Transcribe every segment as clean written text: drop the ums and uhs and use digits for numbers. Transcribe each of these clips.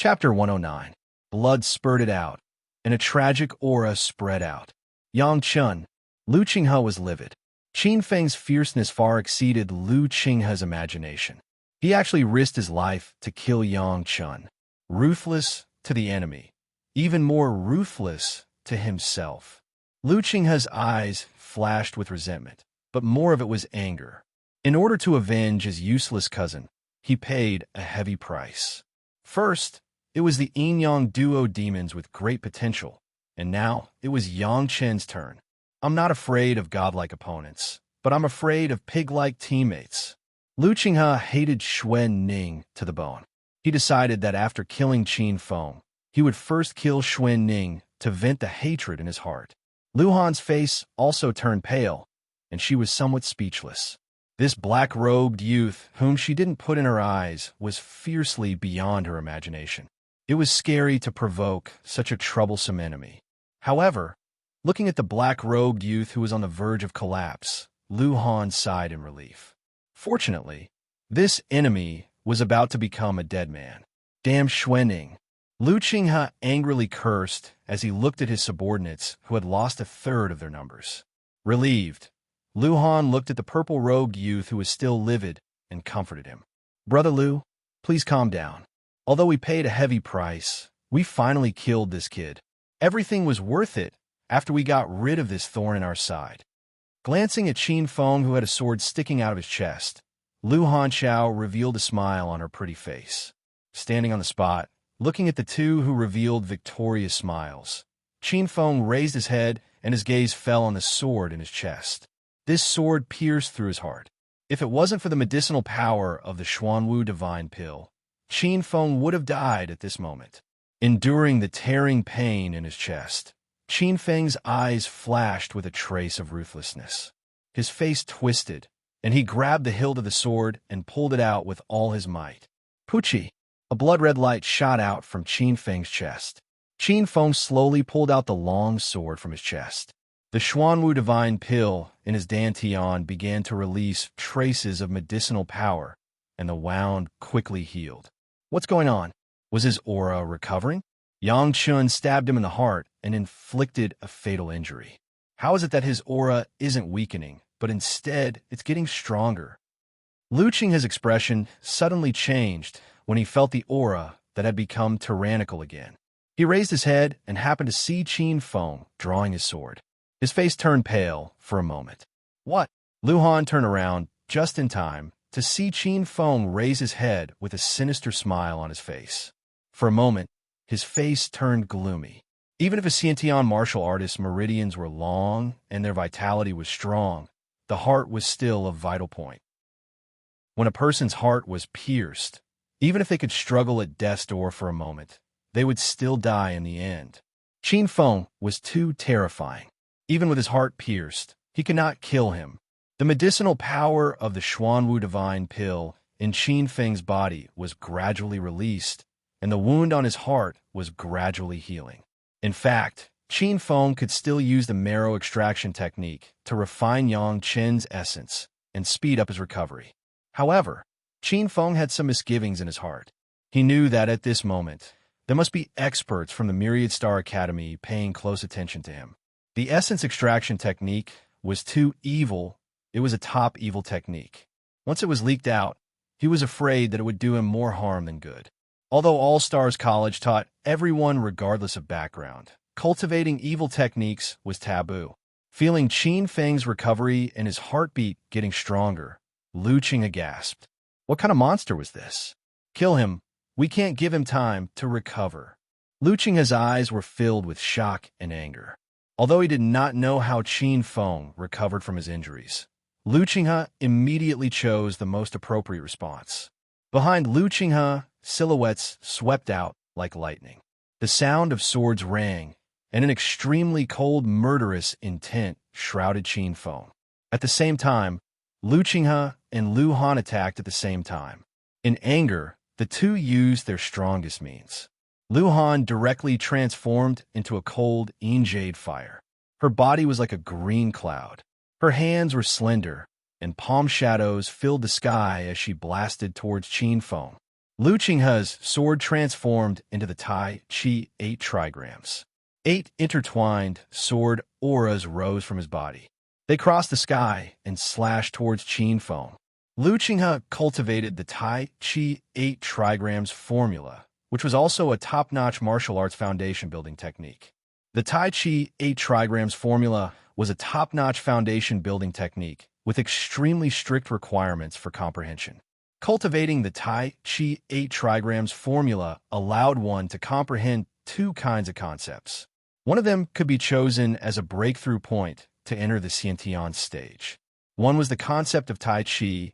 Chapter 109. Blood spurted out, and a tragic aura spread out. Yang Chun. Lu Qinghe was livid. Qin Feng's fierceness far exceeded Lu Qinghe's imagination. He actually risked his life to kill Yang Chun. Ruthless to the enemy, even more ruthless to himself. Lu Qinghe's eyes flashed with resentment, but more of it was anger. In order to avenge his useless cousin, he paid a heavy price. First, it was the yin-yang duo demons with great potential, and now it was Yang Chen's turn. I'm not afraid of godlike opponents, but I'm afraid of pig-like teammates. Lu Qinghe hated Xuan Ning to the bone. He decided that after killing Qin Feng, he would first kill Xuan Ning to vent the hatred in his heart. Lu Han's face also turned pale, and she was somewhat speechless. This black-robed youth, whom she didn't put in her eyes, was fiercely beyond her imagination. It was scary to provoke such a troublesome enemy. However, looking at the black-robed youth who was on the verge of collapse, Lu Han sighed in relief. Fortunately, this enemy was about to become a dead man. Damn Xuaning! Lu Qinghe angrily cursed as he looked at his subordinates who had lost a third of their numbers. Relieved, Lu Han looked at the purple-robed youth who was still livid and comforted him. Brother Lu, please calm down. Although we paid a heavy price, we finally killed this kid. Everything was worth it after we got rid of this thorn in our side. Glancing at Qin Feng, who had a sword sticking out of his chest, Lu Hanchao revealed a smile on her pretty face. Standing on the spot, looking at the two who revealed victorious smiles, Qin Feng raised his head and his gaze fell on the sword in his chest. This sword pierced through his heart. If it wasn't for the medicinal power of the Xuanwu divine pill, Qin Feng would have died at this moment. Enduring the tearing pain in his chest, Qin Feng's eyes flashed with a trace of ruthlessness. His face twisted, and he grabbed the hilt of the sword and pulled it out with all his might. Puchi! A blood-red light shot out from Qin Feng's chest. Qin Feng slowly pulled out the long sword from his chest. The Xuanwu divine pill in his dantian began to release traces of medicinal power, and the wound quickly healed. What's going on? Was his aura recovering? Yang Chun stabbed him in the heart and inflicted a fatal injury. How is it that his aura isn't weakening, but instead it's getting stronger? Lu Qinghe's expression suddenly changed when he felt the aura that had become tyrannical again. He raised his head and happened to see Qin Feng drawing his sword. His face turned pale for a moment. What? Lu Han turned around just in time to see Qin Feng raise his head with a sinister smile on his face. For a moment, his face turned gloomy. Even if a Xiantian martial artist's meridians were long and their vitality was strong, the heart was still a vital point. When a person's heart was pierced, even if they could struggle at death's door for a moment, they would still die in the end. Qin Feng was too terrifying. Even with his heart pierced, he could not kill him. The medicinal power of the Xuanwu divine pill in Qin Feng's body was gradually released, and the wound on his heart was gradually healing. In fact, Qin Feng could still use the marrow extraction technique to refine Yang Chen's essence and speed up his recovery. However, Qin Feng had some misgivings in his heart. He knew that at this moment, there must be experts from the Myriad Star Academy paying close attention to him. The essence extraction technique was too evil. It was a top evil technique. Once it was leaked out, he was afraid that it would do him more harm than good. Although All Stars College taught everyone regardless of background, cultivating evil techniques was taboo. Feeling Qin Feng's recovery and his heartbeat getting stronger, Lu Qinghe gasped. What kind of monster was this? Kill him. We can't give him time to recover. Lu Qinghe's eyes were filled with shock and anger. Although he did not know how Qin Feng recovered from his injuries, Lu Qinghe immediately chose the most appropriate response. Behind Lu Qinghe, silhouettes swept out like lightning. The sound of swords rang, and an extremely cold, murderous intent shrouded Qin Feng. At the same time, Lu Qinghe and Lu Han attacked at the same time. In anger, the two used their strongest means. Lu Han directly transformed into a cold, jade fire. Her body was like a green cloud. Her hands were slender, and palm shadows filled the sky as she blasted towards Qin Feng. Lu Qinghe's sword transformed into the Tai Chi 8 trigrams. 8 intertwined sword auras rose from his body. They crossed the sky and slashed towards Qin Feng. Lu Qinghe cultivated the Tai Chi 8 trigrams formula, which was also a top-notch martial arts foundation building technique. The Tai Chi 8 trigrams formula was a top-notch foundation building technique with extremely strict requirements for comprehension. Cultivating the Tai Chi 8 trigrams formula allowed one to comprehend two kinds of concepts. One of them could be chosen as a breakthrough point to enter the Xiantian stage. One was the concept of Tai Chi,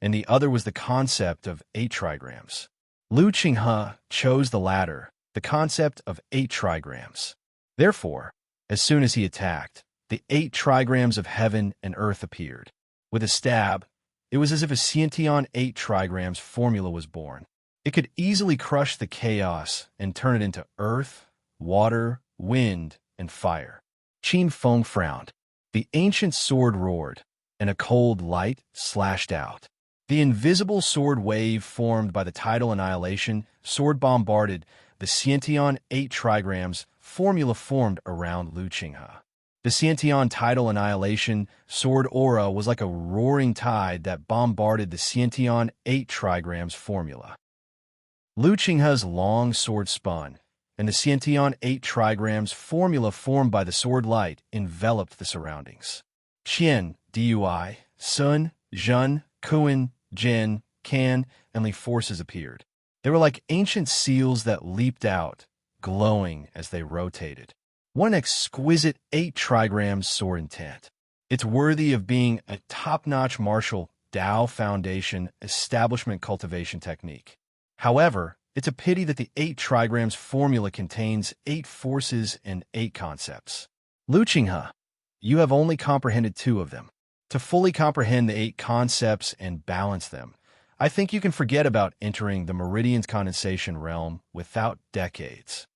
and the other was the concept of 8 trigrams. Lu Qinghe chose the latter, the concept of 8 trigrams. Therefore, as soon as he attacked, the 8 trigrams of heaven and earth appeared. With a stab, it was as if a Xiantian 8 trigrams formula was born. It could easily crush the chaos and turn it into earth, water, wind, and fire. Qin Feng frowned. The ancient sword roared, and a cold light slashed out. The invisible sword wave formed by the tidal annihilation sword bombarded the Xiantian 8 trigrams formula formed around Lu Qinghe. The Xiantian tidal annihilation sword aura was like a roaring tide that bombarded the Xiantian 8 trigrams formula. Lu Qinghe's long sword spun, and the Xiantian 8 trigrams formula formed by the sword light enveloped the surroundings. Qian, Dui, Sun, Zhen, Kuan, Jin, Kan, and Li forces appeared. They were like ancient seals that leaped out, glowing as they rotated. What an exquisite 8 trigrams sword intent. It's worthy of being a top-notch martial Tao foundation establishment cultivation technique. However, it's a pity that the 8 trigrams formula contains 8 forces and 8 concepts. Lu Qinghe, you have only comprehended 2 of them. To fully comprehend the 8 concepts and balance them, I think you can forget about entering the Meridian's condensation realm without decades.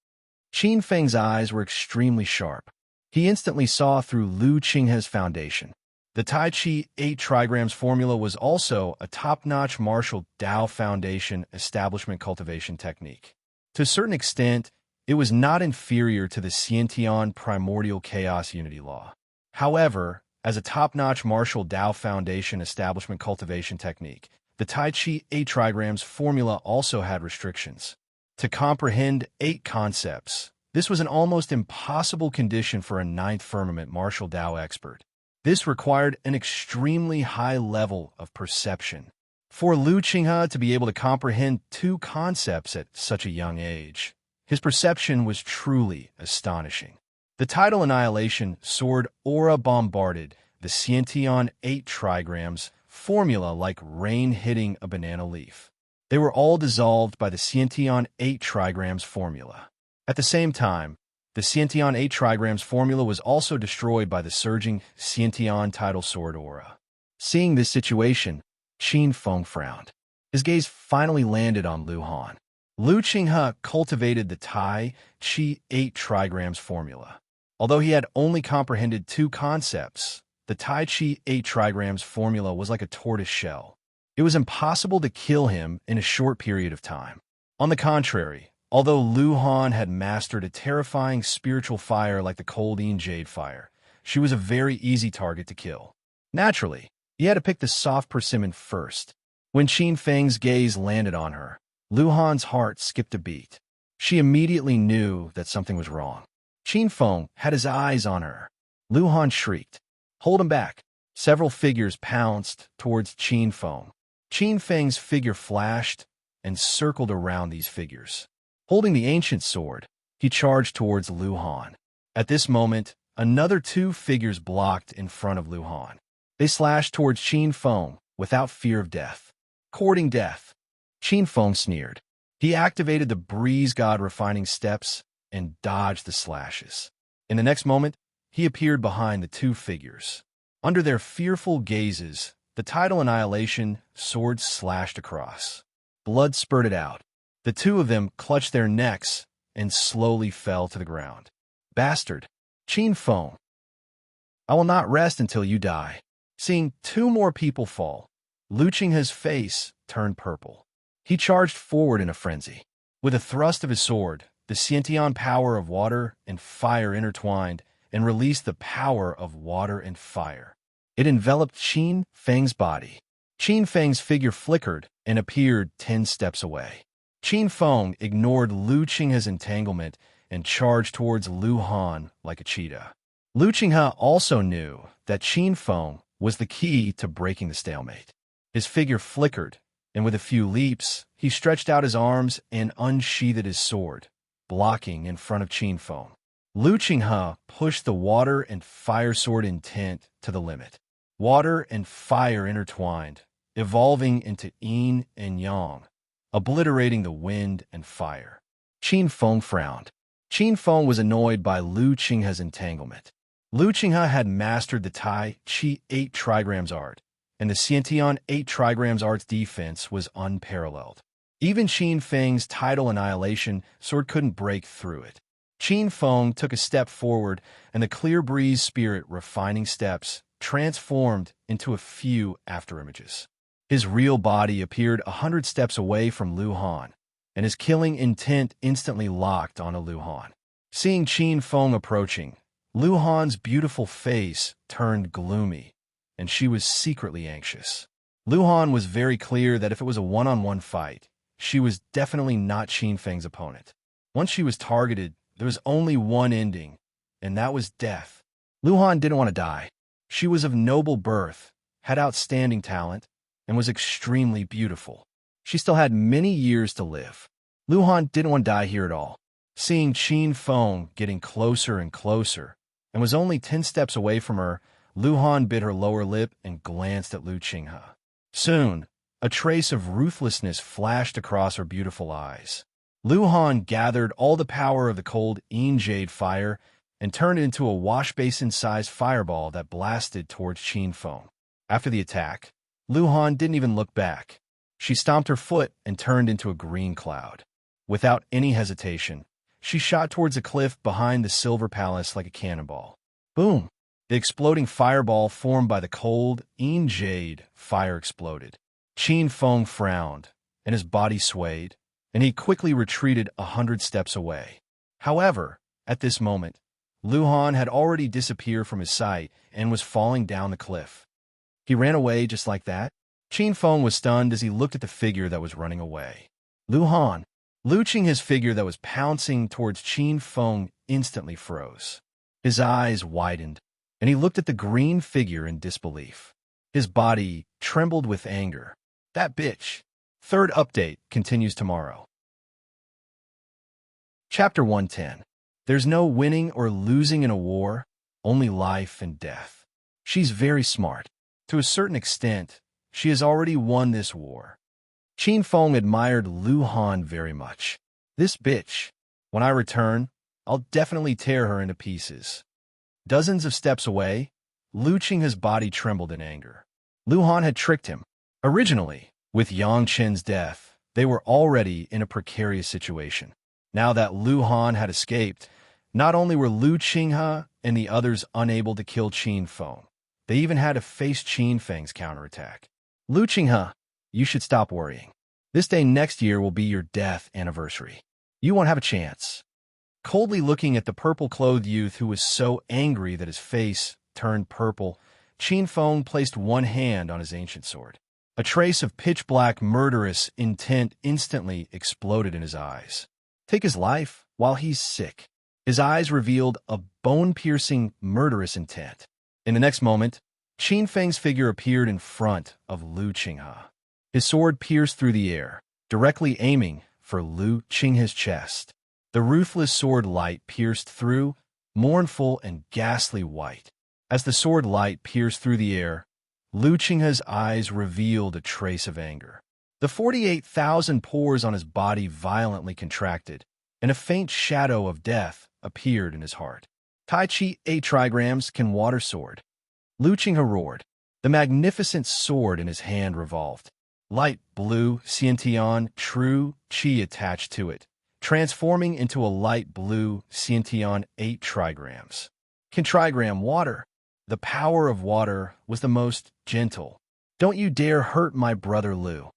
Qin Feng's eyes were extremely sharp. He instantly saw through Lu Qinghe's foundation. The Tai Chi 8 trigrams formula was also a top-notch martial Tao foundation establishment cultivation technique. To a certain extent, it was not inferior to the Xiantian primordial chaos unity law. However, as a top-notch martial Tao foundation establishment cultivation technique, the Tai Chi 8 trigrams formula also had restrictions. To comprehend 8 concepts, this was an almost impossible condition for a 9th firmament martial Tao expert. This required an extremely high level of perception. For Lu Qinghe to be able to comprehend 2 concepts at such a young age, his perception was truly astonishing. The tidal annihilation sword aura bombarded the Xiantian 8 trigrams formula like rain hitting a banana leaf. They were all dissolved by the Xiantian 8 trigrams formula. At the same time, the Xiantian 8 trigrams formula was also destroyed by the surging Xiantian tidal sword aura. Seeing this situation, Qin Feng frowned. His gaze finally landed on Lu Han. Lu Qinghe cultivated the Tai Chi 8 trigrams formula. Although he had only comprehended 2 concepts, the Tai Chi 8 trigrams formula was like a tortoise shell. It was impossible to kill him in a short period of time. On the contrary, although Lu Han had mastered a terrifying spiritual fire like the Coldine Jade Fire, she was a very easy target to kill. Naturally, he had to pick the soft persimmon first. When Qin Feng's gaze landed on her, Lu Han's heart skipped a beat. She immediately knew that something was wrong. Qin Feng had his eyes on her. Lu Han shrieked, "Hold him back!" Several figures pounced towards Qin Feng. Qin Feng's figure flashed and circled around these figures. Holding the ancient sword, he charged towards Lu Han. At this moment, another 2 figures blocked in front of Lu Han. They slashed towards Qin Feng without fear of death. Courting death, Qin Feng sneered. He activated the breeze god refining steps and dodged the slashes. In the next moment, he appeared behind the 2 figures. Under their fearful gazes, the tidal annihilation sword slashed across. Blood spurted out. The 2 of them clutched their necks and slowly fell to the ground. "Bastard! Qin Feng! I will not rest until you die." Seeing 2 more people fall, Lu Qinghe's face turned purple. He charged forward in a frenzy. With a thrust of his sword, the Xiantian power of water and fire intertwined and released the power of water and fire. It enveloped Qin Feng's body. Qin Feng's figure flickered and appeared 10 steps away. Qin Feng ignored Lu Qinghe's entanglement and charged towards Lu Han like a cheetah. Lu Qinghe also knew that Qin Feng was the key to breaking the stalemate. His figure flickered, and with a few leaps, he stretched out his arms and unsheathed his sword, blocking in front of Qin Feng. Lu Qinghe pushed the water and fire sword intent to the limit. Water and fire intertwined, evolving into yin and yang, obliterating the wind and fire. Qin Feng frowned. Qin Feng was annoyed by Lu Qinghe's entanglement. Lu Qinghe had mastered the Tai Chi 8 trigrams art, and the Xiantian 8 trigrams art's defense was unparalleled. Even Qin Feng's tidal annihilation sword couldn't break through it. Qin Feng took a step forward, and the clear breeze spirit refining steps transformed into a few afterimages. His real body appeared 100 steps away from Lu Han, and his killing intent instantly locked onto Lu Han. Seeing Qin Feng approaching, Lu Han's beautiful face turned gloomy, and she was secretly anxious. Lu Han was very clear that if it was a one-on-one fight, she was definitely not Qin Feng's opponent. Once she was targeted, there was only one ending, and that was death. Lu Han didn't want to die. She was of noble birth, had outstanding talent, and was extremely beautiful. She still had many years to live. Lu Han didn't want to die here at all. Seeing Qin Feng getting closer and closer, and was only 10 steps away from her, Lu Han bit her lower lip and glanced at Lu Qinghe. Soon, a trace of ruthlessness flashed across her beautiful eyes. Lu Han gathered all the power of the cold yin jade fire and turned it into a wash-basin-sized fireball that blasted towards Qin Feng. After the attack, Lu Han didn't even look back. She stomped her foot and turned into a green cloud. Without any hesitation, she shot towards a cliff behind the Silver Palace like a cannonball. Boom! The exploding fireball formed by the cold yin jade fire exploded. Qin Feng frowned, and his body swayed, and he quickly retreated 100 steps away. However, at this moment, Lu Han had already disappeared from his sight and was falling down the cliff. He ran away just like that? Qin Feng was stunned as he looked at the figure that was running away. Lu Han, Lu Qinghe's figure that was pouncing towards Qin Feng instantly froze. His eyes widened, and he looked at the green figure in disbelief. His body trembled with anger. That bitch. Third update continues tomorrow. Chapter 110. There's no winning or losing in a war, only life and death. She's very smart. To a certain extent, she has already won this war. Qin Feng admired Lu Han very much. This bitch. When I return, I'll definitely tear her into pieces. Dozens of steps away, Lu Qinghe's body trembled in anger. Lu Han had tricked him. Originally, with Yang Chen's death, they were already in a precarious situation. Now that Lu Han had escaped, not only were Lu Qinghe and the others unable to kill Qin Feng, they even had to face Qin Feng's counterattack. Lu Qinghe, you should stop worrying. This day next year will be your death anniversary. You won't have a chance. Coldly looking at the purple-clothed youth who was so angry that his face turned purple, Qin Feng placed one hand on his ancient sword. A trace of pitch-black murderous intent instantly exploded in his eyes. Take his life while he's sick. His eyes revealed a bone-piercing murderous intent. In the next moment, Qin Feng's figure appeared in front of Lu Qinghe. His sword pierced through the air, directly aiming for Lu Qinghe's chest. The ruthless sword light pierced through, mournful and ghastly white. As the sword light pierced through the air, Lu Qinghe's eyes revealed a trace of anger. The 48,000 pores on his body violently contracted, and a faint shadow of death appeared in his heart. Tai Chi 8 trigrams can water sword. Lu Qinghe roared. The magnificent sword in his hand revolved. Light blue Xiantian true Qi attached to it, transforming into a light blue Xiantian 8 trigrams. Can trigram water? The power of water was the most gentle. Don't you dare hurt my brother Lu.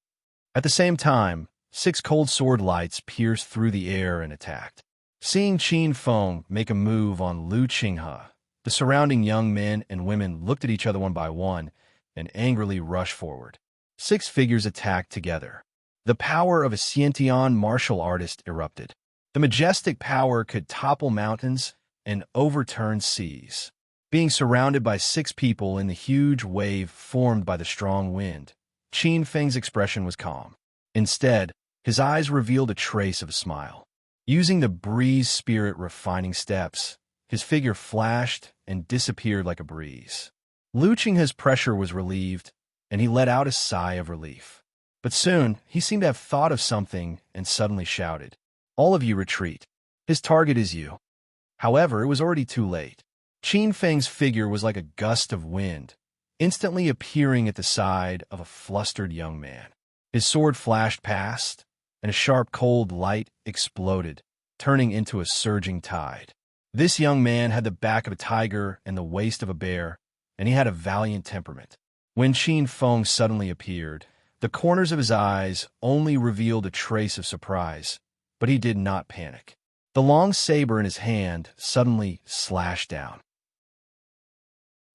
At the same time, 6 cold sword lights pierced through the air and attacked. Seeing Qin Feng make a move on Lu Qinghe, the surrounding young men and women looked at each other one by one and angrily rushed forward. 6 figures attacked together. The power of a Xiantian martial artist erupted. The majestic power could topple mountains and overturn seas. Being surrounded by 6 people in the huge wave formed by the strong wind, Qin Feng's expression was calm. Instead, his eyes revealed a trace of a smile. Using the breeze spirit refining steps, his figure flashed and disappeared like a breeze. Lu Qinghe's pressure was relieved, and he let out a sigh of relief. But soon, he seemed to have thought of something and suddenly shouted, "All of you retreat. His target is you." However, it was already too late. Qin Feng's figure was like a gust of wind, instantly appearing at the side of a flustered young man. His sword flashed past, and a sharp cold light exploded, turning into a surging tide. This young man had the back of a tiger and the waist of a bear, and he had a valiant temperament. When Qin Feng suddenly appeared, the corners of his eyes only revealed a trace of surprise, but he did not panic. The long saber in his hand suddenly slashed down.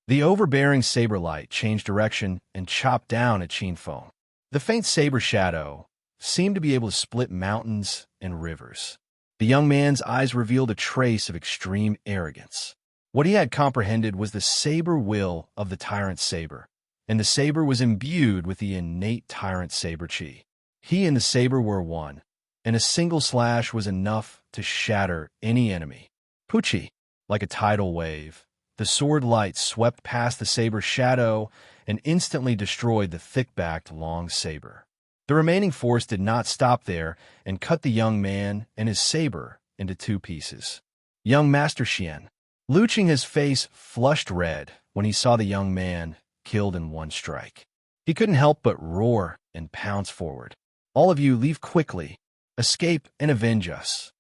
The overbearing saber light changed direction and chopped down at Qin Feng. The faint saber shadow seemed to be able to split mountains and rivers. The young man's eyes revealed a trace of extreme arrogance. What he had comprehended was the saber will of the tyrant saber, and the saber was imbued with the innate tyrant saber chi. He and the saber were one, and a single slash was enough to shatter any enemy. Puchi, like a tidal wave, the sword light swept past the saber's shadow and instantly destroyed the thick-backed long saber. The remaining force did not stop there and cut the young man and his saber into 2 pieces. Young Master Xian. Lu Qinghe's face flushed red when he saw the young man killed in one strike. He couldn't help but roar and pounce forward. "All of you leave quickly. Escape and avenge us."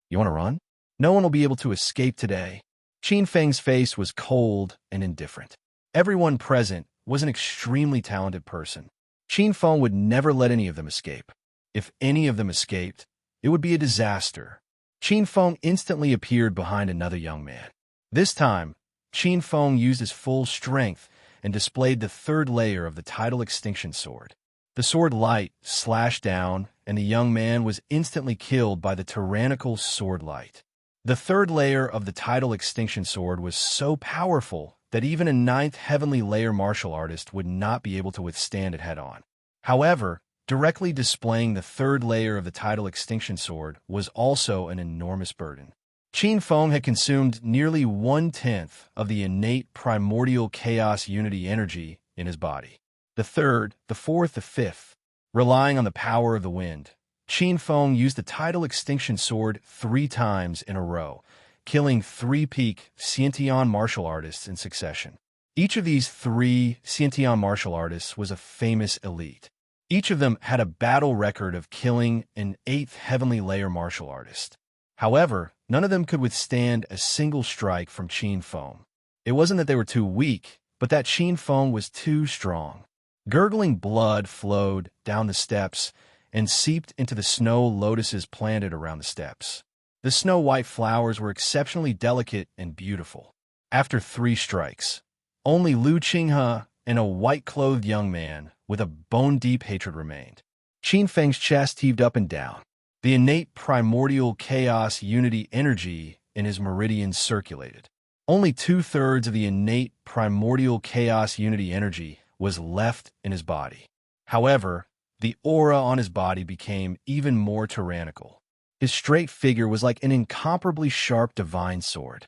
"You want to run? No one will be able to escape today." Qin Feng's face was cold and indifferent. Everyone present was an extremely talented person. Qin Feng would never let any of them escape. If any of them escaped, it would be a disaster. Qin Feng instantly appeared behind another young man. This time, Qin Feng used his full strength and displayed the 3rd layer of the tidal extinction sword. The sword light slashed down, and the young man was instantly killed by the tyrannical sword light. The 3rd layer of the tidal extinction sword was so powerful that even a 9th heavenly layer martial artist would not be able to withstand it head-on. However, directly displaying the 3rd layer of the tidal extinction sword was also an enormous burden. Qin Feng had consumed nearly 1/10 of the innate primordial chaos unity energy in his body. The 3rd, the 4th, the 5th, relying on the power of the wind, Qin Feng used the tidal extinction sword 3 times in a row, killing 3 peak Xiantian martial artists in succession. Each of these 3 Xiantian martial artists was a famous elite. Each of them had a battle record of killing an 8th heavenly layer martial artist. However, none of them could withstand a single strike from Qin Feng. It wasn't that they were too weak, but that Qin Feng was too strong. Gurgling blood flowed down the steps and seeped into the snow lotuses planted around the steps. The snow-white flowers were exceptionally delicate and beautiful. After 3 strikes, only Lu Qinghe and a white-clothed young man with a bone-deep hatred remained. Qin Feng's chest heaved up and down. The innate primordial chaos unity energy in his meridians circulated. Only 2/3 of the innate primordial chaos unity energy was left in his body. However, the aura on his body became even more tyrannical. His straight figure was like an incomparably sharp divine sword.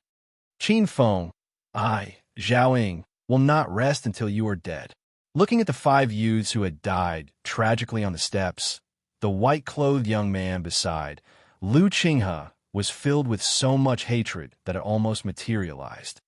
"Qin Feng, I, Zhaoying, will not rest until you are dead." Looking at the 5 youths who had died tragically on the steps, the white-clothed young man beside Lu Qinghe was filled with so much hatred that it almost materialized.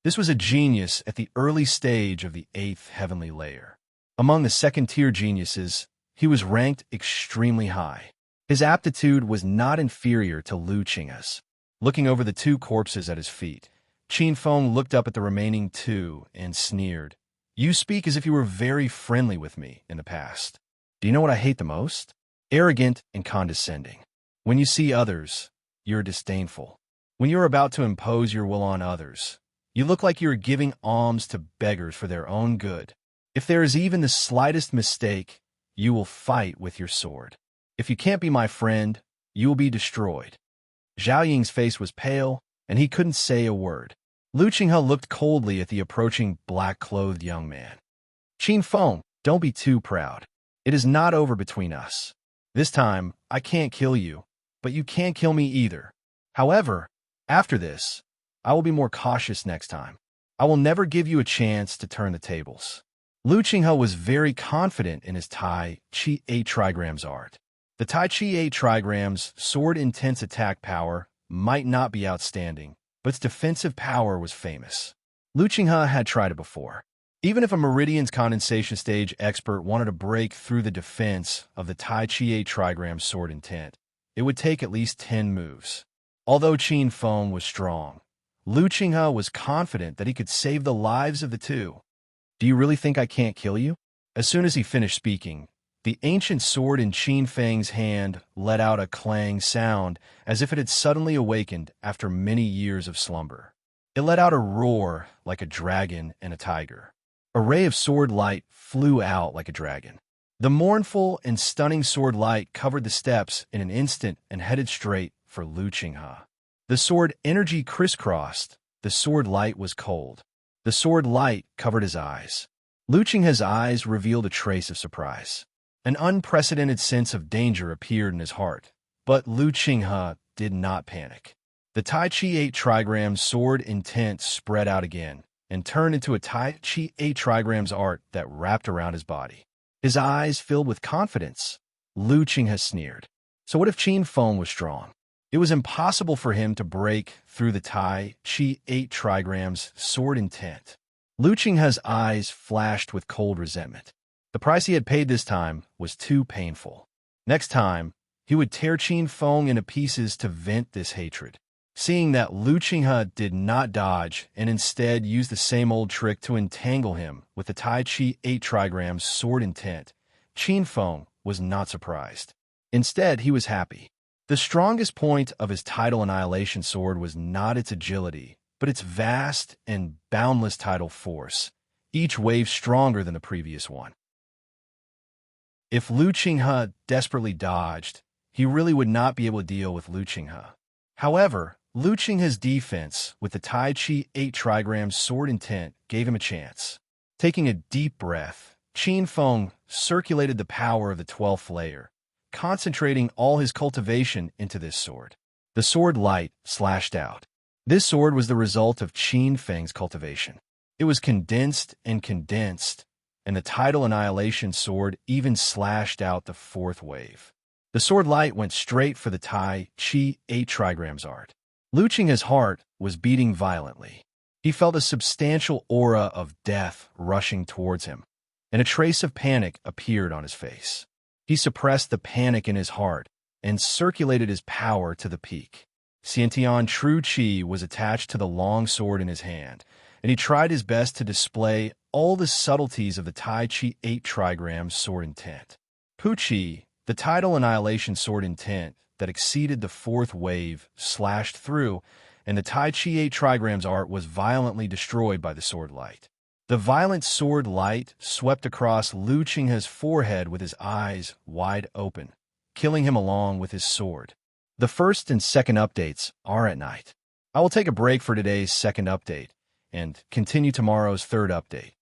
This was a genius at the early stage of the 8th heavenly layer. Among the 2nd-tier geniuses, he was ranked extremely high. His aptitude was not inferior to Lu Qinghe's. Looking over the 2 corpses at his feet, Qin Feng looked up at the remaining 2 and sneered, "You speak as if you were very friendly with me in the past." Do you know what I hate the most? Arrogant and condescending. When you see others, you're disdainful. When you're about to impose your will on others, you look like you're giving alms to beggars for their own good. If there is even the slightest mistake, you will fight with your sword. If you can't be my friend, you will be destroyed. Zhao Ying's face was pale, and he couldn't say a word. Lu Qinghe looked coldly at the approaching black-clothed young man. Qin Feng, don't be too proud. It is not over between us. This time, I can't kill you, but you can't kill me either. However, after this, I will be more cautious next time. I will never give you a chance to turn the tables. Lu Qinghe was very confident in his Tai Chi 8 trigrams art. The Tai Chi 8 trigrams sword intense attack power might not be outstanding, but its defensive power was famous. Lu Qinghe had tried it before. Even if a Meridian's condensation stage expert wanted to break through the defense of the Tai Chi 8 trigram sword intent, it would take at least 10 moves. Although Qin Feng was strong, Lu Qinghe was confident that he could save the lives of the two. Do you really think I can't kill you? As soon as he finished speaking, the ancient sword in Qin Feng's hand let out a clang sound as if it had suddenly awakened after many years of slumber. It let out a roar like a dragon and a tiger. A ray of sword light flew out like a dragon. The mournful and stunning sword light covered the steps in an instant and headed straight for Lu Qinghe. The sword energy crisscrossed. The sword light was cold. The sword light covered his eyes. Lu Qinghe's eyes revealed a trace of surprise. An unprecedented sense of danger appeared in his heart, but Lu Qinghe did not panic. The Tai Chi 8 trigrams sword intent spread out again and turned into a Tai Chi 8 trigrams art that wrapped around his body. His eyes filled with confidence. Lu Qinghe sneered. So what if Qin Feng was strong? It was impossible for him to break through the Tai Chi 8 trigrams sword intent. Lu Qinghe's eyes flashed with cold resentment. The price he had paid this time was too painful. Next time, he would tear Qin Feng into pieces to vent this hatred. Seeing that Lu Qinghe did not dodge and instead used the same old trick to entangle him with the Tai Chi 8 trigrams sword intent, Qin Feng was not surprised. Instead, he was happy. The strongest point of his tidal annihilation sword was not its agility, but its vast and boundless tidal force, each wave stronger than the previous one. If Lu Qinghe desperately dodged, he really would not be able to deal with Lu Qinghe. However, Lu Qinghe's defense with the Tai Chi 8 trigrams sword intent gave him a chance. Taking a deep breath, Qin Feng circulated the power of the 12th layer, concentrating all his cultivation into this sword. The sword light slashed out. This sword was the result of Qin Feng's cultivation. It was condensed, and the tidal annihilation sword even slashed out the 4th wave. The sword light went straight for the Tai Chi 8 trigrams art. Lu Qinghe's heart was beating violently. He felt a substantial aura of death rushing towards him, and a trace of panic appeared on his face. He suppressed the panic in his heart and circulated his power to the peak. Xiantian True Qi was attached to the long sword in his hand, and he tried his best to display all the subtleties of the Tai Chi 8 trigrams sword intent. Pu Qi, the tidal annihilation sword intent that exceeded the 4th wave, slashed through, and the Tai Chi 8 trigrams art was violently destroyed by the sword light. The violent sword light swept across Lu Qinghe's forehead with his eyes wide open, killing him along with his sword. The first and second updates are at night. I will take a break for today's second update and continue tomorrow's third update.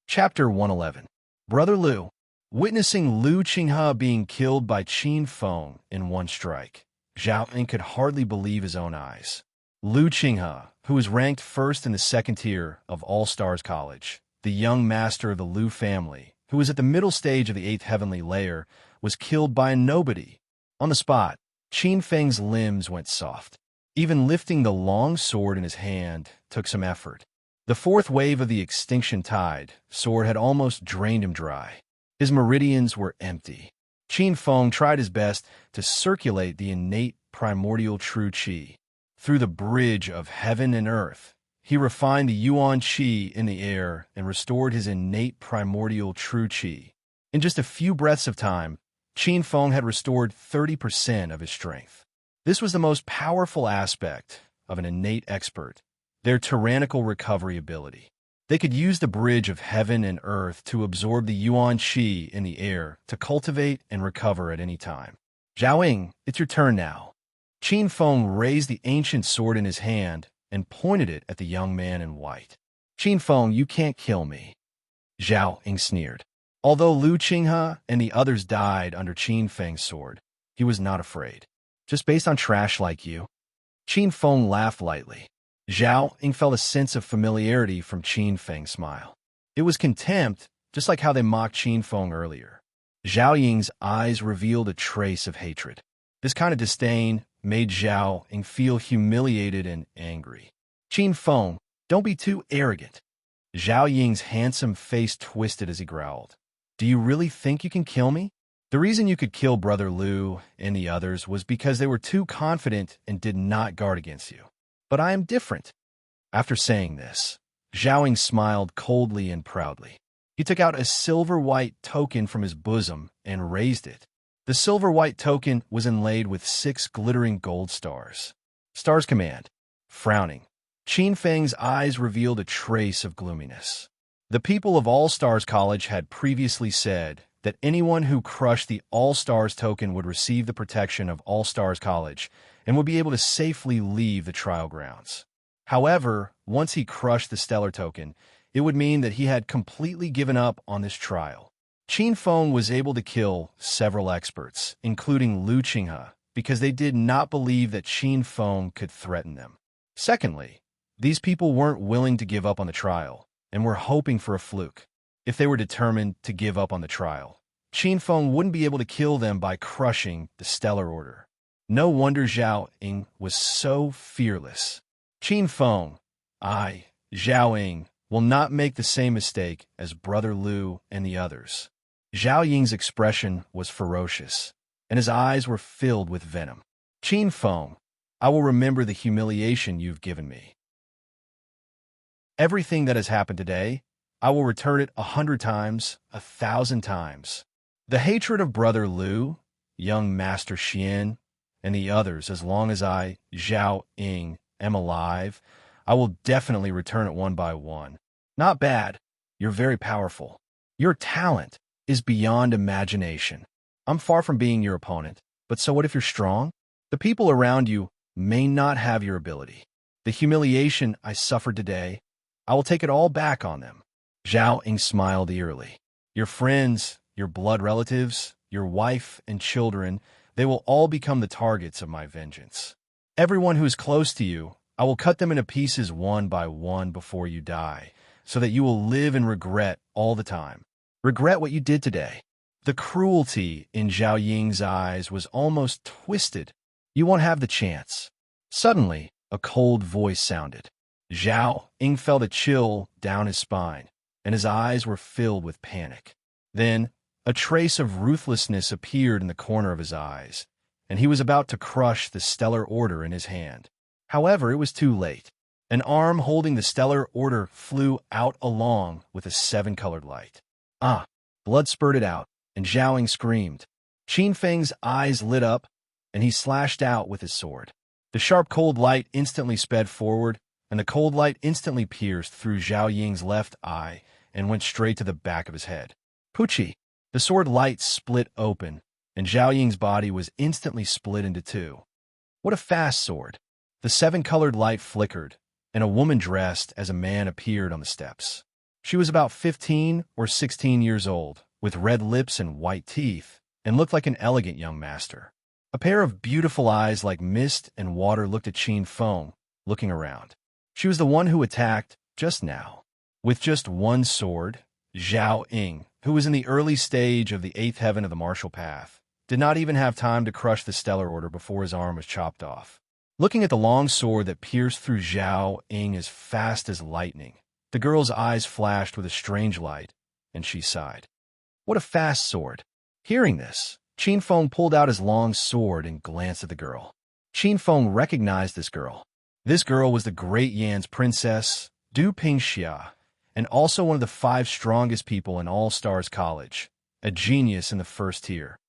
Chapter 111. Brother Lu. Witnessing Lu Qinghe being killed by Qin Feng in one strike, Zhao Ying could hardly believe his own eyes. Lu Qinghe, who was ranked first in the 2nd tier of All-Stars College, the young master of the Lu family, who was at the middle stage of the 8th heavenly layer, was killed by a nobody. On the spot, Qin Feng's limbs went soft. Even lifting the long sword in his hand took some effort. The 4th wave of the extinction tide sword had almost drained him dry. His meridians were empty. Qin Feng tried his best to circulate the innate primordial true qi. Through the bridge of heaven and earth, He refined the yuan qi in the air and restored his innate primordial true qi. In just a few breaths of time, Qin Feng had restored 30% of his strength. This was the most powerful aspect of an innate expert, their tyrannical recovery ability. They could use the bridge of heaven and earth to absorb the yuan qi in the air to cultivate and recover at any time. Zhaoying, it's your turn now. Qin Feng raised the ancient sword in his hand and pointed it at the young man in white. Qin Feng, you can't kill me. Zhao Ying sneered. Although Lu Qinghe and the others died under Qin Feng's sword, he was not afraid. Just based on trash like you? Qin Feng laughed lightly. Zhao Ying felt a sense of familiarity from Qin Feng's smile. It was contempt, just like how they mocked Qin Feng earlier. Zhao Ying's eyes revealed a trace of hatred. This kind of disdain made Zhao Ying feel humiliated and angry. Qin Feng, don't be too arrogant. Zhao Ying's handsome face twisted as he growled. Do you really think you can kill me? The reason you could kill Brother Lu and the others was because they were too confident and did not guard against you. But I am different. After saying this, Zhao Ying smiled coldly and proudly. He took out a silver-white token from his bosom and raised it. The silver-white token was inlaid with 6 glittering gold stars. Stars command. Frowning, Qin Feng's eyes revealed a trace of gloominess. The people of All Stars College had previously said that anyone who crushed the All Stars token would receive the protection of All Stars College and would be able to safely leave the trial grounds. However, once he crushed the Stellar token, it would mean that he had completely given up on this trial. Qin Feng was able to kill several experts, including Lu Qinghe, because they did not believe that Qin Feng could threaten them. Secondly, these people weren't willing to give up on the trial and were hoping for a fluke. If they were determined to give up on the trial, Qin Feng wouldn't be able to kill them by crushing the Stellar Order. No wonder Zhao Ying was so fearless. Qin Feng, I, Zhao Ying, will not make the same mistake as Brother Lu and the others. Zhao Ying's expression was ferocious, and his eyes were filled with venom. Qin Feng, I will remember the humiliation you've given me. Everything that has happened today, I will return it 100 times, 1,000 times. The hatred of Brother Lu, young Master Xian, and the others, as long as I, Zhao Ying, am alive, I will definitely return it one by one. Not bad. You're very powerful. Your talent is beyond imagination. I'm far from being your opponent, but so what if you're strong? The people around you may not have your ability. The humiliation I suffered today, I will take it all back on them. Zhao Ying smiled eerily. Your friends, your blood relatives, your wife and children, they will all become the targets of my vengeance. Everyone who is close to you, I will cut them into pieces one by one before you die, so that you will live in regret all the time. Regret what you did today. The cruelty in Zhao Ying's eyes was almost twisted. You won't have the chance. Suddenly, a cold voice sounded. Zhao Ying felt a chill down his spine, and his eyes were filled with panic. Then, a trace of ruthlessness appeared in the corner of his eyes, and he was about to crush the Stellar Order in his hand. However, it was too late. An arm holding the Stellar Order flew out along with a 7-colored light. Ah! Blood spurted out, and Zhao Ying screamed. Qin Feng's eyes lit up, and he slashed out with his sword. The sharp cold light instantly sped forward, and the cold light instantly pierced through Zhao Ying's left eye and went straight to the back of his head. Pucci! The sword light split open, and Zhao Ying's body was instantly split into 2. What a fast sword! The 7-colored light flickered, and a woman dressed as a man appeared on the steps. She was about 15 or 16 years old, with red lips and white teeth, and looked like an elegant young master. A pair of beautiful eyes like mist and water looked at Qin Feng, looking around. She was the one who attacked just now. With just one sword, Zhao Ying, who was in the early stage of the 8th heaven of the martial path, did not even have time to crush the Stellar Order before his arm was chopped off. Looking at the long sword that pierced through Zhao Ying as fast as lightning, the girl's eyes flashed with a strange light, and she sighed. What a fast sword! Hearing this, Qin Feng pulled out his long sword and glanced at the girl. Qin Feng recognized this girl. This girl was the Great Yan's princess, Du Pingxia, and also one of the 5 strongest people in All-Stars College, a genius in the first tier.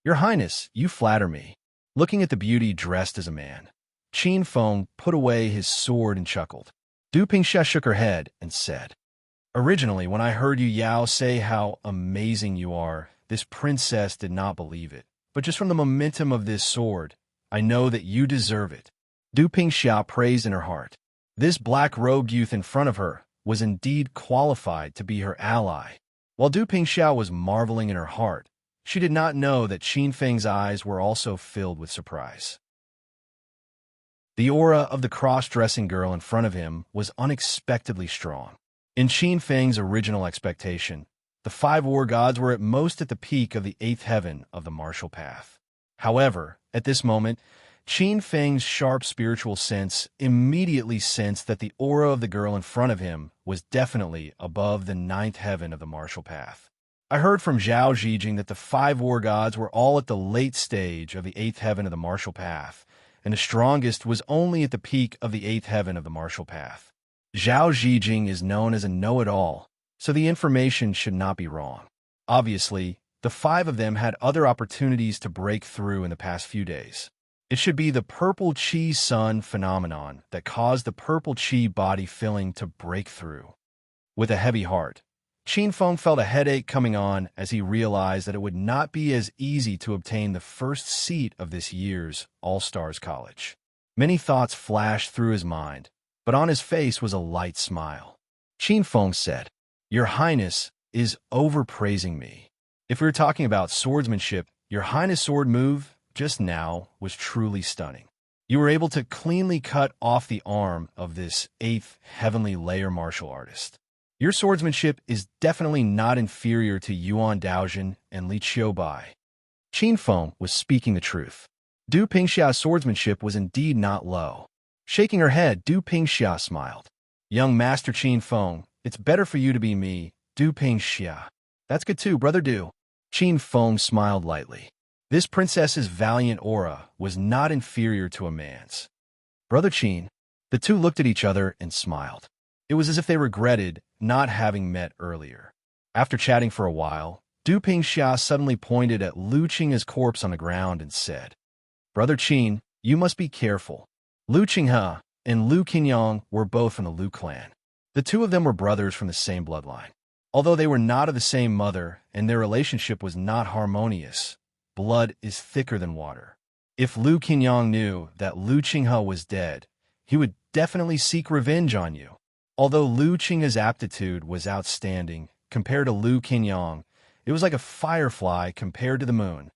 Your Highness, you flatter me. Looking at the beauty dressed as a man, Qin Feng put away his sword and chuckled. Du Pingxia shook her head and said, Originally, when I heard you Yao say how amazing you are, this princess did not believe it. But just from the momentum of this sword, I know that you deserve it. Du Pingxia praised in her heart. This black-robed youth in front of her was indeed qualified to be her ally. While Du Pingxia was marveling in her heart, she did not know that Qin Feng's eyes were also filled with surprise. The aura of the cross-dressing girl in front of him was unexpectedly strong. In Qin Feng's original expectation, the 5 war gods were at most at the peak of the 8th heaven of the martial path. However, at this moment, Qin Feng's sharp spiritual sense immediately sensed that the aura of the girl in front of him was definitely above the 9th heaven of the martial path. I heard from Zhao Zhijing that the 5 war gods were all at the late stage of the 8th heaven of the martial path, and the strongest was only at the peak of the 8th heaven of the martial path. Zhao Zhijing is known as a know-it-all, so the information should not be wrong. Obviously, the 5 of them had other opportunities to break through in the past few days. It should be the purple chi sun phenomenon that caused the purple chi body filling to break through. With a heavy heart, Qin Feng felt a headache coming on as he realized that it would not be as easy to obtain the first seat of this year's All-Stars College. Many thoughts flashed through his mind, but on his face was a light smile. Qin Feng said, Your Highness is overpraising me. If we were talking about swordsmanship, Your Highness' sword move just now was truly stunning. You were able to cleanly cut off the arm of this 8th heavenly layer martial artist. Your swordsmanship is definitely not inferior to Yuan Daojin and Li Qiubai. Qin Feng was speaking the truth. Du Pingxia's swordsmanship was indeed not low. Shaking her head, Du Pingxia smiled. Young Master Qin Feng, it's better for you to be me, Du Pingxia. That's good too, Brother Du. Qin Feng smiled lightly. This princess's valiant aura was not inferior to a man's. Brother Qin. The two looked at each other and smiled. It was as if they regretted not having met earlier. After chatting for a while, Du Pingxia suddenly pointed at Lu Qinghe's corpse on the ground and said, Brother Qin, you must be careful. Lu Qinghe and Lu Qinyang were both from the Lu clan. The two of them were brothers from the same bloodline. Although they were not of the same mother and their relationship was not harmonious, blood is thicker than water. If Lu Qinyang knew that Lu Qinghe was dead, he would definitely seek revenge on you. Although Lu Qinghe's aptitude was outstanding compared to Lu Qinyang, it was like a firefly compared to the moon.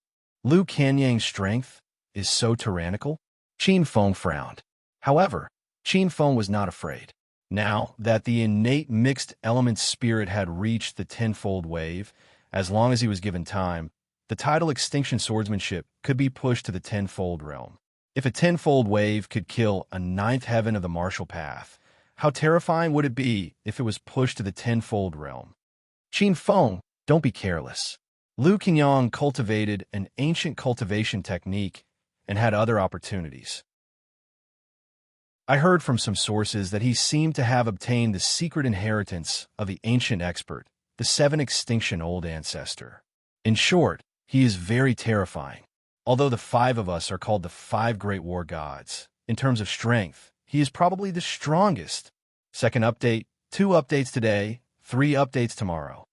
Lu Qinyang's strength is so tyrannical. Qin Feng frowned. However, Qin Feng was not afraid. Now that the innate mixed element spirit had reached the tenfold wave, as long as he was given time, the title Extinction Swordsmanship could be pushed to the tenfold realm. If a tenfold wave could kill a 9th heaven of the martial path, how terrifying would it be if it was pushed to the tenfold realm? Qin Feng, don't be careless. Lu Qinyang cultivated an ancient cultivation technique and had other opportunities. I heard from some sources that he seemed to have obtained the secret inheritance of the ancient expert, the 7 extinction old ancestor. In short, he is very terrifying. Although the 5 of us are called the 5 great war gods, in terms of strength, he is probably the strongest. Second update, 2 updates today, 3 updates tomorrow.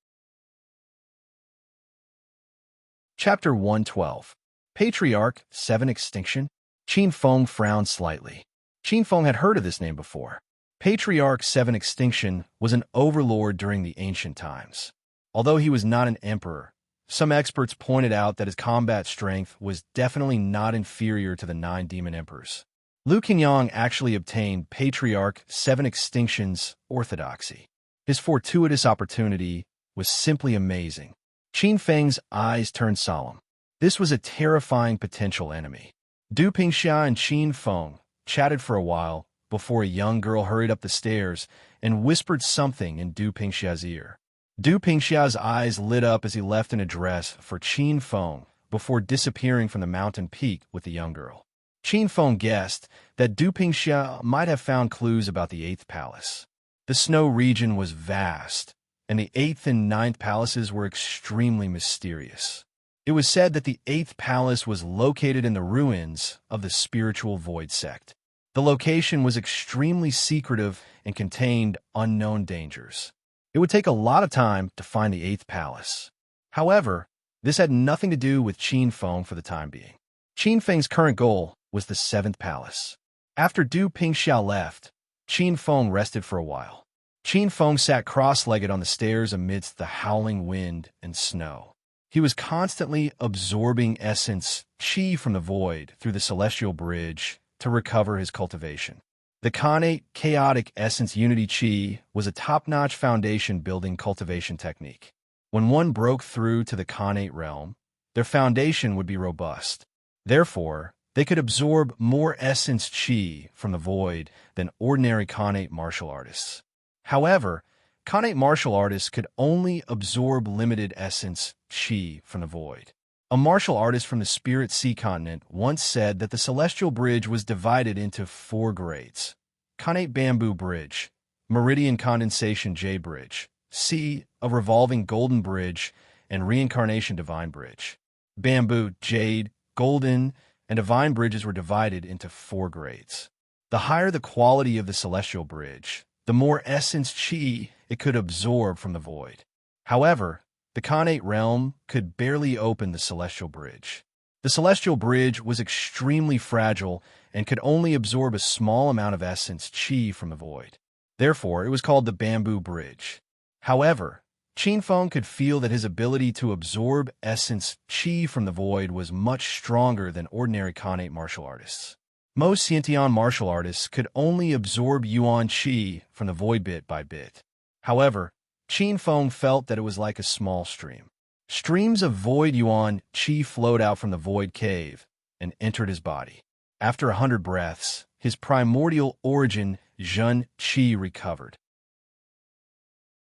Chapter 112. Patriarch, 7 Extinction. Qin Feng frowned slightly. Qin Feng had heard of this name before. Patriarch 7 Extinction was an overlord during the ancient times. Although he was not an emperor, some experts pointed out that his combat strength was definitely not inferior to the 9 demon emperors. Lu Qinyang actually obtained Patriarch 7 Extinction's orthodoxy. His fortuitous opportunity was simply amazing. Qin Feng's eyes turned solemn. This was a terrifying potential enemy. Du Pingxia and Qin Feng chatted for a while before a young girl hurried up the stairs and whispered something in Du Pingxia's ear. Du Pingxia's eyes lit up as he left an address for Qin Feng before disappearing from the mountain peak with the young girl. Qin Feng guessed that Du Pingxia might have found clues about the eighth palace. The snow region was vast, and the eighth and ninth palaces were extremely mysterious. It was said that the eighth palace was located in the ruins of the spiritual void sect. The location was extremely secretive and contained unknown dangers. It would take a lot of time to find the eighth palace. However, this had nothing to do with Qin Feng for the time being. Qin Feng's current goal was the seventh palace. After Du Pingxiao left, Qin Feng rested for a while. Qin Feng sat cross-legged on the stairs amidst the howling wind and snow. He was constantly absorbing essence qi from the void through the celestial bridge to recover his cultivation. The Khanate chaotic essence unity qi was a top-notch foundation-building cultivation technique. When one broke through to the Khanate realm, their foundation would be robust. Therefore, they could absorb more essence qi from the void than ordinary Khanate martial artists. However, Khanate martial artists could only absorb limited essence qi from the void. A martial artist from the Spirit Sea continent once said that the Celestial Bridge was divided into 4 grades: Khanate Bamboo Bridge, Meridian Condensation Jade Bridge, Sea of Revolving Golden Bridge, and Reincarnation Divine Bridge. Bamboo, Jade, Golden, and Divine bridges were divided into 4 grades. The higher the quality of the Celestial Bridge, the more essence qi it could absorb from the void. However, the Khanate realm could barely open the Celestial Bridge. The Celestial Bridge was extremely fragile and could only absorb a small amount of essence qi from the void. Therefore, it was called the Bamboo Bridge. However, Qin Feng could feel that his ability to absorb essence qi from the void was much stronger than ordinary Khanate martial artists. Most Xiantian martial artists could only absorb yuan qi from the void bit by bit. However, Qin Feng felt that it was like a small stream. Streams of void yuan qi flowed out from the void cave and entered his body. After 100 breaths, his primordial origin Zhen qi recovered.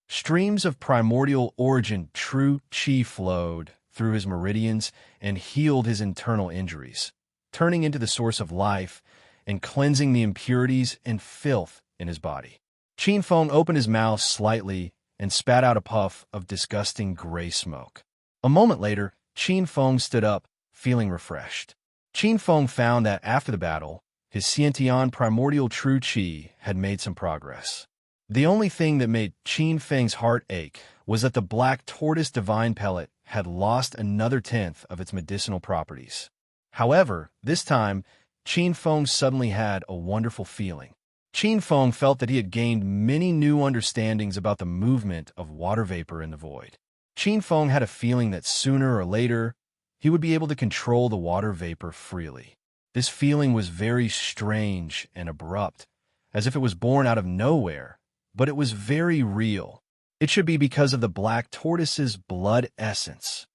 Streams of primordial origin true qi flowed through his meridians and healed his internal injuries, turning into the source of life and cleansing the impurities and filth in his body. Qin Feng opened his mouth slightly and spat out a puff of disgusting gray smoke. A moment later, Qin Feng stood up, feeling refreshed. Qin Feng found that after the battle, his Xiantian primordial true qi had made some progress. The only thing that made Qin Feng's heart ache was that the black tortoise divine pellet had lost another 1/10 of its medicinal properties. However, this time, Qin Feng suddenly had a wonderful feeling. Qin Feng felt that he had gained many new understandings about the movement of water vapor in the void. Qin Feng had a feeling that sooner or later, he would be able to control the water vapor freely. This feeling was very strange and abrupt, as if it was born out of nowhere, but it was very real. It should be because of the black tortoise's blood essence.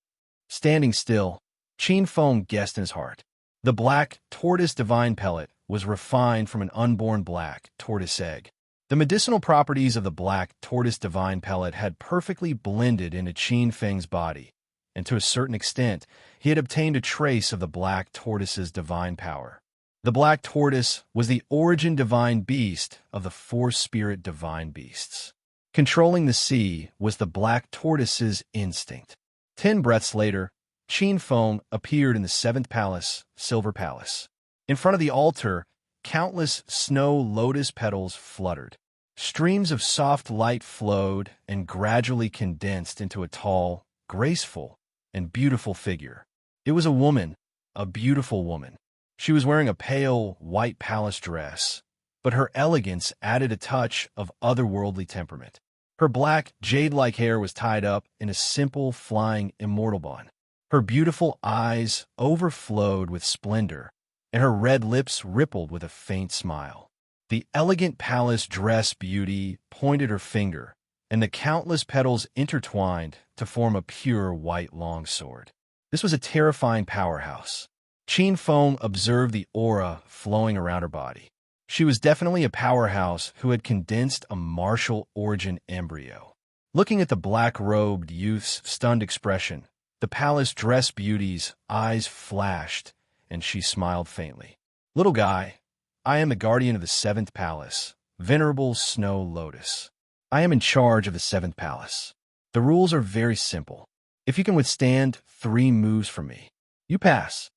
Standing still, Qin Feng guessed in his heart. The black tortoise divine pellet was refined from an unborn black tortoise egg. The medicinal properties of the black tortoise divine pellet had perfectly blended into Qin Feng's body, and to a certain extent, he had obtained a trace of the black tortoise's divine power. The black tortoise was the origin divine beast of the 4 spirit divine beasts. Controlling the sea was the black tortoise's instinct. 10 breaths later, Qin Feng appeared in the 7th palace, Silver Palace. In front of the altar, countless snow lotus petals fluttered. Streams of soft light flowed and gradually condensed into a tall, graceful, and beautiful figure. It was a woman, a beautiful woman. She was wearing a pale, white palace dress, but her elegance added a touch of otherworldly temperament. Her black, jade-like hair was tied up in a simple, flying immortal bun. Her beautiful eyes overflowed with splendor, and her red lips rippled with a faint smile. The elegant palace dress beauty pointed her finger, and the countless petals intertwined to form a pure white longsword. This was a terrifying powerhouse. Qin Feng observed the aura flowing around her body. She was definitely a powerhouse who had condensed a martial origin embryo. Looking at the black-robed youth's stunned expression, the palace dress beauty's eyes flashed, and she smiled faintly. Little guy, I am the guardian of the seventh palace, venerable snow lotus. I am in charge of the seventh palace. The rules are very simple. If you can withstand 3 moves from me, you pass.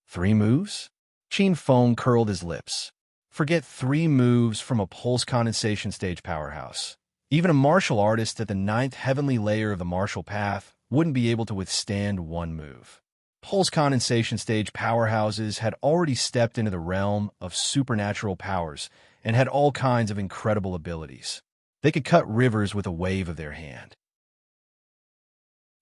3 moves? Qin Feng curled his lips. Forget 3 moves from a pulse condensation stage powerhouse. Even a martial artist at the 9th heavenly layer of the martial path wouldn't be able to withstand 1 move. Pulse condensation stage powerhouses had already stepped into the realm of supernatural powers and had all kinds of incredible abilities. They could cut rivers with a wave of their hand.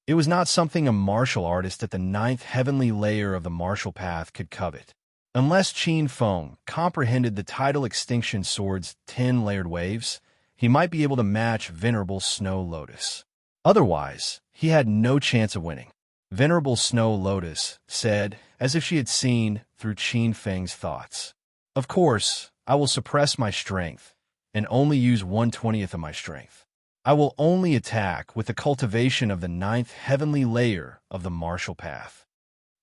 It was not something a martial artist at the 9th heavenly layer of the martial path could covet. Unless Qin Feng comprehended the tidal extinction sword's 10 layered waves, he might be able to match Venerable Snow Lotus. Otherwise, he had no chance of winning. Venerable Snow Lotus said, as if she had seen through Qin Feng's thoughts. Of course, I will suppress my strength and only use 1/20th of my strength. I will only attack with the cultivation of the 9th heavenly layer of the martial path.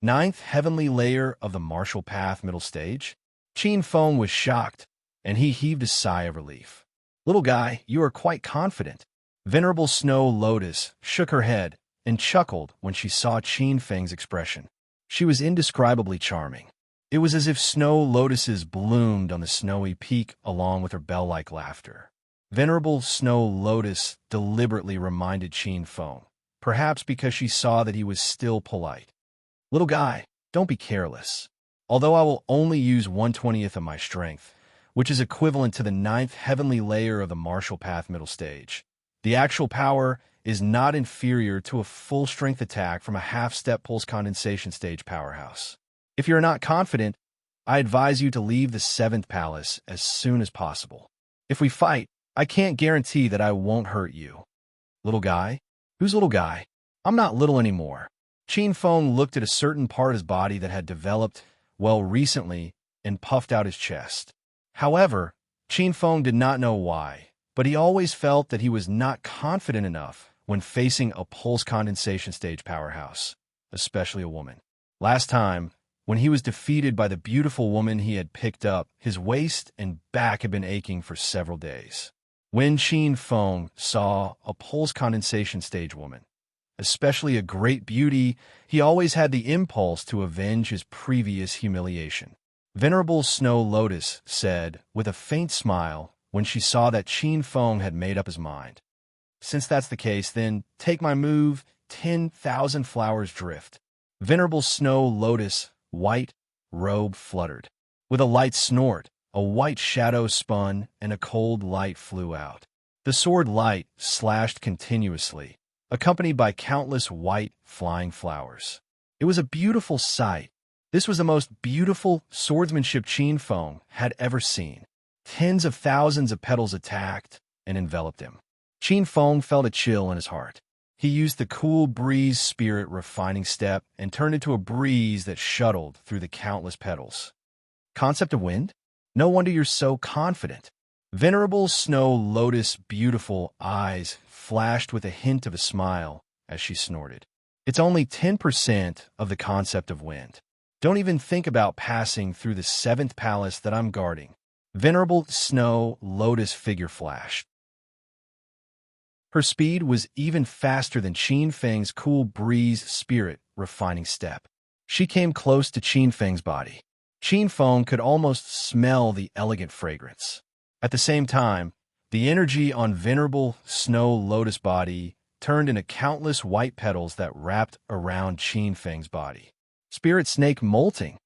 9th heavenly layer of the martial path middle stage? Qin Feng was shocked, and he heaved a sigh of relief. Little guy, you are quite confident. Venerable Snow Lotus shook her head and chuckled when she saw Qin Feng's expression. She was indescribably charming. It was as if snow lotuses bloomed on the snowy peak along with her bell-like laughter. Venerable Snow Lotus deliberately reminded Qin Feng, perhaps because she saw that he was still polite. Little guy, don't be careless. Although I will only use 1/20th of my strength, which is equivalent to the 9th heavenly layer of the martial path middle stage, the actual power is not inferior to a full-strength attack from a half-step pulse condensation stage powerhouse. If you're not confident, I advise you to leave the 7th palace as soon as possible. If we fight, I can't guarantee that I won't hurt you. Little guy? Who's little guy? I'm not little anymore. Qin Feng looked at a certain part of his body that had developed, well, recently, and puffed out his chest. However, Qin Feng did not know why, but he always felt that he was not confident enough when facing a pulse condensation stage powerhouse, especially a woman. Last time, when he was defeated by the beautiful woman he had picked up, his waist and back had been aching for several days. When Qin Feng saw a pulse condensation stage woman, especially a great beauty, he always had the impulse to avenge his previous humiliation. Venerable Snow Lotus said, with a faint smile, when she saw that Qin Feng had made up his mind. Since that's the case, then take my move, 10,000 flowers drift. Venerable Snow Lotus' white robe fluttered. With a light snort, a white shadow spun and a cold light flew out. The sword light slashed continuously, accompanied by countless white flying flowers. It was a beautiful sight. This was the most beautiful swordsmanship Qin Feng had ever seen. Tens of thousands of petals attacked and enveloped him. Qin Feng felt a chill in his heart. He used the cool breeze spirit refining step and turned into a breeze that shuttled through the countless petals. Concept of wind? No wonder you're so confident. Venerable Snow Lotus' beautiful eyes flashed with a hint of a smile as she snorted. It's only 10% of the concept of wind. Don't even think about passing through the 7th palace that I'm guarding. Venerable Snow Lotus figure flashed. Her speed was even faster than Qin Feng's cool breeze spirit refining step. She came close to Qin Feng's body. Qin Feng could almost smell the elegant fragrance. At the same time, the energy on Venerable Snow Lotus' body turned into countless white petals that wrapped around Qin Feng's body. Spirit snake molting.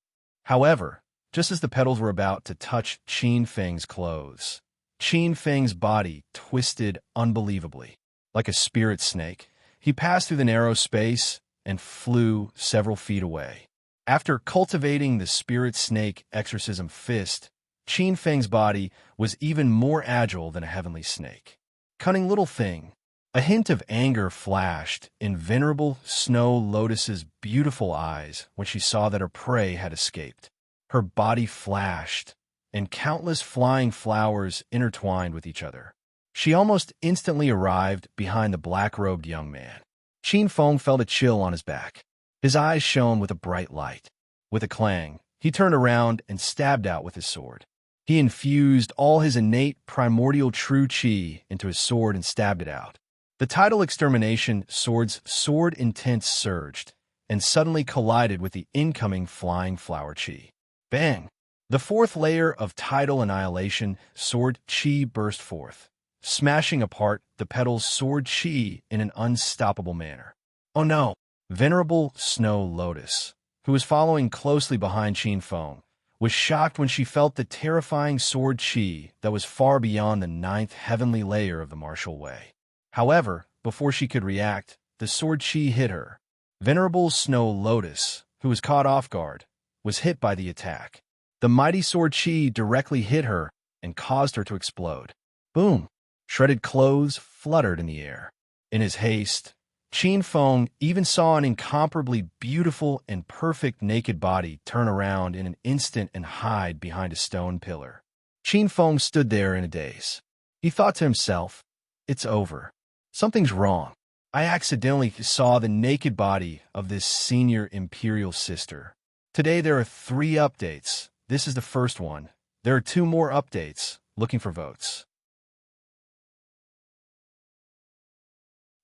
However, just as the petals were about to touch Qin Feng's clothes, Qin Feng's body twisted unbelievably. Like a spirit snake, he passed through the narrow space and flew several feet away. After cultivating the spirit snake exorcism fist, Qin Feng's body was even more agile than a heavenly snake. Cunning little thing. A hint of anger flashed in Venerable Snow Lotus's beautiful eyes when she saw that her prey had escaped. Her body flashed, and countless flying flowers intertwined with each other. She almost instantly arrived behind the black-robed young man. Qin Feng felt a chill on his back. His eyes shone with a bright light. With a clang, he turned around and stabbed out with his sword. He infused all his innate primordial true chi into his sword and stabbed it out. The tidal extermination sword's sword intense surged and suddenly collided with the incoming flying flower chi. Bang! The fourth layer of tidal annihilation sword chi burst forth, smashing apart the petal's sword chi in an unstoppable manner. Oh no! Venerable Snow Lotus, who was following closely behind Qin Feng, was shocked when she felt the terrifying sword chi that was far beyond the ninth heavenly layer of the martial way. However, before she could react, the sword chi hit her. Venerable Snow Lotus, who was caught off guard, was hit by the attack. The mighty sword chi directly hit her and caused her to explode. Boom! Shredded clothes fluttered in the air. In his haste, Qin Feng even saw an incomparably beautiful and perfect naked body turn around in an instant and hide behind a stone pillar. Qin Feng stood there in a daze. He thought to himself, "It's over. Something's wrong. I accidentally saw the naked body of this senior imperial sister." Today there are 3 updates. This is the first one. There are 2 more updates. Looking for votes.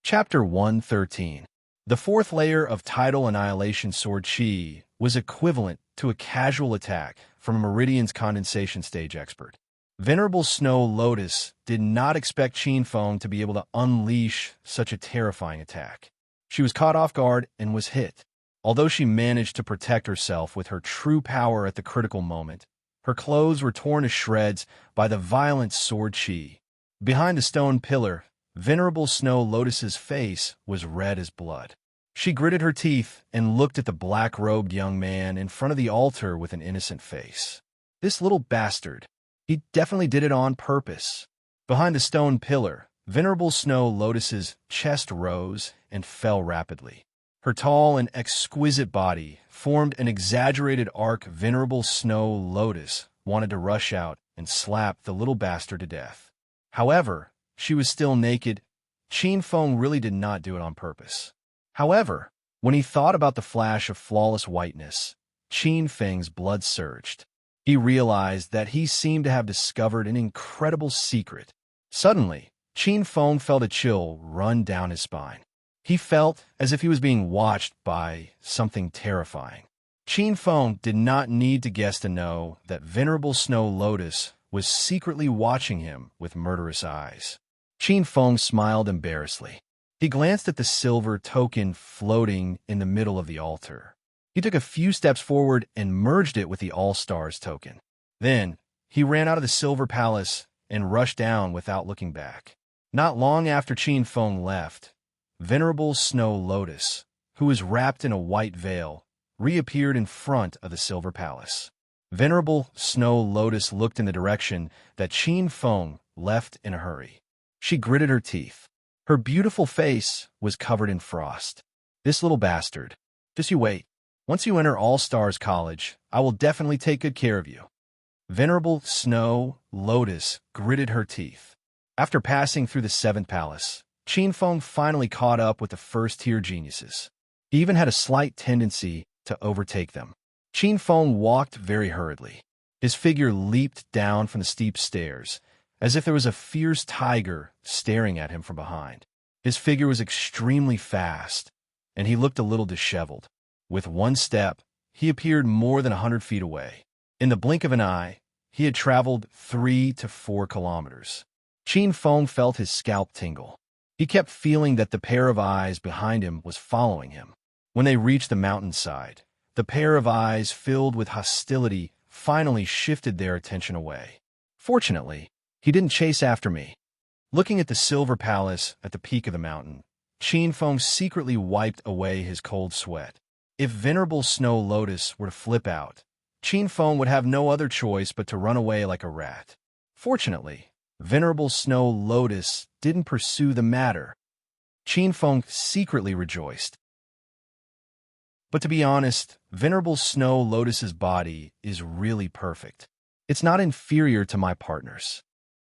Chapter 113. The fourth layer of tidal annihilation sword chi was equivalent to a casual attack from a Meridian's condensation stage expert. Venerable Snow Lotus did not expect Qin Feng to be able to unleash such a terrifying attack. She was caught off guard and was hit. Although she managed to protect herself with her true power at the critical moment, her clothes were torn to shreds by the violent sword chi. Behind the stone pillar, Venerable Snow Lotus's face was red as blood. She gritted her teeth and looked at the black-robed young man in front of the altar with an innocent face. This little bastard. He definitely did it on purpose. Behind the stone pillar, Venerable Snow Lotus's chest rose and fell rapidly. Her tall and exquisite body formed an exaggerated arc. Venerable Snow Lotus wanted to rush out and slap the little bastard to death. However, she was still naked. Qin Feng really did not do it on purpose. However, when he thought about the flash of flawless whiteness, Qin Feng's blood surged. He realized that he seemed to have discovered an incredible secret. Suddenly, Qin Feng felt a chill run down his spine. He felt as if he was being watched by something terrifying. Qin Feng did not need to guess to know that Venerable Snow Lotus was secretly watching him with murderous eyes. Qin Feng smiled embarrassedly. He glanced at the silver token floating in the middle of the altar. He took a few steps forward and merged it with the All-Stars token. Then, he ran out of the Silver Palace and rushed down without looking back. Not long after Qin Feng left, Venerable Snow Lotus, who was wrapped in a white veil, reappeared in front of the Silver Palace. Venerable Snow Lotus looked in the direction that Qin Feng left in a hurry. She gritted her teeth. Her beautiful face was covered in frost. This little bastard. Just you wait. Once you enter All-Stars College, I will definitely take good care of you. Venerable Snow Lotus gritted her teeth. After passing through the 7th palace, Qin Feng finally caught up with the first-tier geniuses. He even had a slight tendency to overtake them. Qin Feng walked very hurriedly. His figure leaped down from the steep stairs, as if there was a fierce tiger staring at him from behind. His figure was extremely fast, and he looked a little disheveled. With one step, he appeared more than 100 feet away. In the blink of an eye, he had traveled 3 to 4 kilometers. Qin Feng felt his scalp tingle. He kept feeling that the pair of eyes behind him was following him. When they reached the mountainside, the pair of eyes filled with hostility finally shifted their attention away. Fortunately, he didn't chase after me. Looking at the Silver Palace at the peak of the mountain, Qin Feng secretly wiped away his cold sweat. If Venerable Snow Lotus were to flip out, Qin Feng would have no other choice but to run away like a rat. Fortunately, Venerable Snow Lotus didn't pursue the matter. Qin Feng secretly rejoiced. But to be honest, Venerable Snow Lotus's body is really perfect. It's not inferior to my partner's.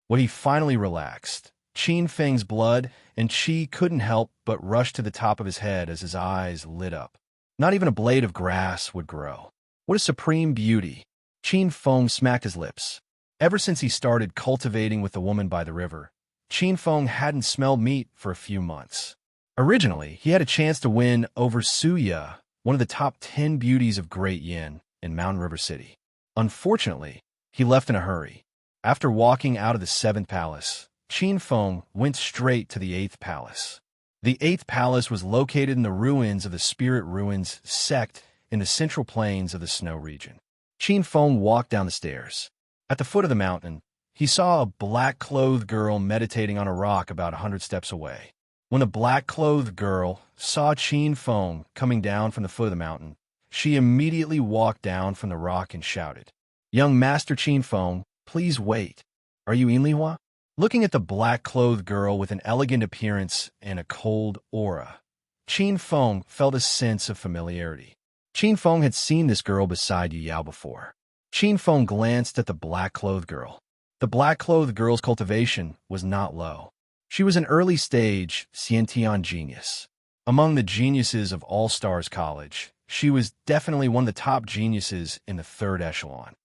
When he finally relaxed, Qin Feng's blood and qi couldn't help but rush to the top of his head as his eyes lit up. Not even a blade of grass would grow. What a supreme beauty! Qin Feng smacked his lips. Ever since he started cultivating with the woman by the river, Qin Feng hadn't smelled meat for a few months. Originally, he had a chance to win over Suya, one of the top 10 beauties of Great Yin in Mountain River City. Unfortunately, he left in a hurry. After walking out of the 7th palace, Qin Feng went straight to the 8th palace. The 8th palace was located in the ruins of the Spirit Ruins sect in the central plains of the snow region. Qin Feng walked down the stairs. At the foot of the mountain, he saw a black-clothed girl meditating on a rock about 100 steps away. When the black-clothed girl saw Qin Feng coming down from the foot of the mountain, she immediately walked down from the rock and shouted, "Young Master Qin Feng, please wait. Are you Yinlihua?" Looking at the black-clothed girl with an elegant appearance and a cold aura, Qin Feng felt a sense of familiarity. Qin Feng had seen this girl beside Yu Yao before. Qin Feng glanced at the black-clothed girl. The black-clothed girl's cultivation was not low. She was an early-stage Xiantian genius. Among the geniuses of All Stars College, she was definitely one of the top geniuses in the 3rd echelon.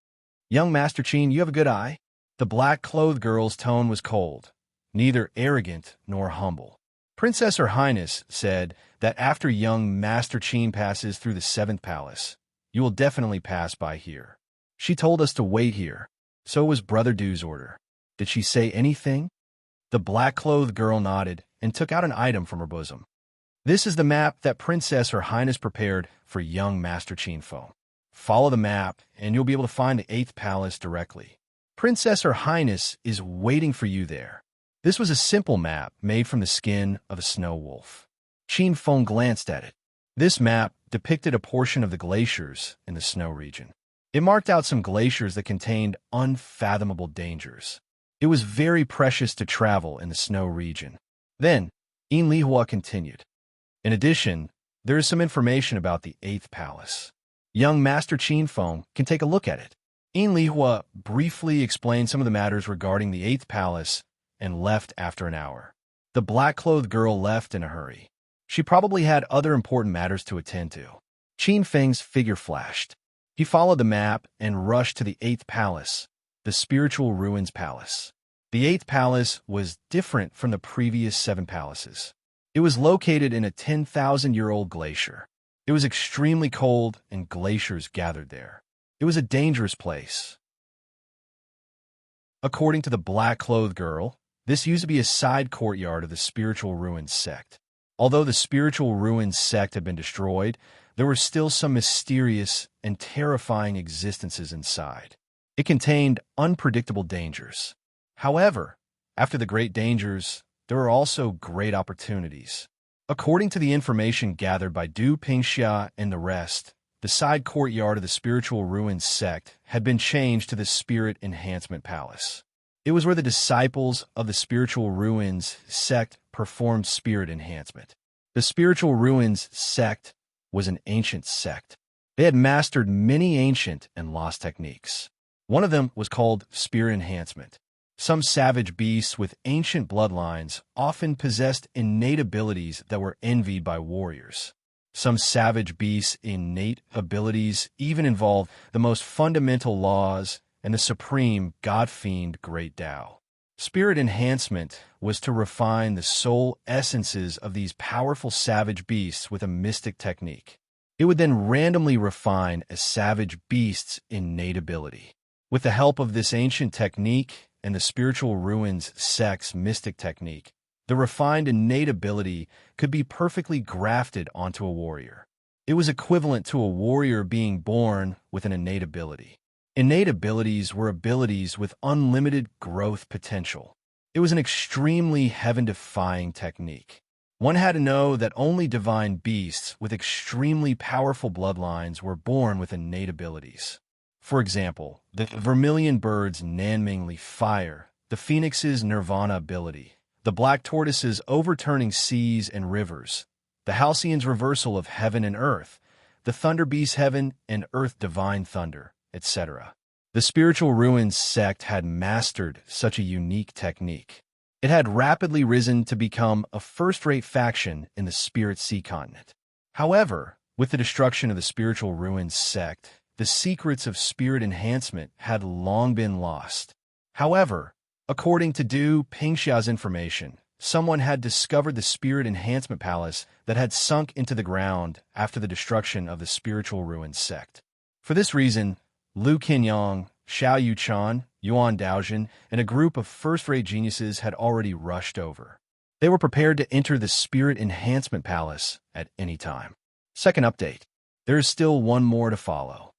"Young Master Qin, you have a good eye." The black-clothed girl's tone was cold, neither arrogant nor humble. "Princess Her Highness said that after young Master Qin passes through the 7th palace, you will definitely pass by here. She told us to wait here. So was Brother Du's order. Did she say anything?" The black-clothed girl nodded and took out an item from her bosom. "This is the map that Princess Her Highness prepared for young Master Qin Feng. Follow the map, and you'll be able to find the 8th palace directly. Princess Her Highness is waiting for you there." This was a simple map made from the skin of a snow wolf. Qin Feng glanced at it. This map depicted a portion of the glaciers in the snow region. It marked out some glaciers that contained unfathomable dangers. It was very precious to travel in the snow region. Then, Yinlihua continued. "In addition, there is some information about the 8th palace. Young Master Qin Feng can take a look at it." Yinlihua briefly explained some of the matters regarding the 8th palace and left after an hour. The black-clothed girl left in a hurry. She probably had other important matters to attend to. Qin Feng's figure flashed. He followed the map and rushed to the 8th palace, the Spiritual Ruins Palace. The 8th palace was different from the previous 7 palaces. It was located in a 10,000-year-old glacier. It was extremely cold, and glaciers gathered there. It was a dangerous place. According to the black-clothed girl, this used to be a side courtyard of the Spiritual Ruins sect. Although the Spiritual Ruins sect had been destroyed, there were still some mysterious and terrifying existences inside. It contained unpredictable dangers. However, after the great dangers, there were also great opportunities. According to the information gathered by Du Pingxia and the rest, the side courtyard of the Spiritual Ruins sect had been changed to the Spirit Enhancement Palace. It was where the disciples of the Spiritual Ruins sect performed spirit enhancement. The Spiritual Ruins sect was an ancient sect. They had mastered many ancient and lost techniques. One of them was called spirit enhancement. Some savage beasts with ancient bloodlines often possessed innate abilities that were envied by warriors. Some savage beasts' innate abilities even involved the most fundamental laws and the supreme God-fiend Great Tao. Spirit enhancement was to refine the soul essences of these powerful savage beasts with a mystic technique. It would then randomly refine a savage beast's innate ability. With the help of this ancient technique and the Spiritual Ruins sect's mystic technique, the refined innate ability could be perfectly grafted onto a warrior. It was equivalent to a warrior being born with an innate ability. Innate abilities were abilities with unlimited growth potential. It was an extremely heaven-defying technique. One had to know that only divine beasts with extremely powerful bloodlines were born with innate abilities. For example, the vermilion bird's Nanmingli fire, the phoenix's nirvana ability, the black tortoise's overturning seas and rivers, the halcyon's reversal of heaven and earth, the thunder beast's heaven and earth divine thunder, etc. The Spiritual Ruins sect had mastered such a unique technique. It had rapidly risen to become a first-rate faction in the Spirit Sea continent. However, with the destruction of the Spiritual Ruins sect, the secrets of spirit enhancement had long been lost. However, according to Du Pingxia's information, someone had discovered the spirit enhancement palace that had sunk into the ground after the destruction of the spiritual ruins sect. For this reason, Lu Qinyang, Xiao Yuchan, Yuan Daojin, and a group of first-rate geniuses had already rushed over. They were prepared to enter the Spirit Enhancement Palace at any time. Second update. There is still one more to follow.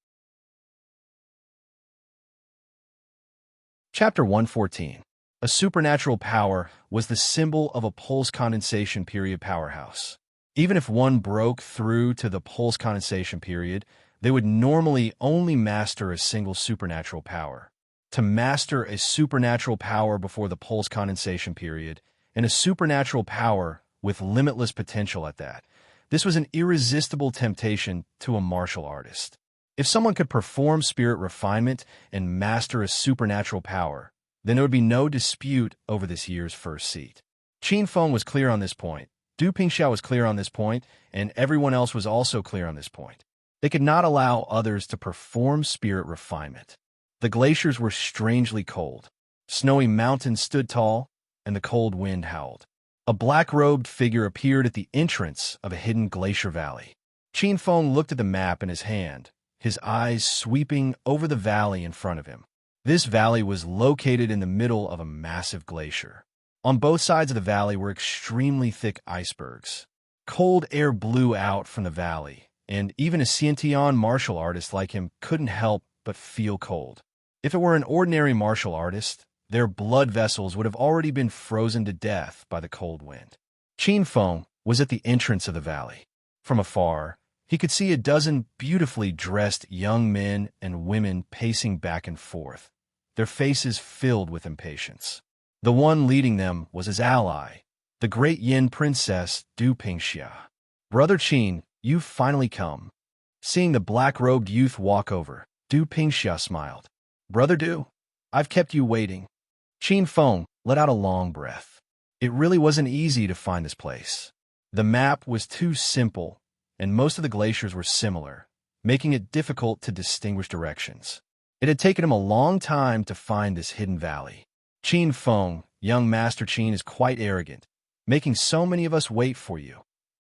Chapter 114. A supernatural power was the symbol of a pulse condensation period powerhouse. Even if one broke through to the pulse condensation period, they would normally only master a single supernatural power. To master a supernatural power before the pulse condensation period, and a supernatural power with limitless potential at that, this was an irresistible temptation to a martial artist. If someone could perform spirit refinement and master a supernatural power, then there would be no dispute over this year's first seat. Qin Feng was clear on this point, Du Pingxiao was clear on this point, and everyone else was also clear on this point. They could not allow others to perform spirit refinement. The glaciers were strangely cold. Snowy mountains stood tall, and the cold wind howled. A black-robed figure appeared at the entrance of a hidden glacier valley. Qin Feng looked at the map in his hand, his eyes sweeping over the valley in front of him. This valley was located in the middle of a massive glacier. On both sides of the valley were extremely thick icebergs. Cold air blew out from the valley, and even a Xiantian martial artist like him couldn't help but feel cold. If it were an ordinary martial artist, their blood vessels would have already been frozen to death by the cold wind. Qin Feng was at the entrance of the valley. From afar, he could see a dozen beautifully dressed young men and women pacing back and forth, their faces filled with impatience. The one leading them was his ally, the great Yin princess Du Pingxia. "Brother Qin, you've finally come." Seeing the black-robed youth walk over, Du Pingxia smiled. "Brother Du, I've kept you waiting." Qin Feng let out a long breath. It really wasn't easy to find this place. The map was too simple, and most of the glaciers were similar, making it difficult to distinguish directions. It had taken him a long time to find this hidden valley. "Qin Feng, young Master Qin is quite arrogant, making so many of us wait for you."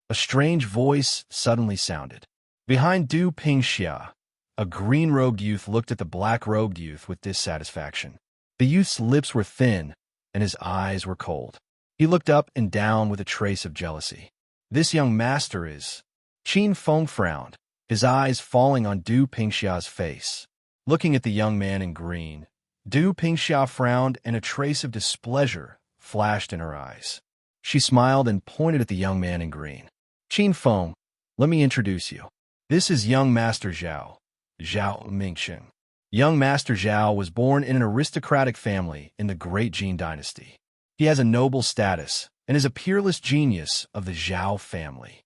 A strange voice suddenly sounded. Behind Du Pingxia, a green-robed youth looked at the black-robed youth with dissatisfaction. The youth's lips were thin, and his eyes were cold. He looked up and down with a trace of jealousy. "This young master is—" Qin Feng frowned, his eyes falling on Du Pingxia's face. Looking at the young man in green, Du Pingxia frowned and a trace of displeasure flashed in her eyes. She smiled and pointed at the young man in green. "Qin Feng, let me introduce you. This is young Master Zhao, Zhao Mingxing." Young Master Zhao was born in an aristocratic family in the Great Jin dynasty. He has a noble status and is a peerless genius of the Zhao family.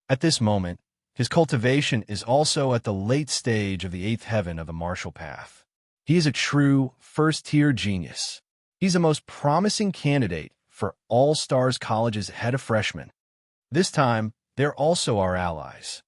At this moment, his cultivation is also at the late stage of the eighth heaven of the martial path. He is a true first-tier genius. He's the most promising candidate for All Stars College's head of freshmen. This time, they're also our allies.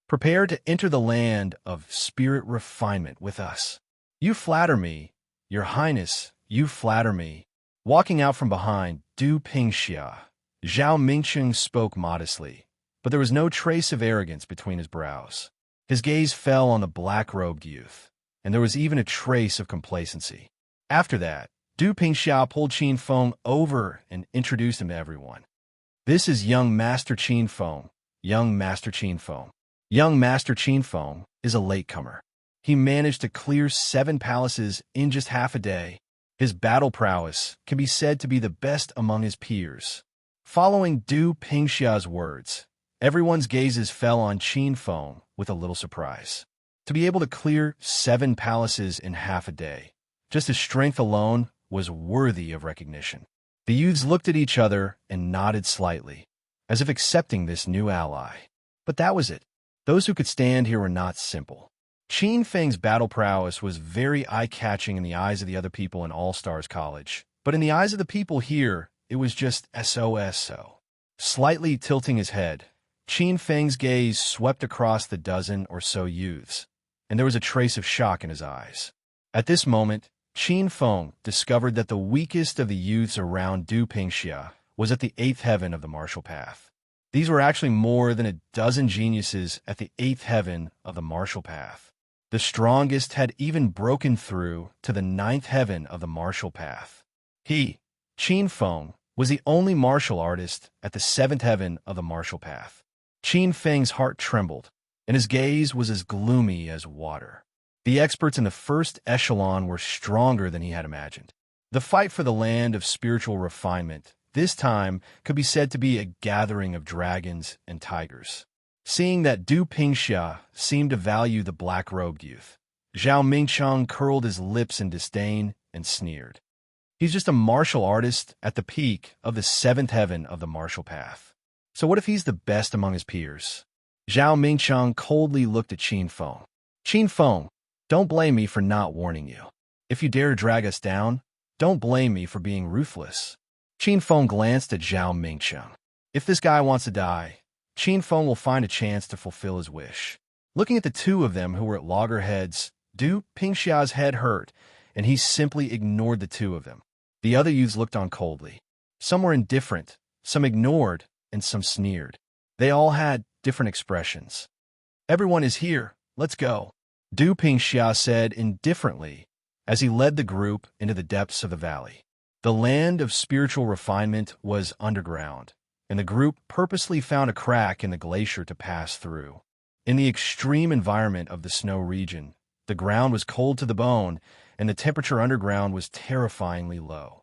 Prepare to enter the land of spirit refinement with us. You flatter me, Your Highness, you flatter me. Walking out from behind Du Pingxia, Zhao Mingxing spoke modestly, but there was no trace of arrogance between his brows. His gaze fell on the black-robed youth, and there was even a trace of complacency. After that, Du Pingxia pulled Qin Feng over and introduced him to everyone. "This is young Master Qin Feng, young Master Qin Feng." Young Master Qin Feng is a latecomer. He managed to clear 7 palaces in just half a day. His battle prowess can be said to be the best among his peers. Following Du Pingxia's words, everyone's gazes fell on Qin Feng with a little surprise. To be able to clear 7 palaces in half a day, just his strength alone was worthy of recognition. The youths looked at each other and nodded slightly, as if accepting this new ally. But that was it. Those who could stand here were not simple. Qin Feng's battle prowess was very eye-catching in the eyes of the other people in All-Stars College, but in the eyes of the people here, it was just SOSO. Slightly tilting his head, Qin Feng's gaze swept across the dozen or so youths, and there was a trace of shock in his eyes. At this moment, Qin Feng discovered that the weakest of the youths around Du Pingxia was at the 8th heaven of the martial path. These were actually more than a dozen geniuses at the 8th heaven of the martial path. The strongest had even broken through to the 9th heaven of the martial path. He, Qin Feng, was the only martial artist at the 7th heaven of the martial path. Qin Feng's heart trembled, and his gaze was as gloomy as water. The experts in the first echelon were stronger than he had imagined. The fight for the land of spiritual refinement this time could be said to be a gathering of dragons and tigers. Seeing that Du Pingxia seemed to value the black-robed youth, Zhao Mingchang curled his lips in disdain and sneered. He's just a martial artist at the peak of the 7th heaven of the martial path. So what if he's the best among his peers? Zhao Mingchang coldly looked at Qin Feng. Qin Feng, don't blame me for not warning you. If you dare to drag us down, don't blame me for being ruthless. Qin Feng glanced at Zhao Mingchang. If this guy wants to die, Qin Feng will find a chance to fulfill his wish. Looking at the two of them who were at loggerheads, Du Pingxia's head hurt, and he simply ignored the two of them. The other youths looked on coldly. Some were indifferent, some ignored, and some sneered. They all had different expressions. Everyone is here, let's go, Du Pingxia said indifferently as he led the group into the depths of the valley. The land of spiritual refinement was underground, and the group purposely found a crack in the glacier to pass through. In the extreme environment of the snow region, the ground was cold to the bone, and the temperature underground was terrifyingly low.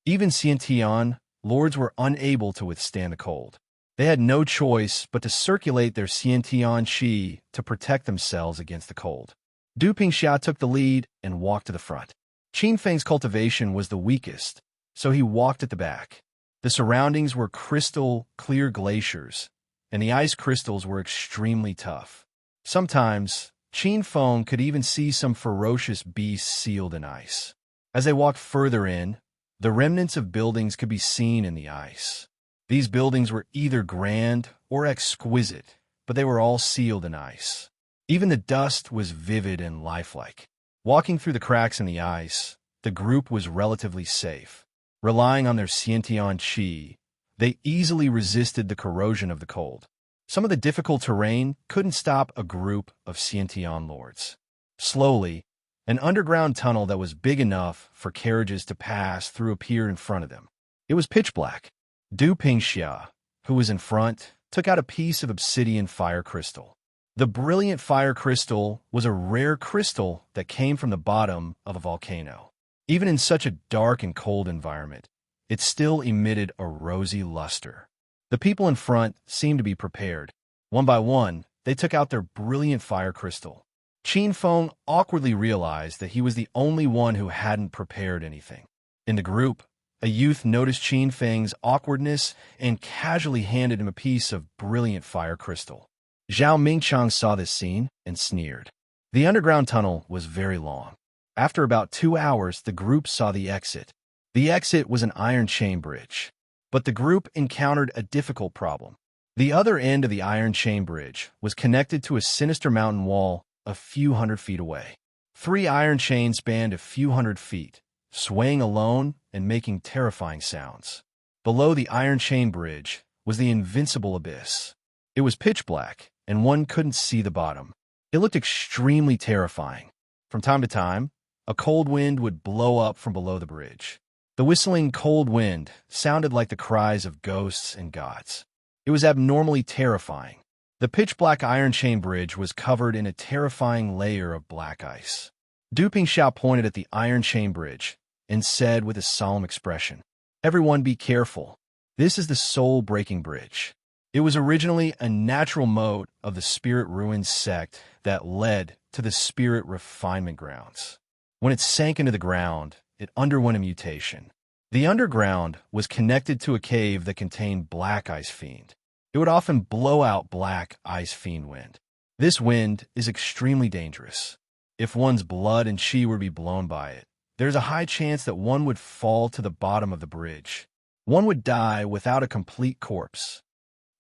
Even Xiantian lords were unable to withstand the cold. They had no choice but to circulate their Xiantian qi to protect themselves against the cold. Du Pingxia took the lead and walked to the front. Qin Feng's cultivation was the weakest, so he walked at the back. The surroundings were crystal-clear glaciers, and the ice crystals were extremely tough. Sometimes, Qin Feng could even see some ferocious beasts sealed in ice. As they walked further in, the remnants of buildings could be seen in the ice. These buildings were either grand or exquisite, but they were all sealed in ice. Even the dust was vivid and lifelike. Walking through the cracks in the ice, the group was relatively safe. Relying on their Xiantian qi, they easily resisted the corrosion of the cold. Some of the difficult terrain couldn't stop a group of Xiantian lords. Slowly, an underground tunnel that was big enough for carriages to pass through appeared in front of them. It was pitch black. Du Pingxia, who was in front, took out a piece of obsidian fire crystal. The brilliant fire crystal was a rare crystal that came from the bottom of a volcano. Even in such a dark and cold environment, it still emitted a rosy luster. The people in front seemed to be prepared. One by one, they took out their brilliant fire crystal. Qin Feng awkwardly realized that he was the only one who hadn't prepared anything. In the group, a youth noticed Qin Feng's awkwardness and casually handed him a piece of brilliant fire crystal. Zhao Mingchang saw this scene and sneered. The underground tunnel was very long. After about 2 hours, the group saw the exit. The exit was an iron chain bridge. But the group encountered a difficult problem. The other end of the iron chain bridge was connected to a sinister mountain wall a few hundred feet away. 3 iron chains spanned a few hundred feet, swaying alone and making terrifying sounds. Below the iron chain bridge was the invincible abyss. It was pitch black, and one couldn't see the bottom. It looked extremely terrifying. From time to time, a cold wind would blow up from below the bridge. The whistling cold wind sounded like the cries of ghosts and gods. It was abnormally terrifying. The pitch-black iron chain bridge was covered in a terrifying layer of black ice. Du Pingxia pointed at the iron chain bridge and said with a solemn expression, "Everyone be careful. This is the soul-breaking bridge." It was originally a natural moat of the Spirit Ruins sect that led to the Spirit Refinement grounds. When it sank into the ground, it underwent a mutation. The underground was connected to a cave that contained black ice fiend. It would often blow out black ice fiend wind. This wind is extremely dangerous. If one's blood and qi were to be blown by it, there's a high chance that one would fall to the bottom of the bridge. One would die without a complete corpse.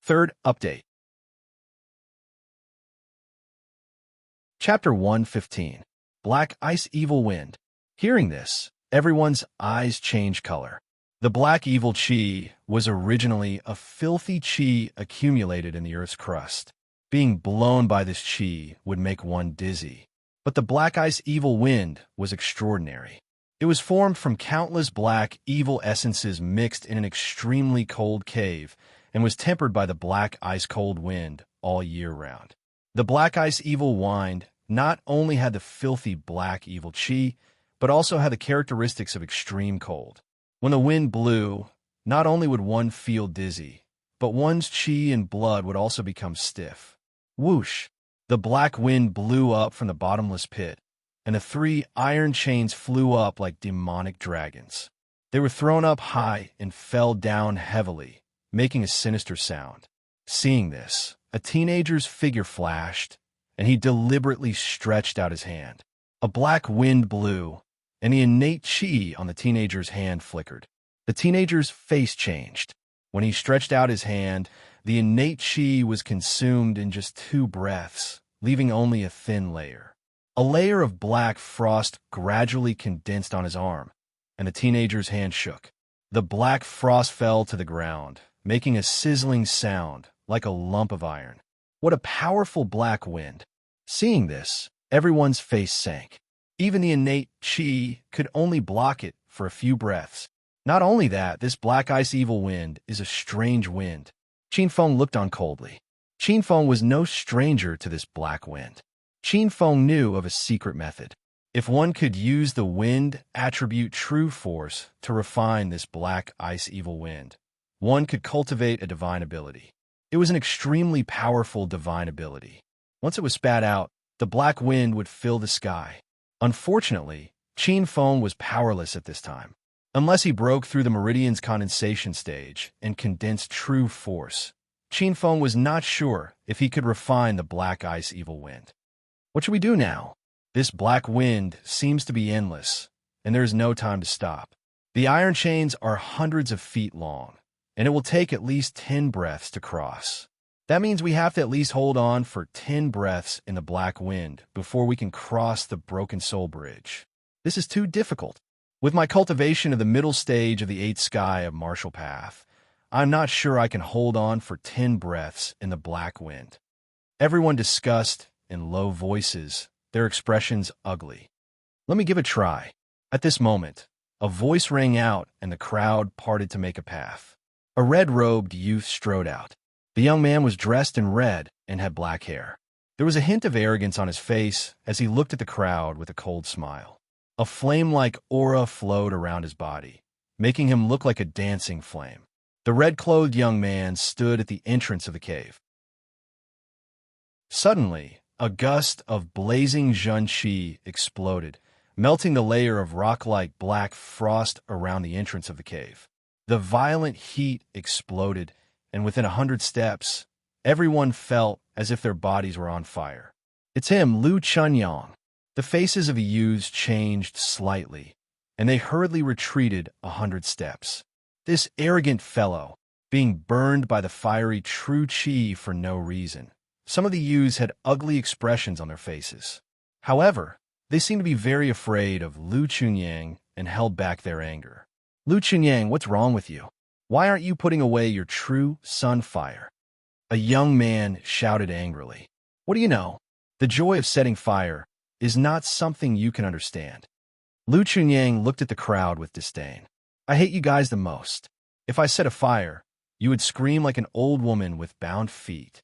Third update. Chapter 115. Black Ice Evil Wind. Hearing this, everyone's eyes change color. The black evil chi was originally a filthy chi accumulated in the Earth's crust. Being blown by this chi would make one dizzy. But the black ice evil wind was extraordinary. It was formed from countless black evil essences mixed in an extremely cold cave and was tempered by the black ice-cold wind all year round. The black ice evil wind not only had the filthy black evil chi, but also had the characteristics of extreme cold. When the wind blew, not only would one feel dizzy, but one's chi and blood would also become stiff. Whoosh! The black wind blew up from the bottomless pit, and the 3 iron chains flew up like demonic dragons. They were thrown up high and fell down heavily, making a sinister sound. Seeing this, a teenager's figure flashed, and he deliberately stretched out his hand. A black wind blew, and the innate chi on the teenager's hand flickered. The teenager's face changed. When he stretched out his hand, the innate chi was consumed in just 2 breaths, leaving only a thin layer. A layer of black frost gradually condensed on his arm, and the teenager's hand shook. The black frost fell to the ground, making a sizzling sound like a lump of iron. What a powerful black wind! Seeing this, everyone's face sank. Even the innate chi could only block it for a few breaths. Not only that, this black ice evil wind is a strange wind. Qin Feng looked on coldly. Qin Feng was no stranger to this black wind. Qin Feng knew of a secret method. If one could use the wind attribute true force to refine this black ice evil wind, one could cultivate a divine ability. It was an extremely powerful divine ability. Once it was spat out, the black wind would fill the sky. Unfortunately, Qin Feng was powerless at this time. Unless he broke through the meridian's condensation stage and condensed true force, Qin Feng was not sure if he could refine the black ice evil wind. What should we do now? This black wind seems to be endless, and there is no time to stop. The iron chains are hundreds of feet long, and it will take at least 10 breaths to cross. That means we have to at least hold on for 10 breaths in the black wind before we can cross the Broken Soul Bridge. This is too difficult. With my cultivation of the middle stage of the 8th sky of Martial Path, I'm not sure I can hold on for 10 breaths in the black wind. Everyone discussed in low voices, their expressions ugly. Let me give a try. At this moment, a voice rang out and the crowd parted to make a path. A red-robed youth strode out. The young man was dressed in red and had black hair. There was a hint of arrogance on his face as he looked at the crowd with a cold smile. A flame-like aura flowed around his body, making him look like a dancing flame. The red-clothed young man stood at the entrance of the cave. Suddenly, a gust of blazing Zhen Qi exploded, melting the layer of rock-like black frost around the entrance of the cave. The violent heat exploded, and within 100 steps, everyone felt as if their bodies were on fire. It's him, Lu Chunyang. The faces of the youths changed slightly, and they hurriedly retreated 100 steps. This arrogant fellow, being burned by the fiery true chi for no reason. Some of the youths had ugly expressions on their faces. However, they seemed to be very afraid of Lu Chunyang and held back their anger. Lu Chunyang, what's wrong with you? Why aren't you putting away your true sun fire? A young man shouted angrily. What do you know? The joy of setting fire is not something you can understand. Lu Chunyang looked at the crowd with disdain. I hate you guys the most. If I set a fire, you would scream like an old woman with bound feet.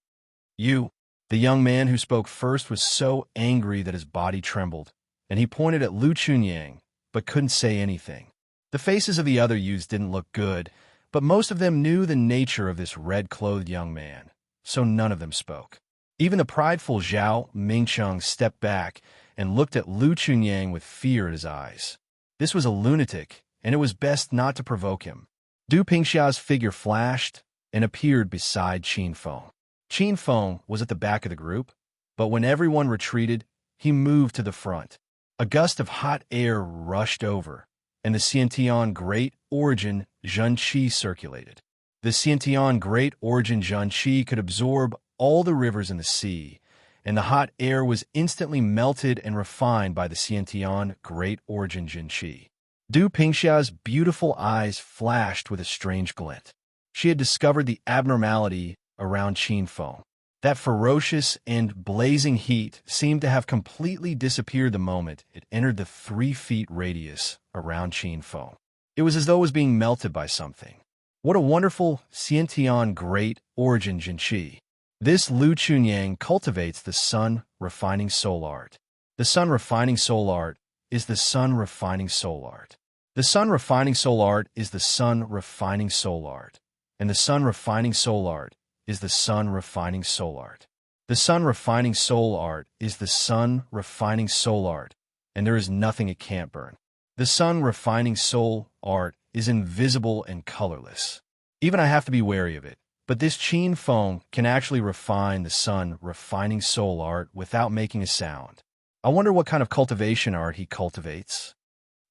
You, the young man who spoke first, was so angry that his body trembled, and he pointed at Lu Chunyang, but couldn't say anything. The faces of the other youths didn't look good, but most of them knew the nature of this red-clothed young man, so none of them spoke. Even the prideful Zhao Mingcheng stepped back and looked at Lu Chunyang with fear in his eyes. This was a lunatic, and it was best not to provoke him. Du Pingxia's figure flashed and appeared beside Qin Feng. Qin Feng was at the back of the group, but when everyone retreated, he moved to the front. A gust of hot air rushed over, and the Xiantian Great Origin Zhen Qi circulated. The Xiantian Great Origin Junqi could absorb all the rivers in the sea, and the hot air was instantly melted and refined by the Xiantian Great Origin Junqi. Du Pingxia's beautiful eyes flashed with a strange glint. She had discovered the abnormality around Qin Feng. That ferocious and blazing heat seemed to have completely disappeared the moment it entered the 3 feet radius around Qin Feng. It was as though it was being melted by something. What a wonderful Xiantian Great Origin Junqi. This Lu Chunyang cultivates the sun-refining soul art. The sun-refining soul art is the sun-refining soul art. The sun-refining soul art is the sun-refining soul art. And the sun-refining soul art is the sun-refining soul art. The sun-refining soul art is the sun-refining soul art, and there is nothing it can't burn. The sun-refining soul art is invisible and colorless. Even I have to be wary of it. But this Qin Feng can actually refine the sun-refining soul art without making a sound. I wonder what kind of cultivation art he cultivates.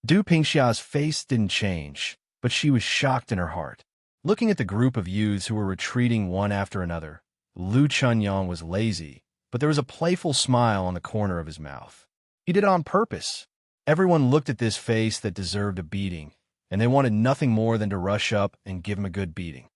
Du Pingxia's face didn't change, but she was shocked in her heart. Looking at the group of youths who were retreating one after another, Lu Chunyang was lazy, but there was a playful smile on the corner of his mouth. He did it on purpose. Everyone looked at this face that deserved a beating, and they wanted nothing more than to rush up and give him a good beating.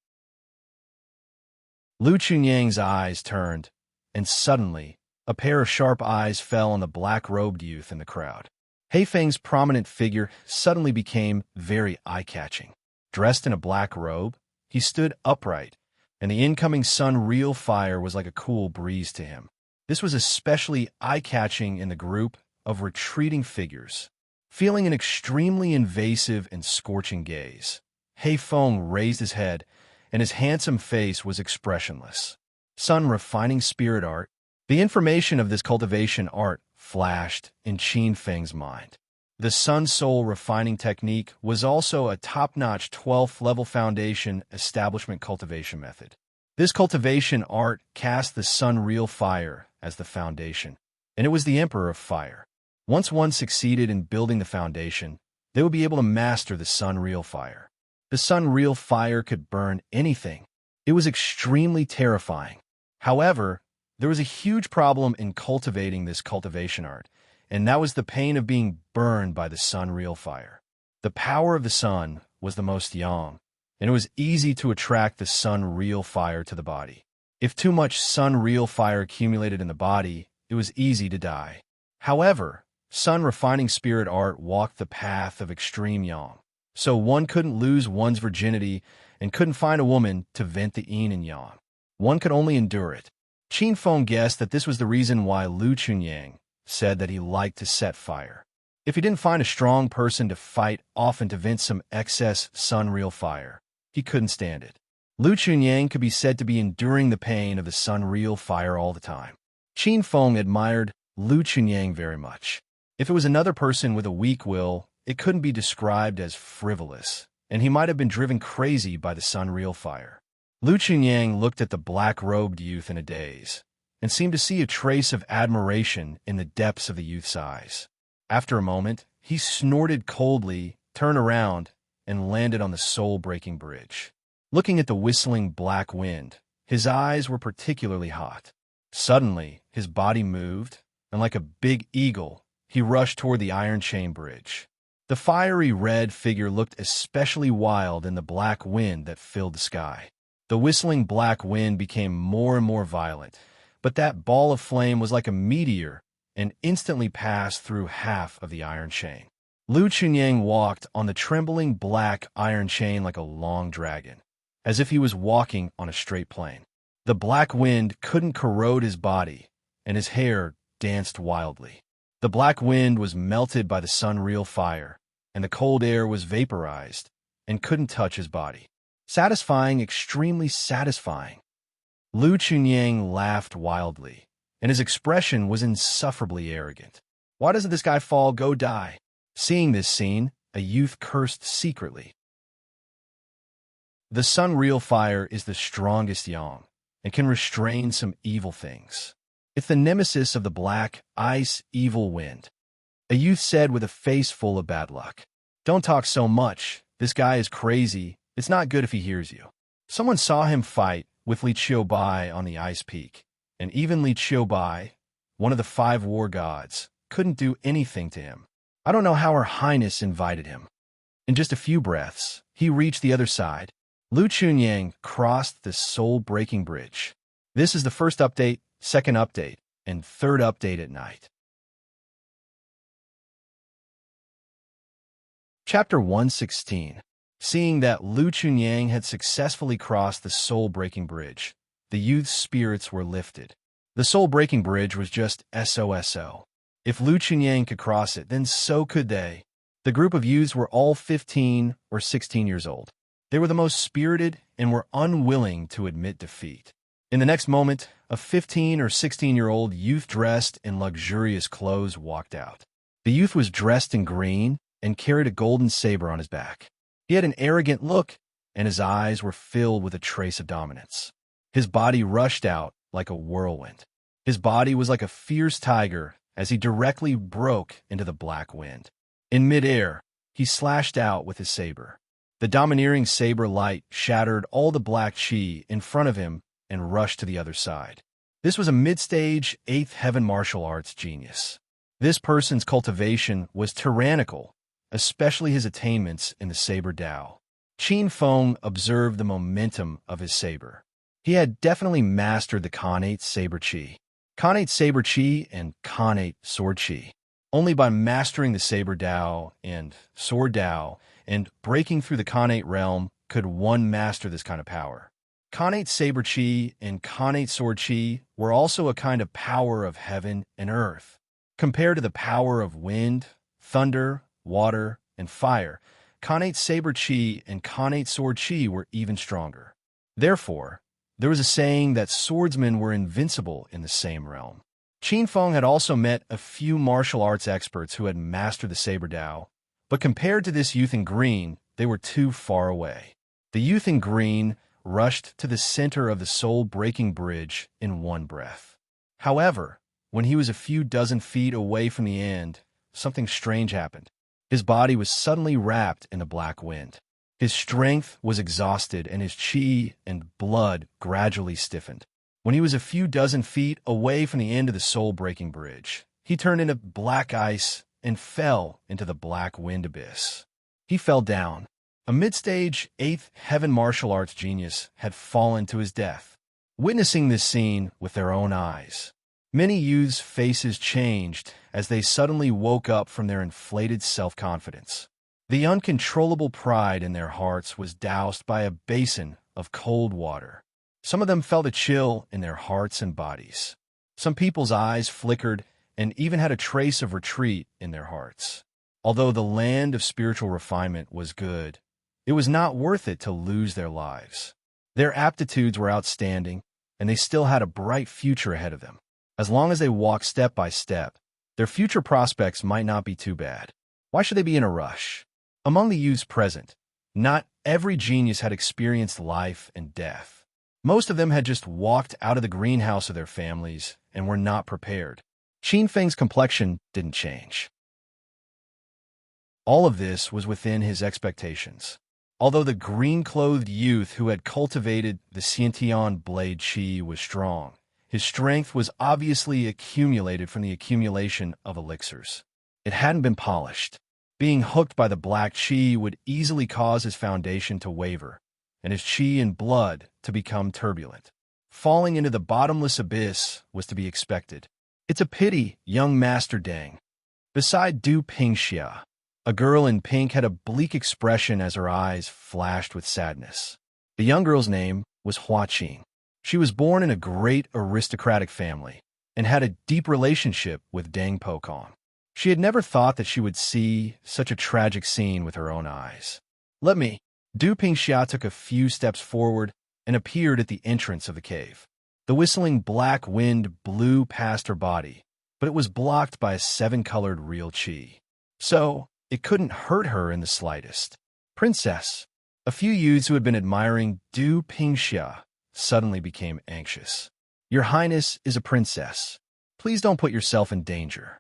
Lu Chunyang's eyes turned, and suddenly, a pair of sharp eyes fell on the black-robed youth in the crowd. Heifeng's prominent figure suddenly became very eye-catching. Dressed in a black robe, he stood upright, and the incoming sun-real fire was like a cool breeze to him. This was especially eye-catching in the group of retreating figures. Feeling an extremely invasive and scorching gaze, Heifeng raised his head, and his handsome face was expressionless. Sun-refining spirit art. The information of this cultivation art flashed in Qin Feng's mind. The Sun Soul refining technique was also a top-notch 12th level foundation establishment cultivation method. This cultivation art cast the Sun Real Fire as the foundation, and it was the Emperor of Fire. Once one succeeded in building the foundation, they would be able to master the Sun Real Fire. The Sun Real Fire could burn anything. It was extremely terrifying. However, there was a huge problem in cultivating this cultivation art, and that was the pain of being burned by the Sun Real Fire. The power of the sun was the most yang, and it was easy to attract the Sun Real Fire to the body. If too much Sun Real Fire accumulated in the body, it was easy to die. However, Sun Refining Spirit art walked the path of extreme yang. So one couldn't lose one's virginity and couldn't find a woman to vent the yin and yang. One could only endure it. Qin Feng guessed that this was the reason why Lu Chunyang said that he liked to set fire. If he didn't find a strong person to fight off and to vent some excess sun real fire, he couldn't stand it. Lu Chunyang could be said to be enduring the pain of the sun real fire all the time. Qin Feng admired Lu Chunyang very much. If it was another person with a weak will, it couldn't be described as frivolous, and he might have been driven crazy by the sun real fire. Lu Chunyang looked at the black-robed youth in a daze, and seemed to see a trace of admiration in the depths of the youth's eyes. After a moment, he snorted coldly, turned around, and landed on the soul-breaking bridge. Looking at the whistling black wind, his eyes were particularly hot. Suddenly, his body moved, and like a big eagle, he rushed toward the iron chain bridge. The fiery red figure looked especially wild in the black wind that filled the sky. The whistling black wind became more and more violent, but that ball of flame was like a meteor and instantly passed through half of the iron chain. Lu Chunyang walked on the trembling black iron chain like a long dragon, as if he was walking on a straight plane. The black wind couldn't corrode his body, and his hair danced wildly. The black wind was melted by the sun real fire, and the cold air was vaporized and couldn't touch his body. Satisfying, extremely satisfying. Lu Chunyang laughed wildly, and his expression was insufferably arrogant. Why doesn't this guy fall, go die? Seeing this scene, a youth cursed secretly. The sun real fire is the strongest yang, and can restrain some evil things. It's the nemesis of the black, ice, evil wind. A youth said with a face full of bad luck. Don't talk so much. This guy is crazy. It's not good if he hears you. Someone saw him fight with Li Qiubai on the ice peak, and even Li Qiubai, one of the 5 war gods, couldn't do anything to him. I don't know how Her Highness invited him. In just a few breaths, he reached the other side. Lu Chunyang crossed the soul-breaking bridge. This is the first update, second update, and third update at night. Chapter 116. Seeing that Lu Chunyang had successfully crossed the soul-breaking bridge, the youth's spirits were lifted. The soul-breaking bridge was just SOSO. If Lu Chunyang could cross it, then so could they. The group of youths were all 15 or 16 years old. They were the most spirited and were unwilling to admit defeat. In the next moment, a 15 or 16-year-old youth dressed in luxurious clothes walked out. The youth was dressed in green and carried a golden saber on his back. He had an arrogant look, and his eyes were filled with a trace of dominance. His body rushed out like a whirlwind. His body was like a fierce tiger as he directly broke into the black wind. In midair, he slashed out with his saber. The domineering saber light shattered all the black chi in front of him and rushed to the other side. This was a mid-stage 8th heaven martial arts genius. This person's cultivation was tyrannical, especially his attainments in the saber Dao. Qin Feng observed the momentum of his saber. He had definitely mastered the Khanate saber chi. Khanate saber chi and Khanate sword chi. Only by mastering the saber Dao and sword Dao and breaking through the Khanate realm could one master this kind of power. Khanate saber chi and Khanate sword chi were also a kind of power of heaven and earth. Compared to the power of wind, thunder, water, and fire, Khanate saber chi and Khanate sword chi were even stronger. Therefore, there was a saying that swordsmen were invincible in the same realm. Qin Feng had also met a few martial arts experts who had mastered the saber Dao, but compared to this youth in green, they were too far away. The youth in green rushed to the center of the soul-breaking bridge in one breath. However, when he was a few dozen feet away from the end, something strange happened. His body was suddenly wrapped in a black wind. His strength was exhausted and his chi and blood gradually stiffened. When he was a few dozen feet away from the end of the soul-breaking bridge, he turned into black ice and fell into the black wind abyss. He fell down. A mid-stage 8th heaven martial arts genius had fallen to his death. Witnessing this scene with their own eyes, many youths' faces changed as they suddenly woke up from their inflated self-confidence. The uncontrollable pride in their hearts was doused by a basin of cold water. Some of them felt a chill in their hearts and bodies. Some people's eyes flickered and even had a trace of retreat in their hearts. Although the land of spiritual refinement was good, it was not worth it to lose their lives. Their aptitudes were outstanding, and they still had a bright future ahead of them. As long as they walked step by step, their future prospects might not be too bad. Why should they be in a rush? Among the youths present, not every genius had experienced life and death. Most of them had just walked out of the greenhouse of their families and were not prepared. Qin Feng's complexion didn't change. All of this was within his expectations. Although the green-clothed youth who had cultivated the Xiantian blade chi was strong, his strength was obviously accumulated from the accumulation of elixirs. It hadn't been polished. Being hooked by the black chi would easily cause his foundation to waver, and his chi and blood to become turbulent. Falling into the bottomless abyss was to be expected. It's a pity, young Master Deng. Beside Du Pingxia, a girl in pink had a bleak expression as her eyes flashed with sadness. The young girl's name was Hua Qing. She was born in a great aristocratic family and had a deep relationship with Deng Pokong. She had never thought that she would see such a tragic scene with her own eyes. Let me. Du Pingxia took a few steps forward and appeared at the entrance of the cave. The whistling black wind blew past her body, but it was blocked by a 7-colored real chi. So, it couldn't hurt her in the slightest. Princess. A few youths who had been admiring Du Pingxia suddenly became anxious. Your Highness is a princess. Please don't put yourself in danger.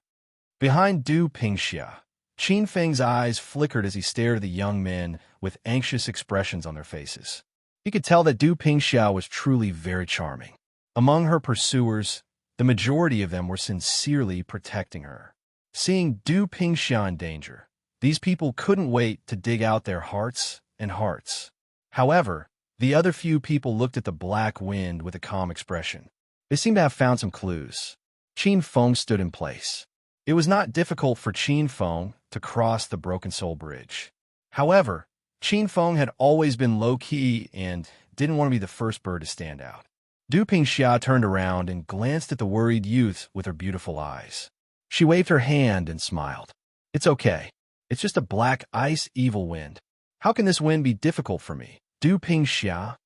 Behind Du Pingxia, Qin Feng's eyes flickered as he stared at the young men with anxious expressions on their faces. He could tell that Du Pingxiao was truly very charming. Among her pursuers, the majority of them were sincerely protecting her. Seeing Du Pingxiao in danger, these people couldn't wait to dig out their hearts and hearts. However, the other few people looked at the black wind with a calm expression. They seemed to have found some clues. Qin Feng stood in place. It was not difficult for Qin Feng to cross the Broken Soul Bridge. However, Qin Feng had always been low-key and didn't want to be the first bird to stand out. Du Pingxia turned around and glanced at the worried youth with her beautiful eyes. She waved her hand and smiled. "It's okay. It's just a black ice evil wind. How can this wind be difficult for me? Du Pingxia?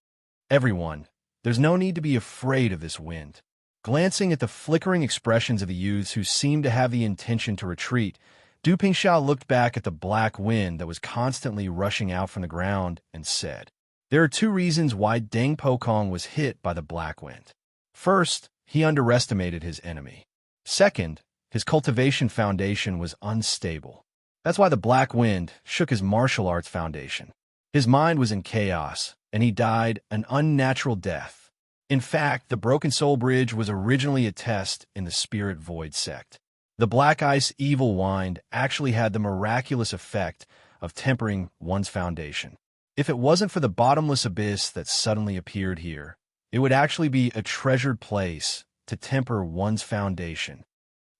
Everyone, there's no need to be afraid of this wind." Glancing at the flickering expressions of the youths who seemed to have the intention to retreat, Du Pingxia looked back at the black wind that was constantly rushing out from the ground and said, "There are two reasons why Deng Pokong was hit by the black wind. First, he underestimated his enemy. Second, his cultivation foundation was unstable. That's why the black wind shook his martial arts foundation. His mind was in chaos, and he died an unnatural death. In fact, the Broken Soul Bridge was originally a test in the Spirit Void sect. The Black Ice Evil Wind actually had the miraculous effect of tempering one's foundation. If it wasn't for the bottomless abyss that suddenly appeared here, it would actually be a treasured place to temper one's foundation."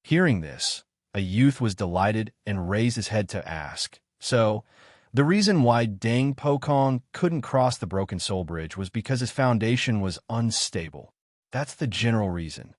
Hearing this, a youth was delighted and raised his head to ask, "So, the reason why Deng Pokong couldn't cross the Broken Soul Bridge was because his foundation was unstable. That's the general reason."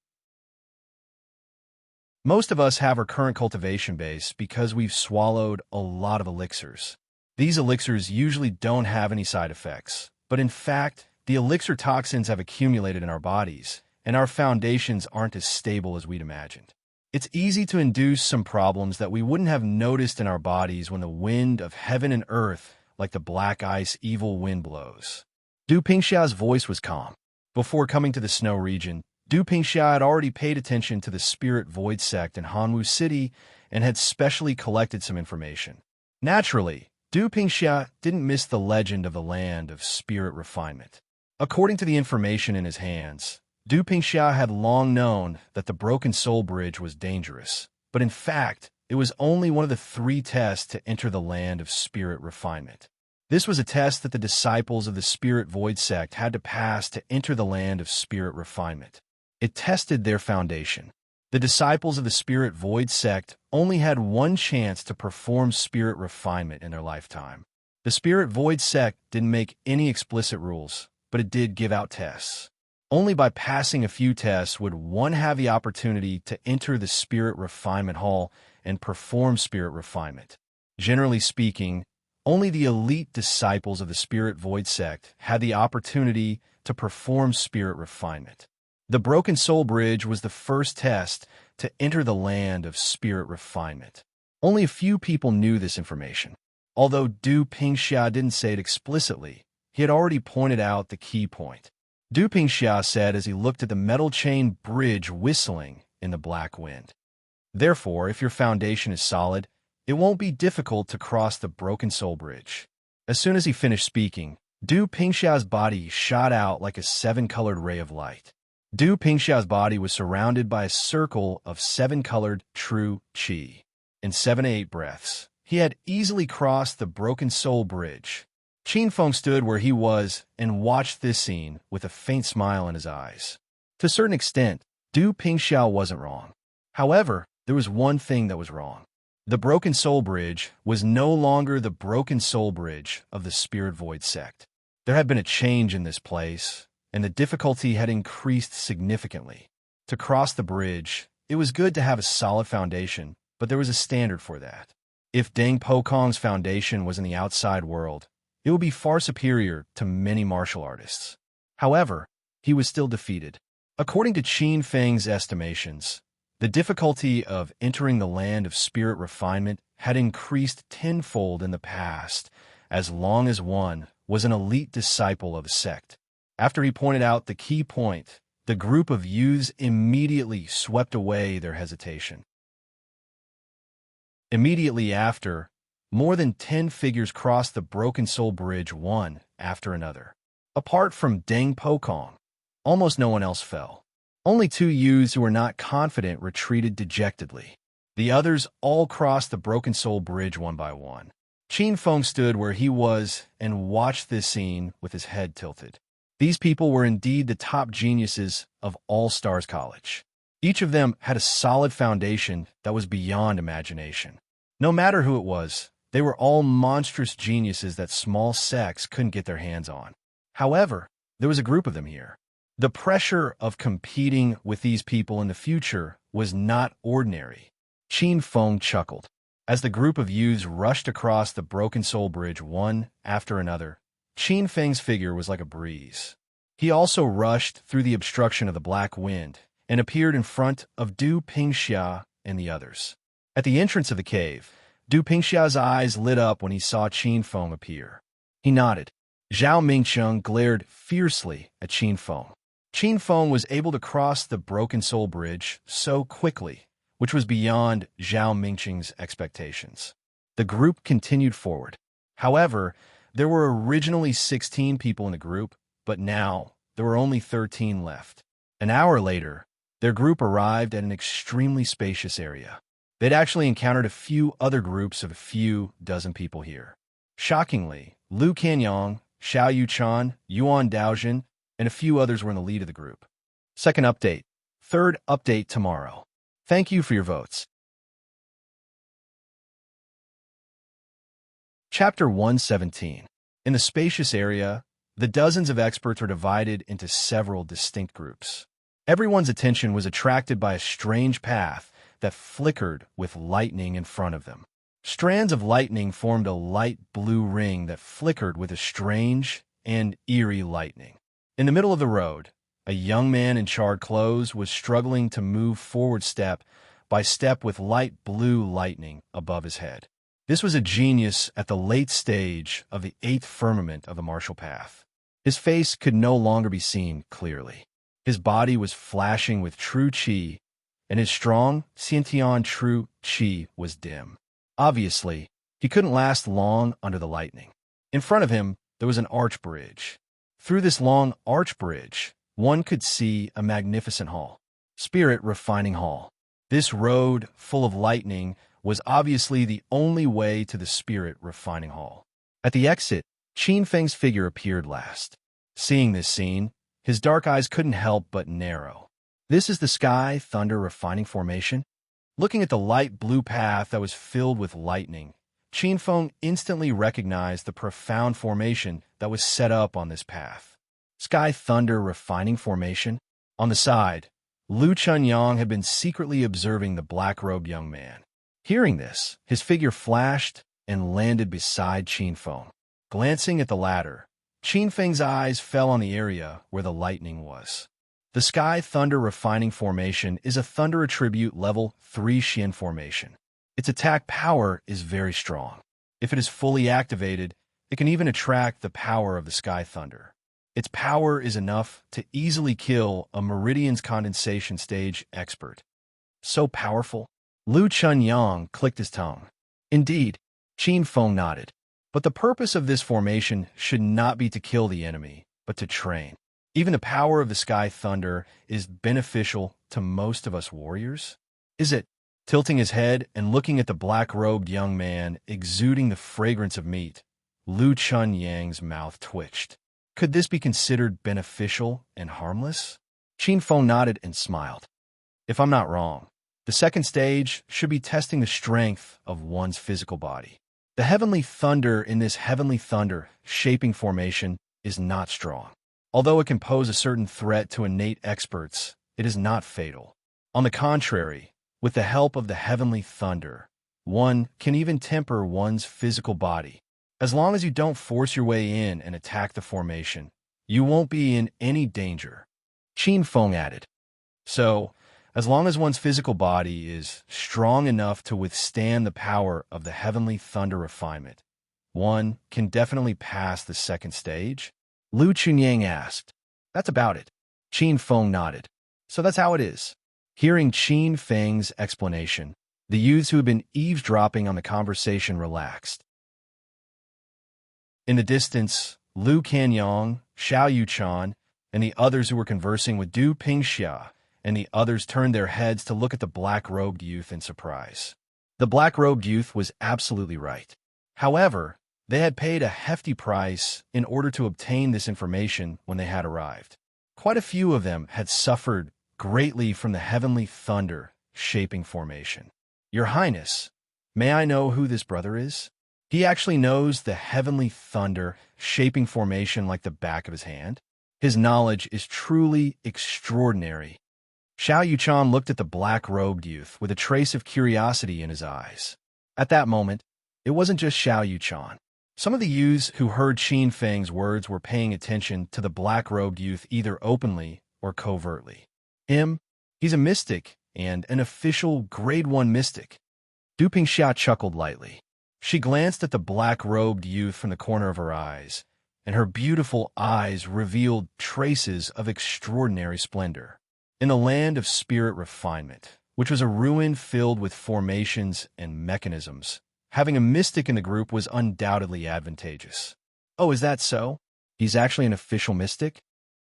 Most of us have our current cultivation base because we've swallowed a lot of elixirs. These elixirs usually don't have any side effects, but in fact, the elixir toxins have accumulated in our bodies, and our foundations aren't as stable as we'd imagined. It's easy to induce some problems that we wouldn't have noticed in our bodies when the wind of heaven and earth, like the black ice evil wind, blows. Du Pingxia's voice was calm. Before coming to the snow region, Du Pingxia had already paid attention to the Spirit Void sect in Hanwu City and had specially collected some information. Naturally, Du Pingxia didn't miss the legend of the land of spirit refinement. According to the information in his hands, Du Pingxia had long known that the Broken Soul Bridge was dangerous, but in fact, it was only one of the 3 tests to enter the land of spirit refinement. This was a test that the disciples of the Spirit Void sect had to pass to enter the land of spirit refinement. It tested their foundation. The disciples of the Spirit Void sect only had one chance to perform spirit refinement in their lifetime. The Spirit Void sect didn't make any explicit rules, but it did give out tests. Only by passing a few tests would one have the opportunity to enter the Spirit Refinement Hall and perform spirit refinement. Generally speaking, only the elite disciples of the Spirit Void sect had the opportunity to perform spirit refinement. The Broken Soul Bridge was the first test to enter the land of spirit refinement. Only a few people knew this information. Although Du Pingxia didn't say it explicitly, he had already pointed out the key point. Du Pingxia said as he looked at the metal chain bridge whistling in the black wind. Therefore, if your foundation is solid, it won't be difficult to cross the Broken Soul Bridge. As soon as he finished speaking, Du Pingxia's body shot out like a 7-colored ray of light. Du Pingxia's body was surrounded by a circle of 7-colored true qi. In 7 to 8 breaths, he had easily crossed the Broken Soul Bridge. Qin Feng stood where he was and watched this scene with a faint smile in his eyes. To a certain extent, Du Pingxia wasn't wrong. However, there was one thing that was wrong. The Broken Soul Bridge was no longer the Broken Soul Bridge of the Spirit Void sect. There had been a change in this place, and the difficulty had increased significantly. To cross the bridge, it was good to have a solid foundation, but there was a standard for that. If Deng Pokong's foundation was in the outside world, it would be far superior to many martial artists. However, he was still defeated. According to Qin Feng's estimations, the difficulty of entering the land of spirit refinement had increased tenfold in the past, as long as one was an elite disciple of the sect. After he pointed out the key point, the group of youths immediately swept away their hesitation. Immediately after, more than 10 figures crossed the Broken Soul Bridge one after another. Apart from Deng Pokong, almost no one else fell. Only 2 youths who were not confident retreated dejectedly. The others all crossed the Broken Soul Bridge one by one. Qin Feng stood where he was and watched this scene with his head tilted. These people were indeed the top geniuses of All Stars College. Each of them had a solid foundation that was beyond imagination. No matter who it was, they were all monstrous geniuses that small sects couldn't get their hands on. However, there was a group of them here. The pressure of competing with these people in the future was not ordinary. Qin Feng chuckled. As the group of youths rushed across the Broken Soul Bridge one after another, Qin Feng's figure was like a breeze. He also rushed through the obstruction of the black wind and appeared in front of Du Pingxia and the others. At the entrance of the cave, Du Pingxia's eyes lit up when he saw Qin Feng appear. He nodded. Zhao Mingcheng glared fiercely at Qin Feng. Qin Feng was able to cross the Broken Soul Bridge so quickly, which was beyond Zhao Mingcheng's expectations. The group continued forward. However, there were originally 16 people in the group, but now there were only 13 left. An hour later, their group arrived at an extremely spacious area. They'd actually encountered a few other groups of a few dozen people here. Shockingly, Lu Canyang, Xiao Yuchan, Yuan Daojin, and a few others were in the lead of the group. Second update. Third update tomorrow. Thank you for your votes. Chapter 117. In the spacious area, the dozens of experts were divided into several distinct groups. Everyone's attention was attracted by a strange path that flickered with lightning in front of them. Strands of lightning formed a light blue ring that flickered with a strange and eerie lightning. In the middle of the road, a young man in charred clothes was struggling to move forward step by step with light blue lightning above his head. This was a genius at the late stage of the 8th firmament of the martial path. His face could no longer be seen clearly. His body was flashing with true qi, and his strong, Xiantian true qi was dim. Obviously, he couldn't last long under the lightning. In front of him, there was an arch bridge. Through this long arch bridge, one could see a magnificent hall. Spirit Refining Hall. This road, full of lightning, was obviously the only way to the Spirit Refining Hall. At the exit, Qin Feng's figure appeared last. Seeing this scene, his dark eyes couldn't help but narrow. This is the Sky Thunder Refining Formation? Looking at the light blue path that was filled with lightning, Qin Feng instantly recognized the profound formation that was set up on this path. Sky Thunder Refining Formation? On the side, Lu Chunyang had been secretly observing the black-robed young man. Hearing this, his figure flashed and landed beside Qin Feng. Glancing at the latter, Qin Feng's eyes fell on the area where the lightning was. The Sky Thunder Refining Formation is a Thunder Attribute Level 3 Xian formation. Its attack power is very strong. If it is fully activated, it can even attract the power of the Sky Thunder. Its power is enough to easily kill a Meridian's Condensation Stage expert. So powerful. Lu Chunyang clicked his tongue. Indeed, Qin Feng nodded. But the purpose of this formation should not be to kill the enemy, but to train. Even the power of the Sky Thunder is beneficial to most of us warriors. Is it? Tilting his head and looking at the black-robed young man exuding the fragrance of meat, Lu Chunyang's mouth twitched. Could this be considered beneficial and harmless? Qin Feng nodded and smiled. If I'm not wrong, the second stage should be testing the strength of one's physical body. The heavenly thunder in this heavenly thunder shaping formation is not strong. Although it can pose a certain threat to innate experts, it is not fatal. On the contrary, with the help of the heavenly thunder, one can even temper one's physical body. As long as you don't force your way in and attack the formation, you won't be in any danger. Qin Feng added. So, as long as one's physical body is strong enough to withstand the power of the heavenly thunder refinement, one can definitely pass the second stage? Lu Chunyang asked. That's about it. Qin Feng nodded. So that's how it is. Hearing Qin Feng's explanation, the youths who had been eavesdropping on the conversation relaxed. In the distance, Lu Canyang, Xiao Yuchan, and the others who were conversing with Du Pingxia, and the others turned their heads to look at the black-robed youth in surprise. The black-robed youth was absolutely right. However, they had paid a hefty price in order to obtain this information when they had arrived. Quite a few of them had suffered greatly from the heavenly thunder shaping formation. Your Highness, may I know who this brother is? He actually knows the heavenly thunder shaping formation like the back of his hand. His knowledge is truly extraordinary. Xiao Yuchan looked at the black-robed youth with a trace of curiosity in his eyes. At that moment, it wasn't just Xiao Yuchan. Some of the youths who heard Qin Feng's words were paying attention to the black-robed youth either openly or covertly. He's a mystic and an official Grade 1 mystic. Du Pingxia chuckled lightly. She glanced at the black-robed youth from the corner of her eyes, and her beautiful eyes revealed traces of extraordinary splendor. In the land of spirit refinement, which was a ruin filled with formations and mechanisms, having a mystic in the group was undoubtedly advantageous. Oh, is that so? He's actually an official mystic?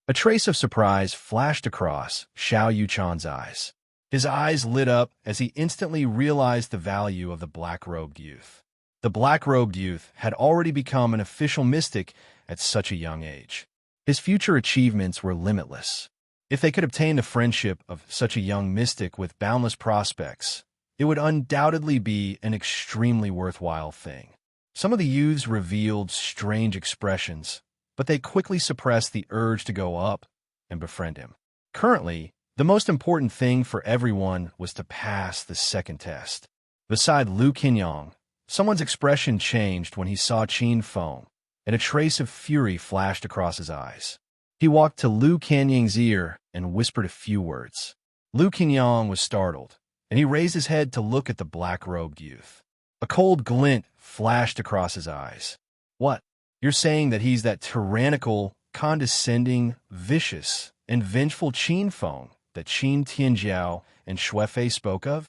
A trace of surprise flashed across Xiao Yuchan's eyes. His eyes lit up as he instantly realized the value of the black-robed youth. The black-robed youth had already become an official mystic at such a young age. His future achievements were limitless. If they could obtain the friendship of such a young mystic with boundless prospects, it would undoubtedly be an extremely worthwhile thing. Some of the youths revealed strange expressions, but they quickly suppressed the urge to go up and befriend him. Currently, the most important thing for everyone was to pass the second test. Beside Lu Qinyang, someone's expression changed when he saw Qin Feng, and a trace of fury flashed across his eyes. He walked to Lu Canyang's ear and whispered a few words. Lu Qinyang was startled, and he raised his head to look at the black-robed youth. A cold glint flashed across his eyes. What? You're saying that he's that tyrannical, condescending, vicious, and vengeful Qin Feng that Qin Tianjiao and Shuefei spoke of?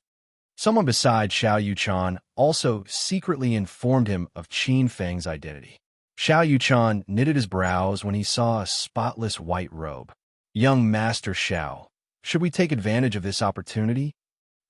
Someone beside Xiao Yuchan also secretly informed him of Qin Feng's identity. Xiao Yuchan knitted his brows when he saw a spotless white robe. Young Master Xiao, should we take advantage of this opportunity?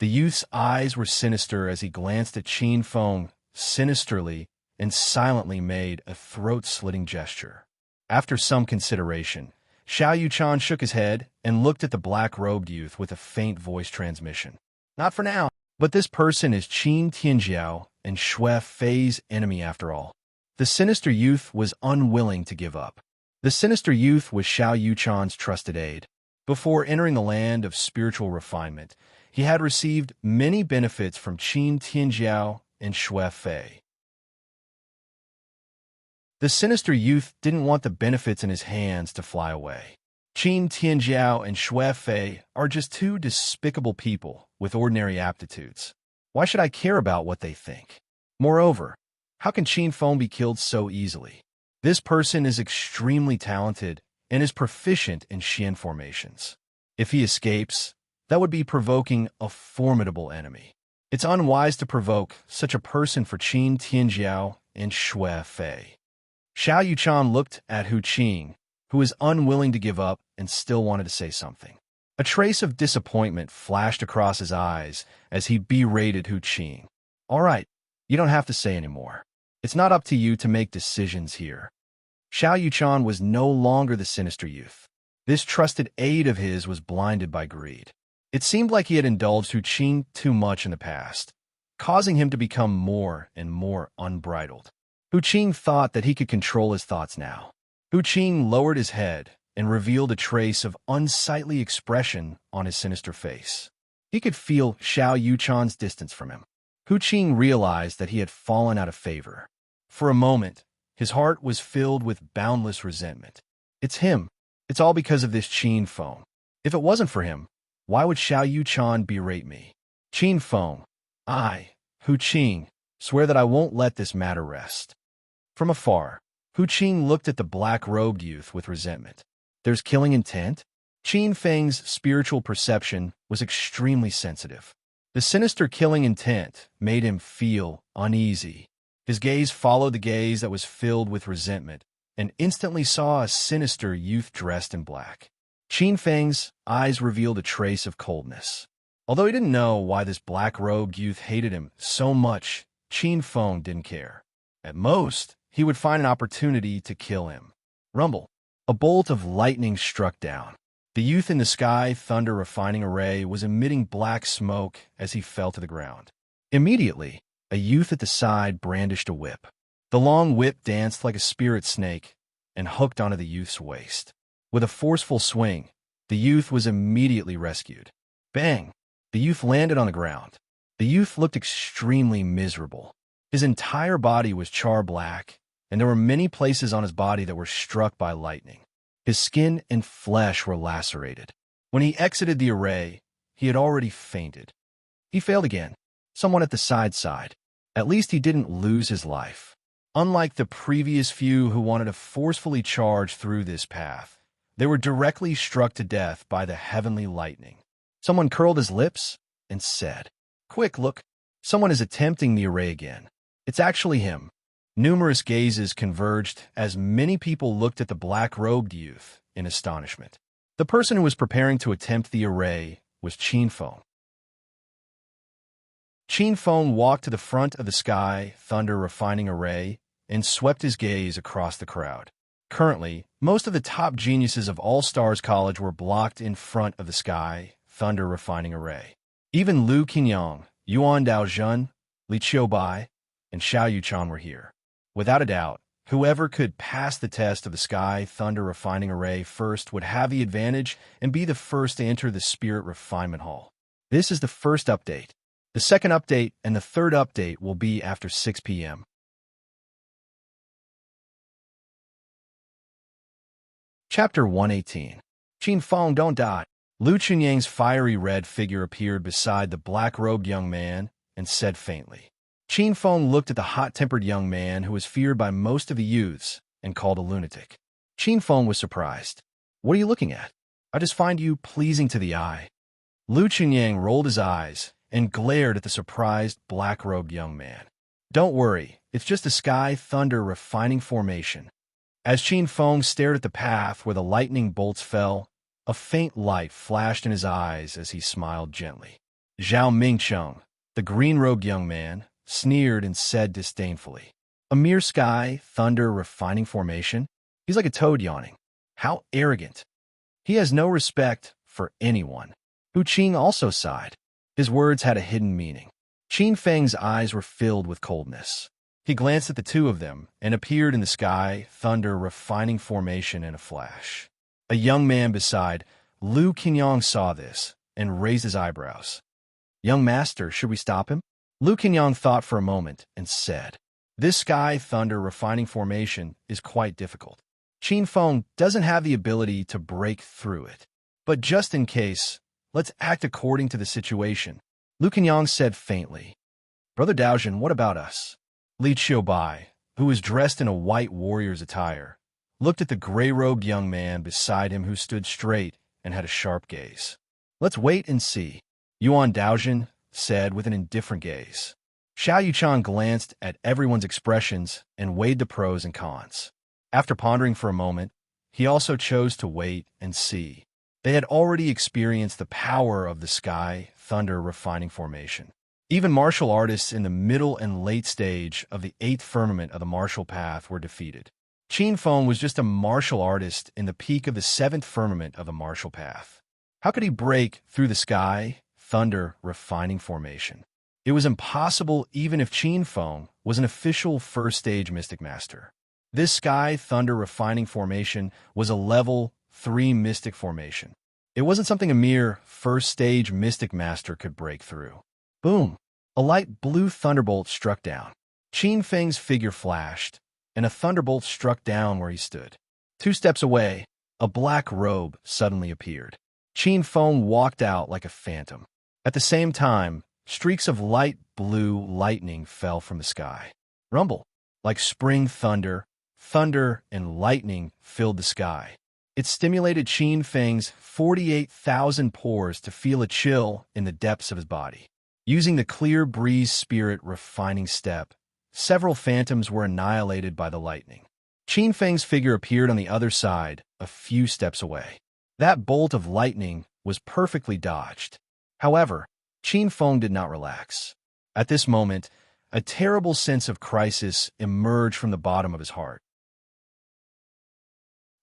The youth's eyes were sinister as he glanced at Qin Feng sinisterly and silently made a throat-slitting gesture. After some consideration, Xiao Yuchan shook his head and looked at the black-robed youth with a faint voice transmission. Not for now, but this person is Qin Tianjiao and Shuefei's enemy after all. The sinister youth was unwilling to give up. The sinister youth was Xiao Yuchan's trusted aide. Before entering the land of spiritual refinement, he had received many benefits from Qin Tianjiao and Shuefei. The sinister youth didn't want the benefits in his hands to fly away. Qin Tianjiao and Shuefei are just two despicable people with ordinary aptitudes. Why should I care about what they think? Moreover, how can Qin Feng be killed so easily? This person is extremely talented and is proficient in Xian formations. If he escapes, that would be provoking a formidable enemy. It's unwise to provoke such a person for Qin Tianjiao and Shuefei. Xiao Yuchan looked at Hu Qing, who was unwilling to give up and still wanted to say something. A trace of disappointment flashed across his eyes as he berated Hu Qing. All right, you don't have to say anymore. It's not up to you to make decisions here. Xiao Yuchan was no longer the sinister youth. This trusted aide of his was blinded by greed. It seemed like he had indulged Hu Qing too much in the past, causing him to become more and more unbridled. Hu Qing thought that he could control his thoughts now. Hu Qing lowered his head and revealed a trace of unsightly expression on his sinister face. He could feel Xiao Yuchan's distance from him. Hu Qing realized that he had fallen out of favor. For a moment, his heart was filled with boundless resentment. It's him. It's all because of this Qin Feng. If it wasn't for him, why would Xiao Yuchan berate me? Qin Feng, I, Hu Qing, swear that I won't let this matter rest. From afar, Hu Qing looked at the black-robed youth with resentment. There's killing intent? Qin Feng's spiritual perception was extremely sensitive. The sinister killing intent made him feel uneasy. His gaze followed the gaze that was filled with resentment, and instantly saw a sinister youth dressed in black. Qin Feng's eyes revealed a trace of coldness. Although he didn't know why this black-robed youth hated him so much, Qin Feng didn't care. At most, he would find an opportunity to kill him. Rumble. A bolt of lightning struck down. The youth in the sky thunder refining array was emitting black smoke as he fell to the ground. Immediately, a youth at the side brandished a whip. The long whip danced like a spirit snake and hooked onto the youth's waist. With a forceful swing, the youth was immediately rescued. Bang! The youth landed on the ground. The youth looked extremely miserable. His entire body was char-black, and there were many places on his body that were struck by lightning. His skin and flesh were lacerated. When he exited the array, he had already fainted. He failed again. Someone at the side. At least he didn't lose his life. Unlike the previous few who wanted to forcefully charge through this path, they were directly struck to death by the heavenly lightning. Someone curled his lips and said, "Quick, look, someone is attempting the array again." It's actually him. Numerous gazes converged as many people looked at the black-robed youth in astonishment. The person who was preparing to attempt the array was Qin Feng. Qin Feng walked to the front of the sky thunder refining array and swept his gaze across the crowd. Currently, most of the top geniuses of All Stars College were blocked in front of the sky thunder refining array. Even Lu Qinyang, Yuan Daozhen, Li Qiubai, and Xiao Yuchan were here. Without a doubt, whoever could pass the test of the sky thunder refining array first would have the advantage and be the first to enter the Spirit Refinement Hall. This is the first update. The second update and the third update will be after 6 p.m. Chapter 118. Qin Feng, don't die. Lu Qinyang's fiery red figure appeared beside the black-robed young man and said faintly. Qin Feng looked at the hot-tempered young man who was feared by most of the youths and called a lunatic. Qin Feng was surprised. "What are you looking at? I just find you pleasing to the eye." Lu Qinyang rolled his eyes and glared at the surprised black-robed young man. "Don't worry, it's just a sky thunder refining formation." As Qin Feng stared at the path where the lightning bolts fell, a faint light flashed in his eyes as he smiled gently. Zhao Mingcheng, the green-robed young man, sneered and said disdainfully, "A mere sky thunder refining formation? He's like a toad yawning. How arrogant. He has no respect for anyone." Hu Qing also sighed. His words had a hidden meaning. Qin Feng's eyes were filled with coldness. He glanced at the two of them and appeared in the sky thunder refining formation in a flash. A young man beside Lu Qinyang saw this and raised his eyebrows. "Young master, should we stop him?" Lu Qinyang thought for a moment and said, "This sky thunder refining formation is quite difficult. Qin Feng doesn't have the ability to break through it. But just in case, let's act according to the situation." Lu Qinyang said faintly, "Brother Daozhen, what about us?" Li Qiubai, who was dressed in a white warrior's attire, looked at the gray-robed young man beside him who stood straight and had a sharp gaze. "Let's wait and see," Yuan Daozhen said with an indifferent gaze. Xiao Yuchan glanced at everyone's expressions and weighed the pros and cons. After pondering for a moment, he also chose to wait and see. They had already experienced the power of the sky thunder refining formation. Even martial artists in the middle and late stage of the 8th firmament of the martial path were defeated. Qin Feng was just a martial artist in the peak of the 7th firmament of the martial path. How could he break through the sky thunder refining formation? It was impossible even if Qin Feng was an official first-stage mystic master. This sky thunder refining formation was a level 3 mystic formation. It wasn't something a mere first-stage mystic master could break through. Boom! A light blue thunderbolt struck down. Qin Feng's figure flashed, and a thunderbolt struck down where he stood. 2 steps away, a black robe suddenly appeared. Qin Feng walked out like a phantom. At the same time, streaks of light blue lightning fell from the sky. Rumble, like spring thunder, thunder and lightning filled the sky. It stimulated Qin Feng's 48,000 pores to feel a chill in the depths of his body. Using the clear breeze spirit refining step, several phantoms were annihilated by the lightning. Qin Feng's figure appeared on the other side, a few steps away. That bolt of lightning was perfectly dodged. However, Qin Feng did not relax. At this moment, a terrible sense of crisis emerged from the bottom of his heart.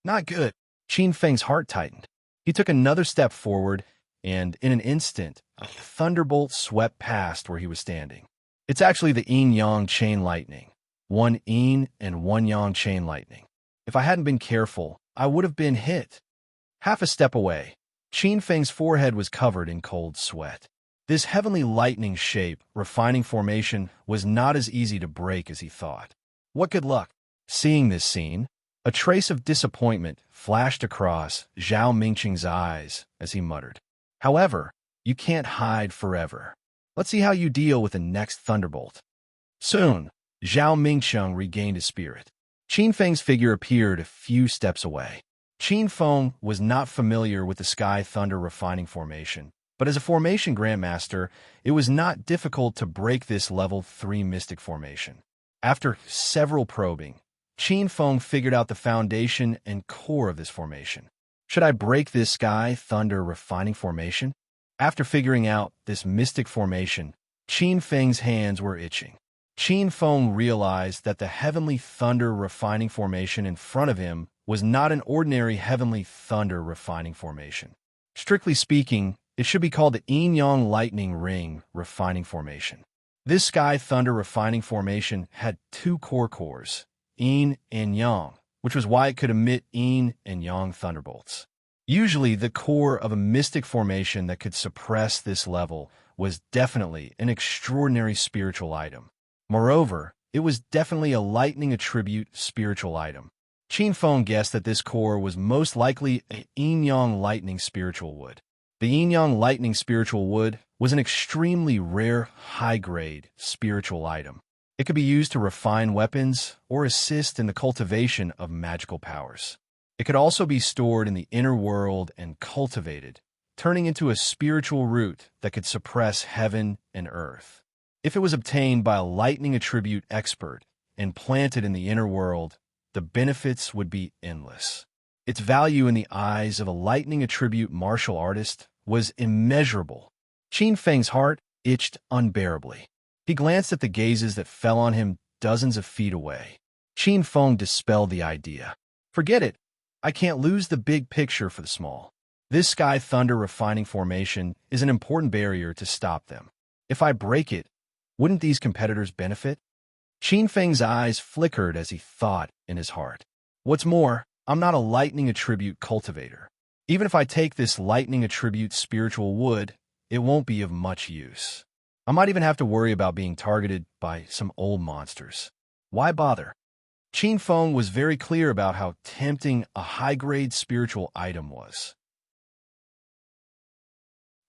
Not good. Qin Feng's heart tightened. He took another step forward, and in an instant, a thunderbolt swept past where he was standing. It's actually the yin-yang chain lightning. One yin and one yang chain lightning. If I hadn't been careful, I would have been hit. Half a step away, Qin Feng's forehead was covered in cold sweat. This heavenly lightning shape, refining formation, was not as easy to break as he thought. What good luck! Seeing this scene, a trace of disappointment flashed across Zhao Mingqing's eyes as he muttered, "However, you can't hide forever. Let's see how you deal with the next thunderbolt." Soon, Zhao Mingqing regained his spirit. Qin Feng's figure appeared a few steps away. Qin Feng was not familiar with the Sky Thunder refining formation, but as a formation grandmaster, it was not difficult to break this level 3 mystic formation. After several probing, Qin Feng figured out the foundation and core of this formation. Should I break this Sky Thunder refining formation? After figuring out this mystic formation, Qin Feng's hands were itching. Qin Feng realized that the heavenly thunder refining formation in front of him was not an ordinary heavenly thunder refining formation. Strictly speaking, it should be called the yin-yang lightning ring refining formation. This Sky Thunder refining formation had two core cores, yin and yang, which was why it could emit yin and yang thunderbolts. Usually, the core of a mystic formation that could suppress this level was definitely an extraordinary spiritual item. Moreover, it was definitely a lightning attribute spiritual item. Qin Feng guessed that this core was most likely a yin-yang lightning spiritual wood. The yin-yang lightning spiritual wood was an extremely rare, high-grade spiritual item. It could be used to refine weapons or assist in the cultivation of magical powers. It could also be stored in the inner world and cultivated, turning into a spiritual root that could suppress heaven and earth. If it was obtained by a lightning attribute expert and planted in the inner world, the benefits would be endless. Its value in the eyes of a lightning attribute martial artist was immeasurable. Qin Feng's heart itched unbearably. He glanced at the gazes that fell on him dozens of feet away. Qin Feng dispelled the idea. Forget it. I can't lose the big picture for the small. This Sky Thunder refining formation is an important barrier to stop them. If I break it, wouldn't these competitors benefit? Qin Feng's eyes flickered as he thought in his heart. What's more, I'm not a lightning attribute cultivator. Even if I take this lightning attribute spiritual wood, it won't be of much use. I might even have to worry about being targeted by some old monsters. Why bother? Qin Feng was very clear about how tempting a high-grade spiritual item was.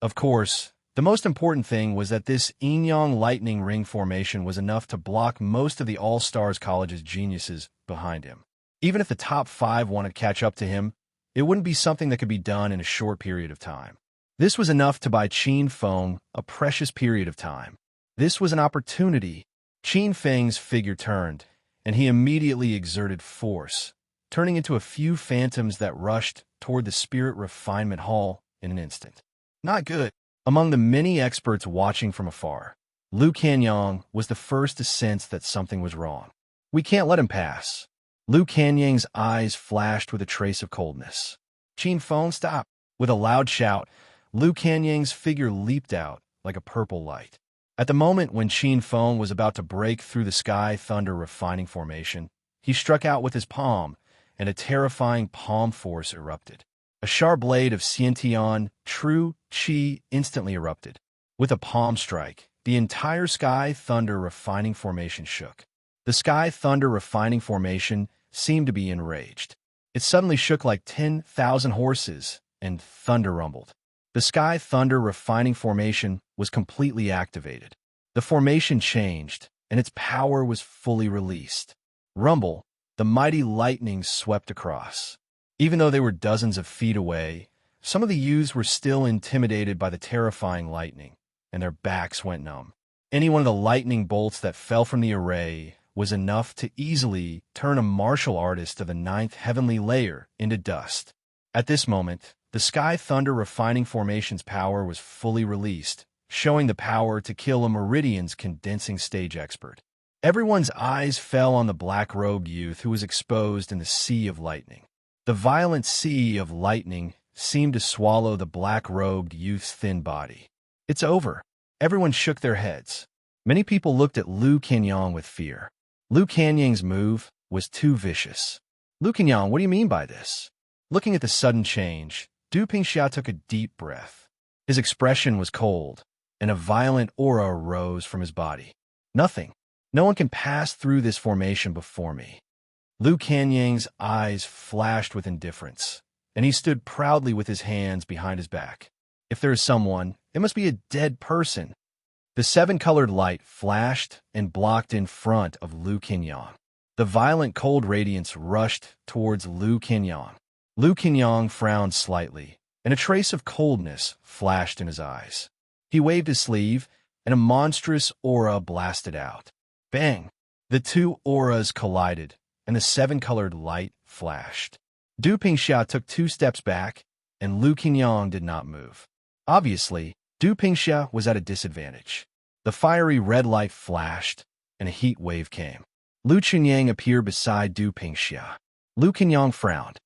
Of course, the most important thing was that this yin-yang lightning ring formation was enough to block most of the All-Stars College's geniuses behind him. Even if the top 5 wanted to catch up to him, it wouldn't be something that could be done in a short period of time. This was enough to buy Qin Feng a precious period of time. This was an opportunity. Qin Feng's figure turned, and he immediately exerted force, turning into a few phantoms that rushed toward the Spirit Refinement Hall in an instant. Not good. Among the many experts watching from afar, Liu Canyang was the first to sense that something was wrong. We can't let him pass. Liu Canyang's eyes flashed with a trace of coldness. Qin Feng, stop! With a loud shout, Liu Canyang's figure leaped out like a purple light. At the moment when Qin Feng was about to break through the Sky Thunder refining formation, he struck out with his palm, and a terrifying palm force erupted. A sharp blade of Xiantian, true Qi instantly erupted. With a palm strike, the entire Sky Thunder refining formation shook. The Sky Thunder refining formation seemed to be enraged. It suddenly shook like 10,000 horses, and thunder rumbled. The Sky Thunder refining formation was completely activated. The formation changed, and its power was fully released. Rumble, the mighty lightning swept across. Even though they were dozens of feet away, some of the youths were still intimidated by the terrifying lightning, and their backs went numb. Any one of the lightning bolts that fell from the array was enough to easily turn a martial artist of the ninth heavenly layer into dust. At this moment, the Sky Thunder Refining Formation's power was fully released, showing the power to kill a Meridian's condensing stage expert. Everyone's eyes fell on the black-robed youth who was exposed in the sea of lightning. The violent sea of lightning seemed to swallow the black-robed youth's thin body. "It's over." Everyone shook their heads. Many people looked at Lu Kenyang with fear. Lu Kenyang's move was too vicious. "Lu Kenyang, what do you mean by this?" Looking at the sudden change, Du Pingxia took a deep breath. His expression was cold, and a violent aura arose from his body. "Nothing. No one can pass through this formation before me." Lu Kenyang's eyes flashed with indifference, and he stood proudly with his hands behind his back. "If there is someone, it must be a dead person." The seven-colored light flashed and blocked in front of Lu Kenyang. The violent cold radiance rushed towards Lu Kenyang. Lu Kenyang frowned slightly, and a trace of coldness flashed in his eyes. He waved his sleeve, and a monstrous aura blasted out. Bang! The two auras collided, and the seven-colored light flashed. Du Pingxia took 2 steps back, and Lu Kenyang did not move. Obviously, Du Pingxia was at a disadvantage. The fiery red light flashed, and a heat wave came. Lu Kenyang appeared beside Du Pingxia. Lu Kenyang frowned.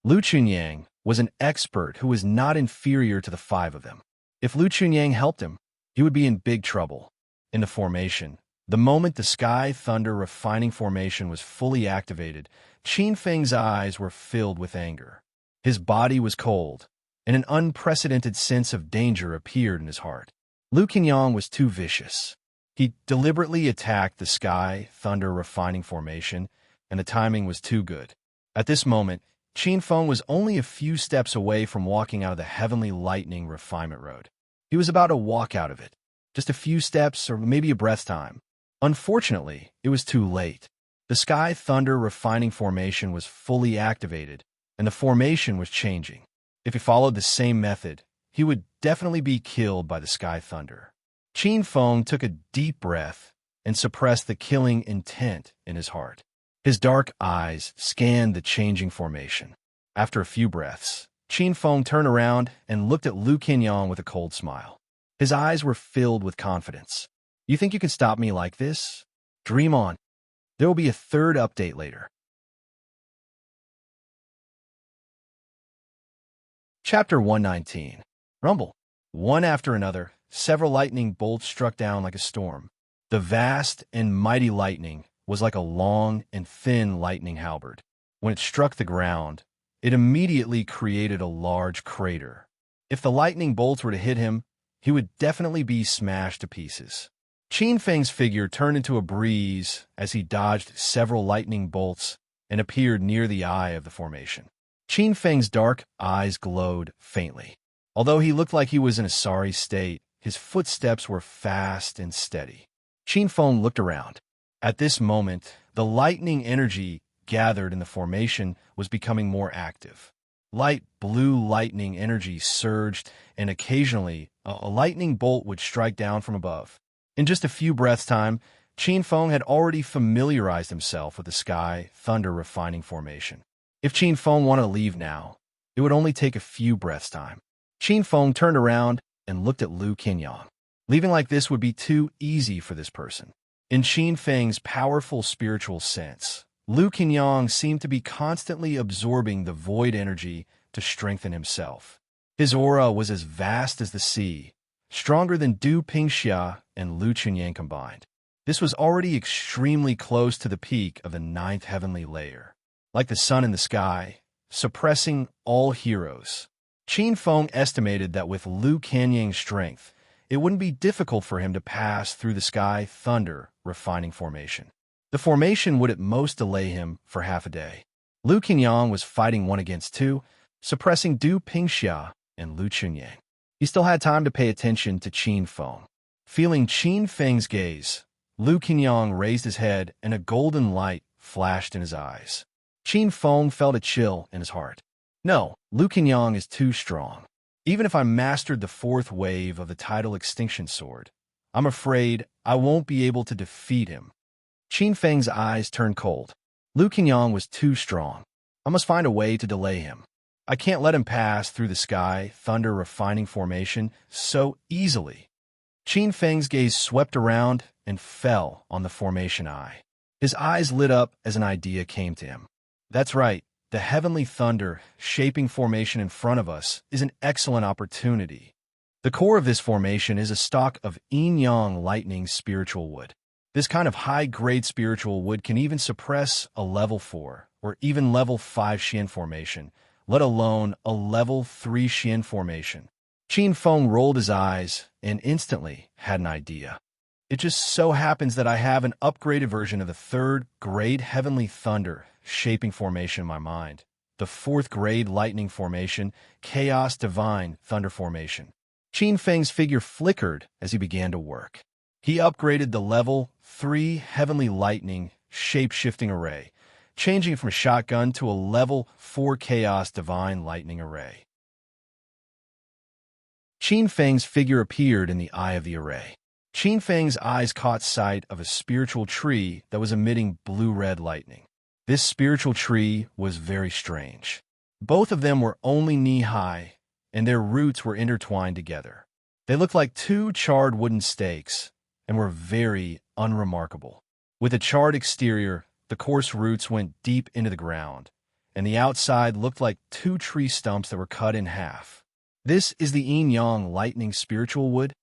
Lu Kenyang was an expert who was not inferior to the 5 of them. If Lu Kenyang helped him, he would be in big trouble. In the formation, the moment the Sky Thunder Refining Formation was fully activated, Qin Feng's eyes were filled with anger. His body was cold, and an unprecedented sense of danger appeared in his heart. Lu Kenyang was too vicious. He deliberately attacked the Sky Thunder Refining Formation, and the timing was too good. At this moment, Qin Feng was only a few steps away from walking out of the Heavenly Lightning Refinement Road. He was about to walk out of it. Just a few steps or maybe a breath's time. Unfortunately, it was too late. The Sky Thunder Refining Formation was fully activated, and the formation was changing. If he followed the same method, he would definitely be killed by the Sky Thunder. Qin Feng took a deep breath and suppressed the killing intent in his heart. His dark eyes scanned the changing formation. After a few breaths, Qin Feng turned around and looked at Lu Kenyang with a cold smile. His eyes were filled with confidence. "You think you can stop me like this? Dream on. There will be a 3rd update later." Chapter 119. Rumble. One after another, several lightning bolts struck down like a storm. The vast and mighty lightning was like a long and thin lightning halberd. When it struck the ground, it immediately created a large crater. If the lightning bolts were to hit him, he would definitely be smashed to pieces. Qin Feng's figure turned into a breeze as he dodged several lightning bolts and appeared near the eye of the formation. Qin Feng's dark eyes glowed faintly. Although he looked like he was in a sorry state, his footsteps were fast and steady. Qin Feng looked around. At this moment, the lightning energy gathered in the formation was becoming more active. Light blue lightning energy surged, and occasionally, a lightning bolt would strike down from above. In just a few breaths' time, Qin Feng had already familiarized himself with the Sky Thunder Refining Formation. If Qin Feng wanted to leave now, it would only take a few breaths' time. Qin Feng turned around and looked at Lu Kenyang. Leaving like this would be too easy for this person. In Qin Feng's powerful spiritual sense, Lu Kenyang seemed to be constantly absorbing the void energy to strengthen himself. His aura was as vast as the sea, stronger than Du Pingxia and Lu Kenyang combined. This was already extremely close to the peak of the 9th heavenly layer. Like the sun in the sky, suppressing all heroes. Qin Feng estimated that with Lu Kenyang's strength, it wouldn't be difficult for him to pass through the Sky Thunder Refining Formation. The formation would at most delay him for half a day. Lu Kenyang was fighting 1 against 2, suppressing Du Pingxia and Lu Kenyang. He still had time to pay attention to Qin Feng. Feeling Qin Feng's gaze, Lu Kenyang raised his head and a golden light flashed in his eyes. Qin Feng felt a chill in his heart. No, Lu Kenyang is too strong. Even if I mastered the 4th wave of the Tidal Extinction Sword, I'm afraid I won't be able to defeat him. Qin Feng's eyes turned cold. Lu Qingyang was too strong. I must find a way to delay him. I can't let him pass through the sky, thunder refining formation so easily. Qin Feng's gaze swept around and fell on the formation eye. His eyes lit up as an idea came to him. That's right, the heavenly thunder shaping formation in front of us is an excellent opportunity. The core of this formation is a stock of yin-yang lightning spiritual wood. This kind of high-grade spiritual wood can even suppress a level 4 or even level 5 Xian formation, let alone a level 3 Xian formation. Qin Feng rolled his eyes and instantly had an idea. It just so happens that I have an upgraded version of the 3rd grade heavenly thunder shaping formation in my mind, the 4th grade lightning formation, chaos divine thunder formation. Qin Feng's figure flickered as he began to work. He upgraded the level 3 heavenly lightning shape-shifting array, changing it from a shotgun to a level 4 chaos divine lightning array. Qin Feng's figure appeared in the eye of the array. Qin Feng's eyes caught sight of a spiritual tree that was emitting blue-red lightning. This spiritual tree was very strange. Both of them were only knee-high, and their roots were intertwined together. They looked like 2 charred wooden stakes and were very unremarkable. With a charred exterior, the coarse roots went deep into the ground, and the outside looked like 2 tree stumps that were cut in half. This is the yin-yang lightning spiritual wood?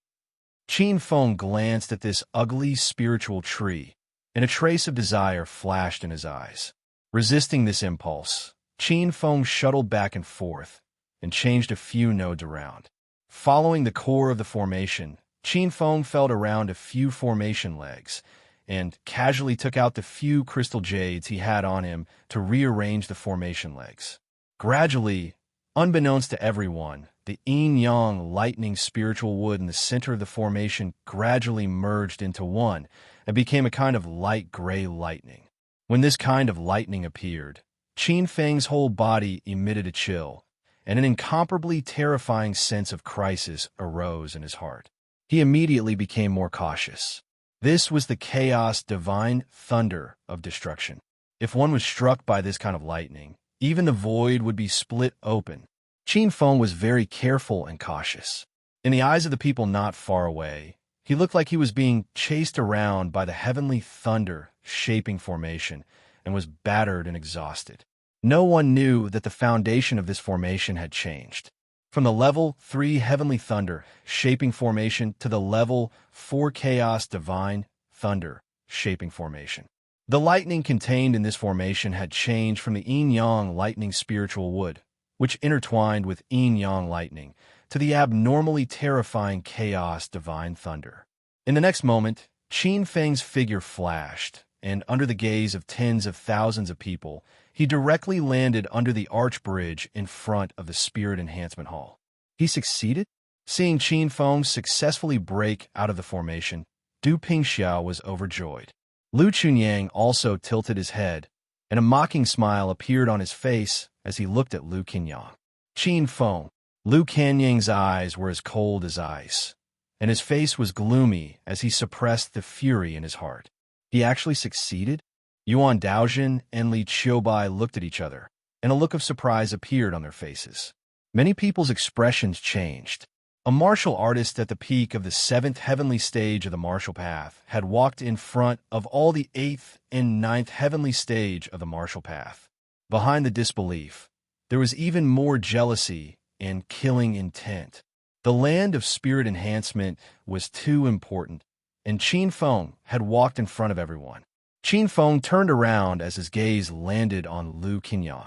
Qin Feng glanced at this ugly spiritual tree, and a trace of desire flashed in his eyes. Resisting this impulse, Qin Feng shuttled back and forth and changed a few nodes around. Following the core of the formation, Qin Feng felt around a few formation legs and casually took out the few crystal jades he had on him to rearrange the formation legs. Gradually, unbeknownst to everyone, the yin-yang lightning spiritual wood in the center of the formation gradually merged into one and became a kind of light gray lightning. When this kind of lightning appeared, Qin Feng's whole body emitted a chill, and an incomparably terrifying sense of crisis arose in his heart. He immediately became more cautious. This was the chaos divine thunder of destruction. If one was struck by this kind of lightning, even the void would be split open. Qin Feng was very careful and cautious. In the eyes of the people not far away, he looked like he was being chased around by the heavenly thunder shaping formation and was battered and exhausted. No one knew that the foundation of this formation had changed. From the level 3 heavenly thunder shaping formation to the level 4 chaos divine thunder shaping formation. The lightning contained in this formation had changed from the yin-yang lightning spiritual wood, which intertwined with yin-yang lightning, to the abnormally terrifying chaos divine thunder. In the next moment, Qin Feng's figure flashed, and under the gaze of tens of thousands of people, he directly landed under the arch bridge in front of the Spirit Enhancement Hall. He succeeded? Seeing Qin Feng successfully break out of the formation, Du Pingxiao was overjoyed. Lu Chunyang also tilted his head, and a mocking smile appeared on his face as he looked at Lu Qingyang. Qin Feng. Lu Qingyang's eyes were as cold as ice, and his face was gloomy as he suppressed the fury in his heart. He actually succeeded? Yuan Daojin and Li Qiubai looked at each other, and a look of surprise appeared on their faces. Many people's expressions changed. A martial artist at the peak of the 7th heavenly stage of the martial path had walked in front of all the 8th and 9th heavenly stage of the martial path. Behind the disbelief, there was even more jealousy and killing intent. The land of spirit enhancement was too important, and Qin Feng had walked in front of everyone. Qin Feng turned around as his gaze landed on Lu Qingyang.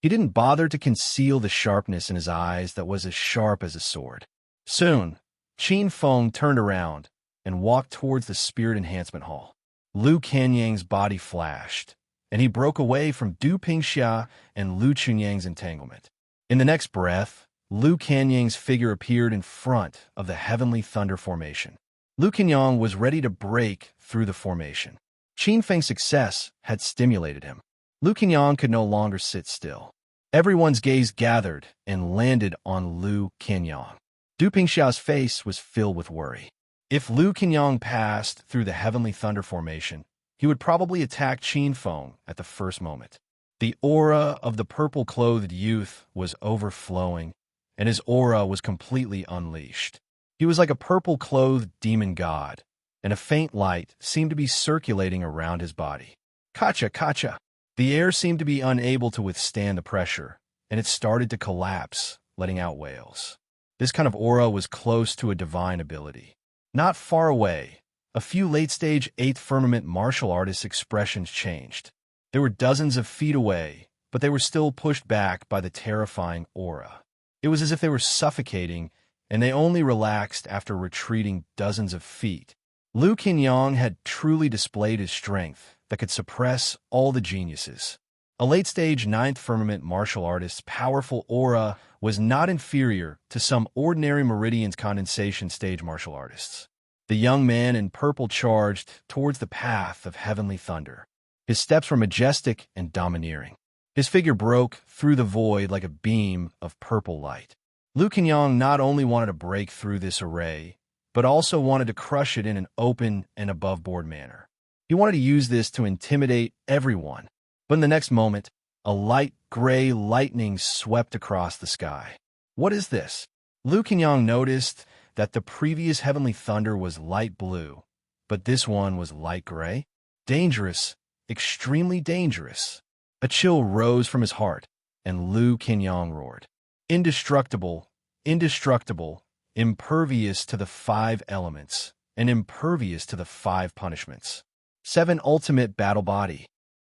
He didn't bother to conceal the sharpness in his eyes that was as sharp as a sword. Soon, Qin Feng turned around and walked towards the Spirit Enhancement Hall. Lu Qingyang's body flashed, and he broke away from Du Pingxia and Lu Chunyang's entanglement. In the next breath, Lu Qingyang's figure appeared in front of the Heavenly Thunder Formation. Lu Qingyang was ready to break through the formation. Qin Feng's success had stimulated him. Lu Qingyang could no longer sit still. Everyone's gaze gathered and landed on Lu Qingyang. Du Pingxiao's face was filled with worry. If Lu Qinyang passed through the heavenly thunder formation, he would probably attack Qin Feng at the first moment. The aura of the purple-clothed youth was overflowing, and his aura was completely unleashed. He was like a purple-clothed demon god, and a faint light seemed to be circulating around his body. Kacha, kacha! The air seemed to be unable to withstand the pressure, and it started to collapse, letting out wails. This kind of aura was close to a divine ability. Not far away, a few late-stage 8th Firmament martial artists' expressions changed. They were dozens of feet away, but they were still pushed back by the terrifying aura. It was as if they were suffocating, and they only relaxed after retreating dozens of feet. Lu Qinyang had truly displayed his strength that could suppress all the geniuses. A late-stage 9th Firmament martial artist's powerful aura was not inferior to some ordinary Meridian's condensation stage martial artists. The young man in purple charged towards the path of heavenly thunder. His steps were majestic and domineering. His figure broke through the void like a beam of purple light. Lu Qinyang not only wanted to break through this array, but also wanted to crush it in an open and above-board manner. He wanted to use this to intimidate everyone. But in the next moment, a light gray lightning swept across the sky. What is this? Lu Qinyang noticed that the previous heavenly thunder was light blue, but this one was light gray. Dangerous, extremely dangerous. A chill rose from his heart, and Lu Qinyang roared. Indestructible, indestructible, impervious to the 5 elements, and impervious to the 5 punishments. 7 ultimate battle body.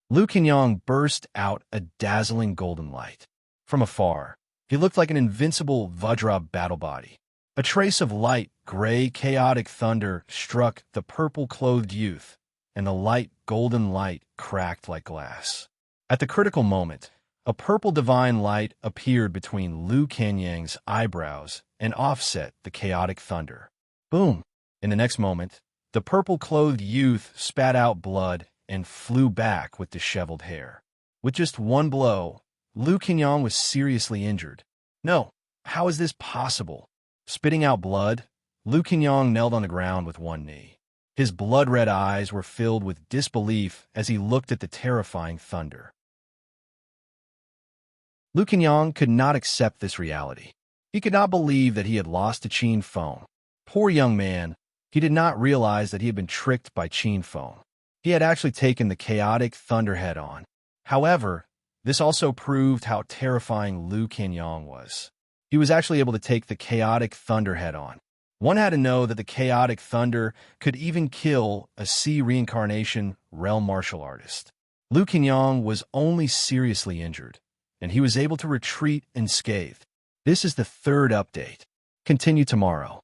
Lu Qinyang burst out a dazzling golden light. From afar, he looked like an invincible Vajra battle body. A trace of light, gray, chaotic thunder struck the purple-clothed youth, and the light, golden light cracked like glass. At the critical moment, a purple divine light appeared between Lu Qinyang's eyebrows and offset the chaotic thunder. Boom! In the next moment, the purple-clothed youth spat out blood and flew back with disheveled hair. With just one blow, Lu Qinyang was seriously injured. No, how is this possible? Spitting out blood, Lu Qinyang knelt on the ground with one knee. His blood-red eyes were filled with disbelief as he looked at the terrifying thunder. Lu Qinyang could not accept this reality. He could not believe that he had lost to Qin Feng. Poor young man, he did not realize that he had been tricked by Qin Feng. He had actually taken the chaotic thunder head-on. However, this also proved how terrifying Lu Qinyang was. He was actually able to take the chaotic thunder head-on. One had to know that the chaotic thunder could even kill a sea reincarnation realm martial artist. Lu Qinyang was only seriously injured, and he was able to retreat unscathed. This is the 3rd update. Continue tomorrow.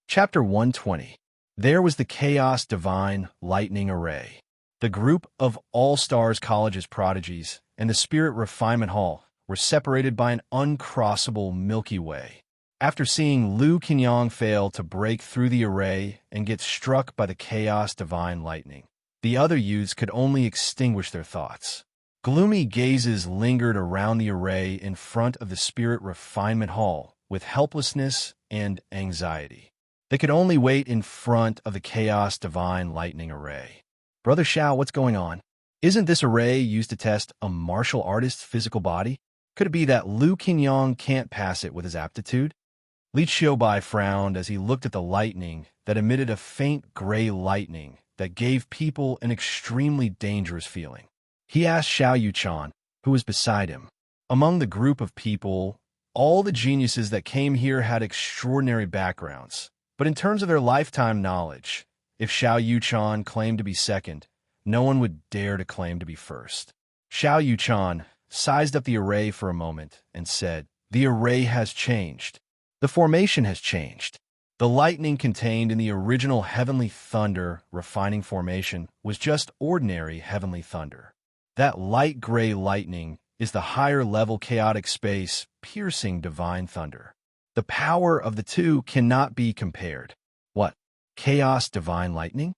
Chapter 120. There was the Chaos Divine Lightning Array. The group of All-Stars College's prodigies and the Spirit Refinement Hall were separated by an uncrossable Milky Way. After seeing Lu Qinyang fail to break through the array and get struck by the Chaos Divine Lightning, the other youths could only extinguish their thoughts. Gloomy gazes lingered around the array in front of the Spirit Refinement Hall with helplessness and anxiety. They could only wait in front of the Chaos Divine Lightning Array. Brother Xiao, what's going on? Isn't this array used to test a martial artist's physical body? Could it be that Lu Qinyang can't pass it with his aptitude? Li Qiubai frowned as he looked at the lightning that emitted a faint gray lightning that gave people an extremely dangerous feeling. He asked Xiao Yuchan, who was beside him. Among the group of people, all the geniuses that came here had extraordinary backgrounds. But in terms of their lifetime knowledge, if Xiao Yuchan claimed to be second, no one would dare to claim to be first. Xiao Yuchan sized up the array for a moment and said, "The array has changed. The formation has changed." The lightning contained in the original heavenly thunder refining formation was just ordinary heavenly thunder. That light gray lightning is the higher-level chaotic space piercing divine thunder. The power of the two cannot be compared. What? Chaos divine lightning?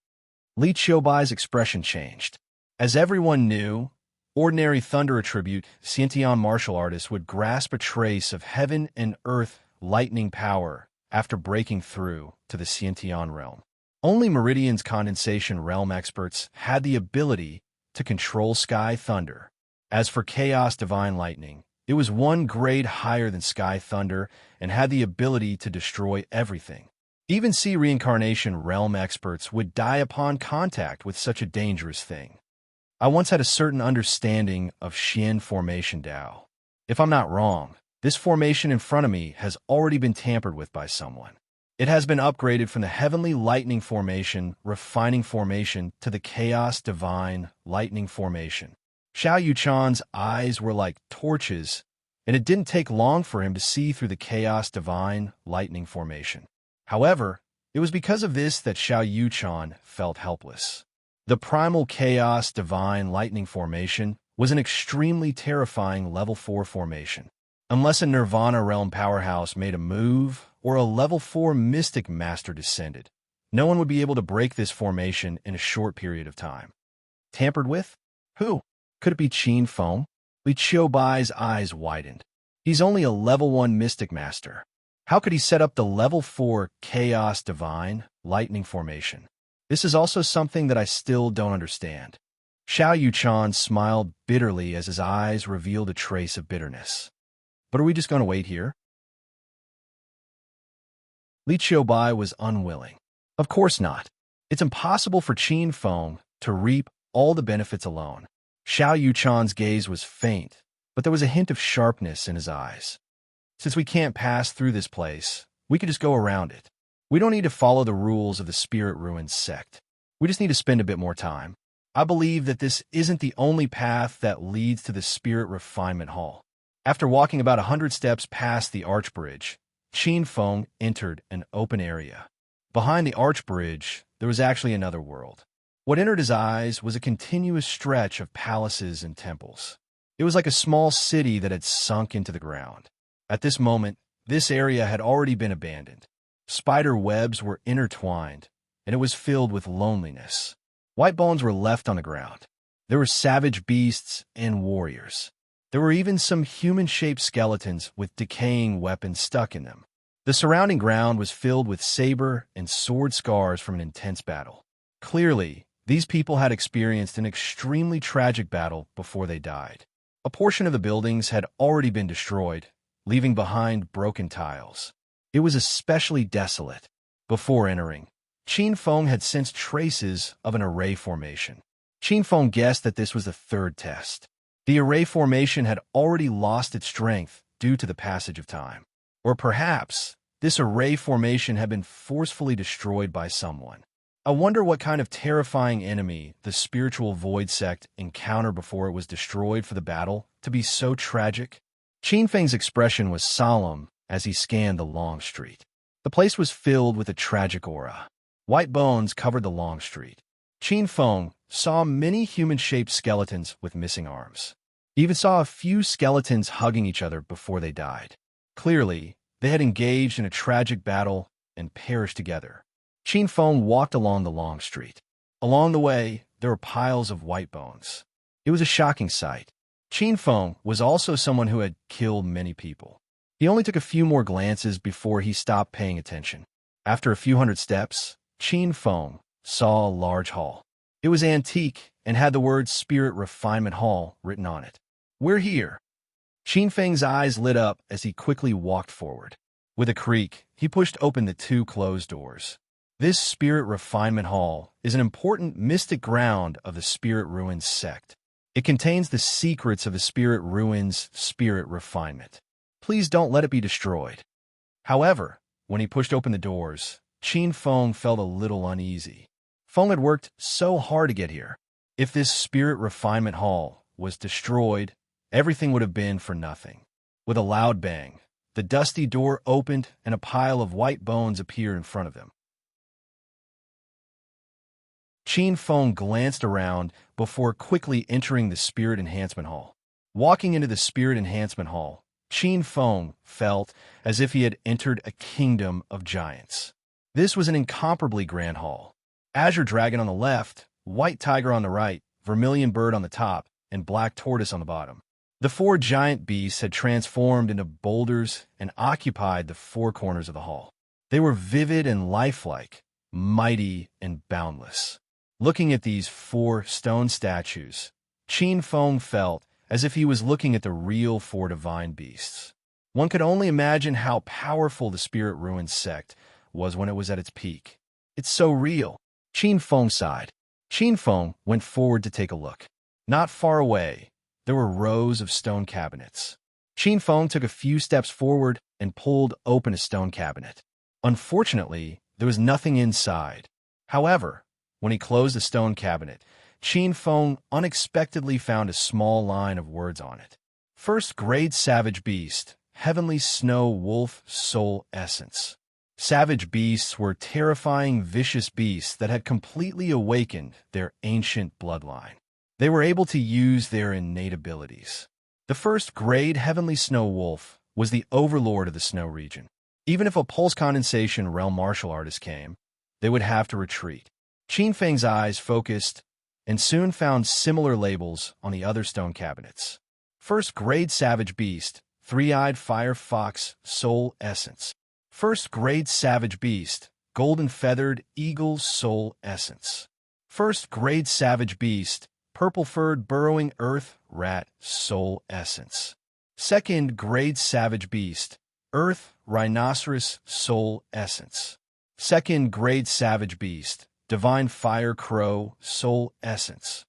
Li Qiubai's expression changed. As everyone knew, Ordinary thunder attribute, Xiantian martial artists would grasp a trace of heaven and earth lightning power after breaking through to the Xiantian realm. Only Meridian's condensation realm experts had the ability to control sky thunder. As for chaos divine lightning, it was one grade higher than sky thunder and had the ability to destroy everything. Even sea reincarnation realm experts would die upon contact with such a dangerous thing. I once had a certain understanding of Xian formation Dao. If I'm not wrong, this formation in front of me has already been tampered with by someone. It has been upgraded from the heavenly lightning formation, refining formation, to the chaos divine lightning formation. Xiao Yuchan's eyes were like torches, and it didn't take long for him to see through the chaos divine lightning formation. However, it was because of this that Xiao Yuchan felt helpless. The primal chaos divine lightning formation was an extremely terrifying level 4 formation. Unless a Nirvana realm powerhouse made a move or a level 4 mystic master descended, no one would be able to break this formation in a short period of time. Tampered with? Who? Could it be Qin Feng? Li Qiubai's eyes widened. He's only a level 1 mystic master. How could he set up the level 4 chaos divine lightning formation? This is also something that I still don't understand. Xiao Yuchan smiled bitterly as his eyes revealed a trace of bitterness. But are we just going to wait here? Li Qiubai was unwilling. Of course not. It's impossible for Qin Feng to reap all the benefits alone. Xiao Yuchan's gaze was faint, but there was a hint of sharpness in his eyes. Since we can't pass through this place, we could just go around it. We don't need to follow the rules of the Spirit Ruins sect. We just need to spend a bit more time. I believe that this isn't the only path that leads to the Spirit Refinement Hall. After walking about 100 steps past the arch bridge, Qin Feng entered an open area. Behind the arch bridge, there was actually another world. What entered his eyes was a continuous stretch of palaces and temples. It was like a small city that had sunk into the ground. At this moment, this area had already been abandoned. Spider webs were intertwined, and it was filled with loneliness. White bones were left on the ground. There were savage beasts and warriors. There were even some human-shaped skeletons with decaying weapons stuck in them. The surrounding ground was filled with saber and sword scars from an intense battle. Clearly, these people had experienced an extremely tragic battle before they died. A portion of the buildings had already been destroyed, leaving behind broken tiles. It was especially desolate. Before entering, Qin Feng had sensed traces of an array formation. Qin Feng guessed that this was the third test. The array formation had already lost its strength due to the passage of time. Or perhaps, this array formation had been forcefully destroyed by someone. I wonder what kind of terrifying enemy the spiritual void sect encountered before it was destroyed for the battle to be so tragic. Qin Feng's expression was solemn as he scanned the long street. The place was filled with a tragic aura. White bones covered the long street. Qin Feng saw many human-shaped skeletons with missing arms. He even saw a few skeletons hugging each other before they died. Clearly, they had engaged in a tragic battle and perished together. Qin Feng walked along the long street. Along the way, there were piles of white bones. It was a shocking sight. Qin Feng was also someone who had killed many people. He only took a few more glances before he stopped paying attention. After a few hundred steps, Qin Feng saw a large hall. It was antique and had the words Spirit Refinement Hall written on it. We're here. Qin Feng's eyes lit up as he quickly walked forward. With a creak, he pushed open the two closed doors. This Spirit Refinement Hall is an important mystic ground of the Spirit Ruins sect. It contains the secrets of the Spirit Ruins spirit refinement. Please don't let it be destroyed. However, when he pushed open the doors, Qin Feng felt a little uneasy. Feng had worked so hard to get here. If this Spirit Refinement Hall was destroyed, everything would have been for nothing. With a loud bang, the dusty door opened and a pile of white bones appeared in front of them. Qin Feng glanced around before quickly entering the Spirit Enhancement Hall. Walking into the Spirit Enhancement Hall, Qin Feng felt as if he had entered a kingdom of giants. This was an incomparably grand hall. Azure Dragon on the left, White Tiger on the right, Vermilion Bird on the top, and black tortoise on the bottom. The four giant beasts had transformed into boulders and occupied the four corners of the hall. They were vivid and lifelike, mighty and boundless. Looking at these four stone statues, Qin Feng felt as if he was looking at the real four divine beasts. One could only imagine how powerful the Spirit Ruins sect was when it was at its peak. It's so real. Qin Feng sighed. Qin Feng went forward to take a look. Not far away, there were rows of stone cabinets. Qin Feng took a few steps forward and pulled open a stone cabinet. Unfortunately, there was nothing inside. However, when he closed the stone cabinet, Qin Feng unexpectedly found a small line of words on it. First grade savage beast, heavenly snow wolf soul essence. Savage beasts were terrifying, vicious beasts that had completely awakened their ancient bloodline. They were able to use their innate abilities. The first grade heavenly snow wolf was the overlord of the snow region. Even if a pulse condensation realm martial artist came, they would have to retreat. Qin Feng's eyes focused and soon found similar labels on the other stone cabinets. First grade savage beast, three-eyed fire fox soul essence. First grade savage beast, golden-feathered eagle soul essence. First grade savage beast, purple-furred burrowing earth rat soul essence. Second grade savage beast, earth rhinoceros soul essence. Second grade savage beast, divine fire crow soul essence.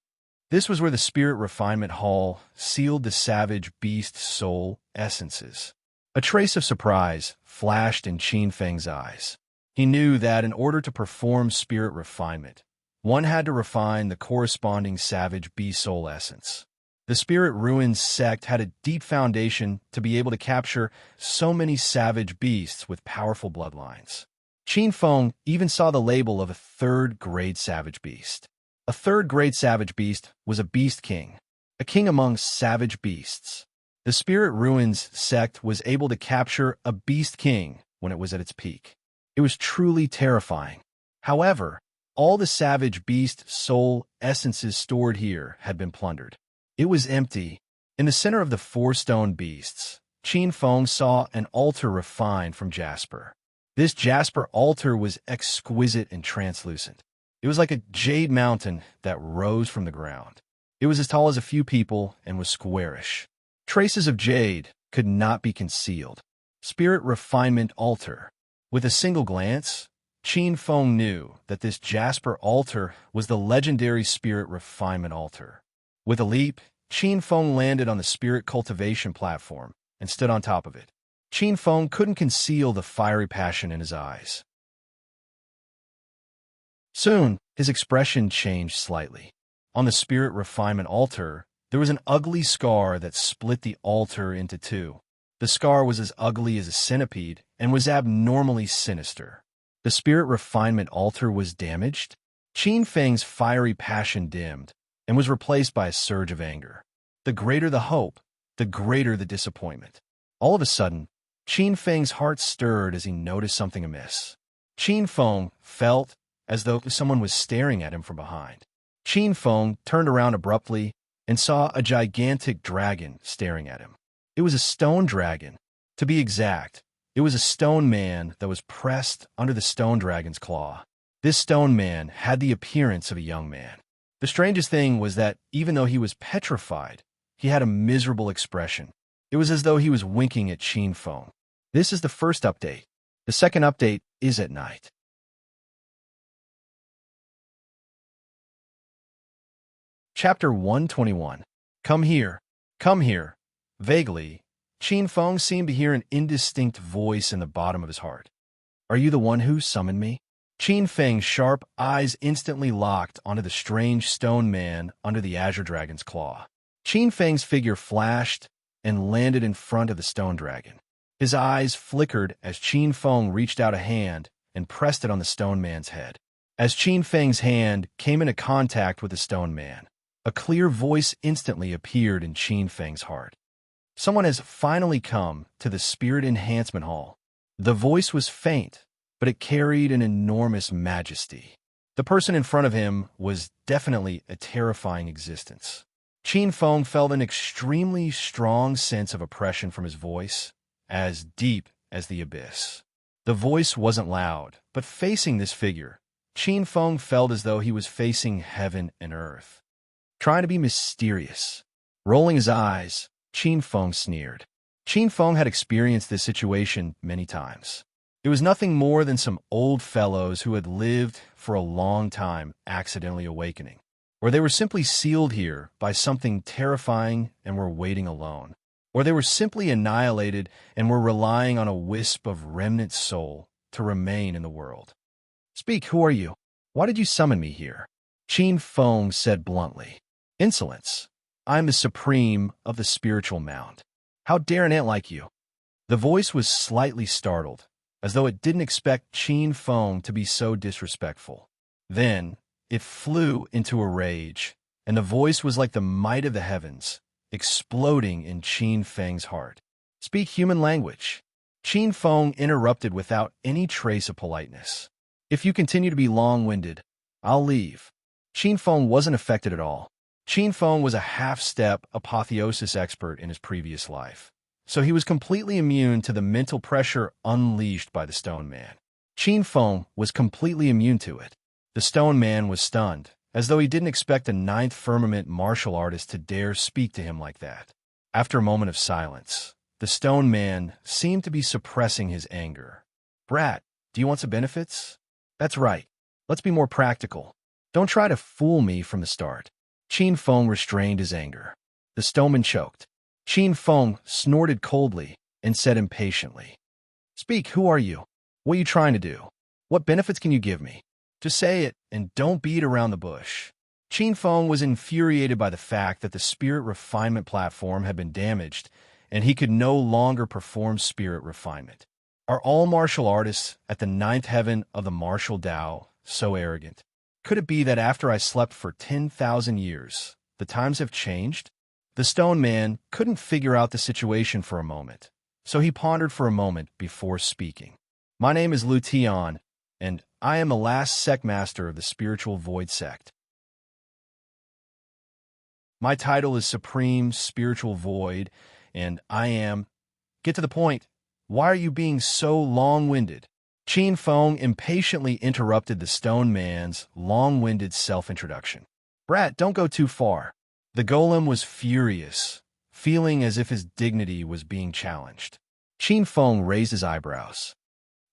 This was where the Spirit Refinement Hall sealed the savage beast soul essences. A trace of surprise flashed in Qin Feng's eyes. He knew that in order to perform spirit refinement, one had to refine the corresponding savage beast soul essence. The Spirit Ruins sect had a deep foundation to be able to capture so many savage beasts with powerful bloodlines. Qin Feng even saw the label of a third-grade savage beast. A third-grade savage beast was a beast king, a king among savage beasts. The Spirit Ruins sect was able to capture a beast king when it was at its peak. It was truly terrifying. However, all the savage beast soul essences stored here had been plundered. It was empty. In the center of the four stone beasts, Qin Feng saw an altar refined from jasper. This jasper altar was exquisite and translucent. It was like a jade mountain that rose from the ground. It was as tall as a few people and was squarish. Traces of jade could not be concealed. Spirit Refinement Altar. With a single glance, Qin Feng knew that this jasper altar was the legendary Spirit Refinement Altar. With a leap, Qin Feng landed on the spirit cultivation platform and stood on top of it. Qin Feng couldn't conceal the fiery passion in his eyes. Soon, his expression changed slightly. On the Spirit Refinement Altar, there was an ugly scar that split the altar into two. The scar was as ugly as a centipede and was abnormally sinister. The Spirit Refinement Altar was damaged. Qin Feng's fiery passion dimmed and was replaced by a surge of anger. The greater the hope, the greater the disappointment. All of a sudden, Qin Feng's heart stirred as he noticed something amiss. Qin Feng felt as though someone was staring at him from behind. Qin Feng turned around abruptly and saw a gigantic dragon staring at him. It was a stone dragon. To be exact, it was a stone man that was pressed under the stone dragon's claw. This stone man had the appearance of a young man. The strangest thing was that even though he was petrified, he had a miserable expression. It was as though he was winking at Qin Feng. This is the first update. The second update is at night. Chapter 121. Come here. Come here. Vaguely, Qin Feng seemed to hear an indistinct voice in the bottom of his heart. Are you the one who summoned me? Qin Feng's sharp eyes instantly locked onto the strange stone man under the azure dragon's claw. Qin Feng's figure flashed and landed in front of the stone dragon. His eyes flickered as Qin Feng reached out a hand and pressed it on the stone man's head. As Qin Feng's hand came into contact with the stone man, a clear voice instantly appeared in Qin Feng's heart. Someone has finally come to the Spirit Enhancement Hall. The voice was faint, but it carried an enormous majesty. The person in front of him was definitely a terrifying existence. Qin Feng felt an extremely strong sense of oppression from his voice, as deep as the abyss. The voice wasn't loud, but facing this figure, Qin Feng felt as though he was facing heaven and earth. Trying to be mysterious. Rolling his eyes, Qin Feng sneered. Qin Feng had experienced this situation many times. It was nothing more than some old fellows who had lived for a long time accidentally awakening, or they were simply sealed here by something terrifying and were waiting alone, or they were simply annihilated and were relying on a wisp of remnant soul to remain in the world. "Speak, who are you? Why did you summon me here?" Qin Feng said bluntly. "Insolence. I am the supreme of the spiritual mount. How dare an ant like you?" The voice was slightly startled, as though it didn't expect Qin Feng to be so disrespectful. Then, it flew into a rage, and the voice was like the might of the heavens, exploding in Qin Feng's heart. "Speak human language." Qin Feng interrupted without any trace of politeness. "If you continue to be long-winded, I'll leave." Qin Feng wasn't affected at all. Qin Feng was a half-step apotheosis expert in his previous life, so he was completely immune to the mental pressure unleashed by the Stone Man. Qin Feng was completely immune to it. The Stone Man was stunned, as though he didn't expect a ninth firmament martial artist to dare speak to him like that. After a moment of silence, the Stone Man seemed to be suppressing his anger. "Brat, do you want some benefits?" "That's right. Let's be more practical. Don't try to fool me from the start." Qin Feng restrained his anger. The Stoneman choked. Qin Feng snorted coldly and said impatiently, "Speak, who are you? What are you trying to do? What benefits can you give me? Just say it, and don't beat around the bush." Qin Feng was infuriated by the fact that the spirit refinement platform had been damaged, and he could no longer perform spirit refinement. Are all martial artists at the ninth heaven of the martial Tao so arrogant? Could it be that after I slept for 10,000 years, the times have changed? The Stone Man couldn't figure out the situation for a moment, so he pondered for a moment before speaking. "My name is Lu Tian, and I am the last sect master of the spiritual void sect. My title is Supreme Spiritual Void, and I am—" "Get to the point. Why are you being so long-winded?" Qin Feng impatiently interrupted the Stone Man's long-winded self-introduction. "Brat, don't go too far." The golem was furious, feeling as if his dignity was being challenged. Qin Feng raised his eyebrows.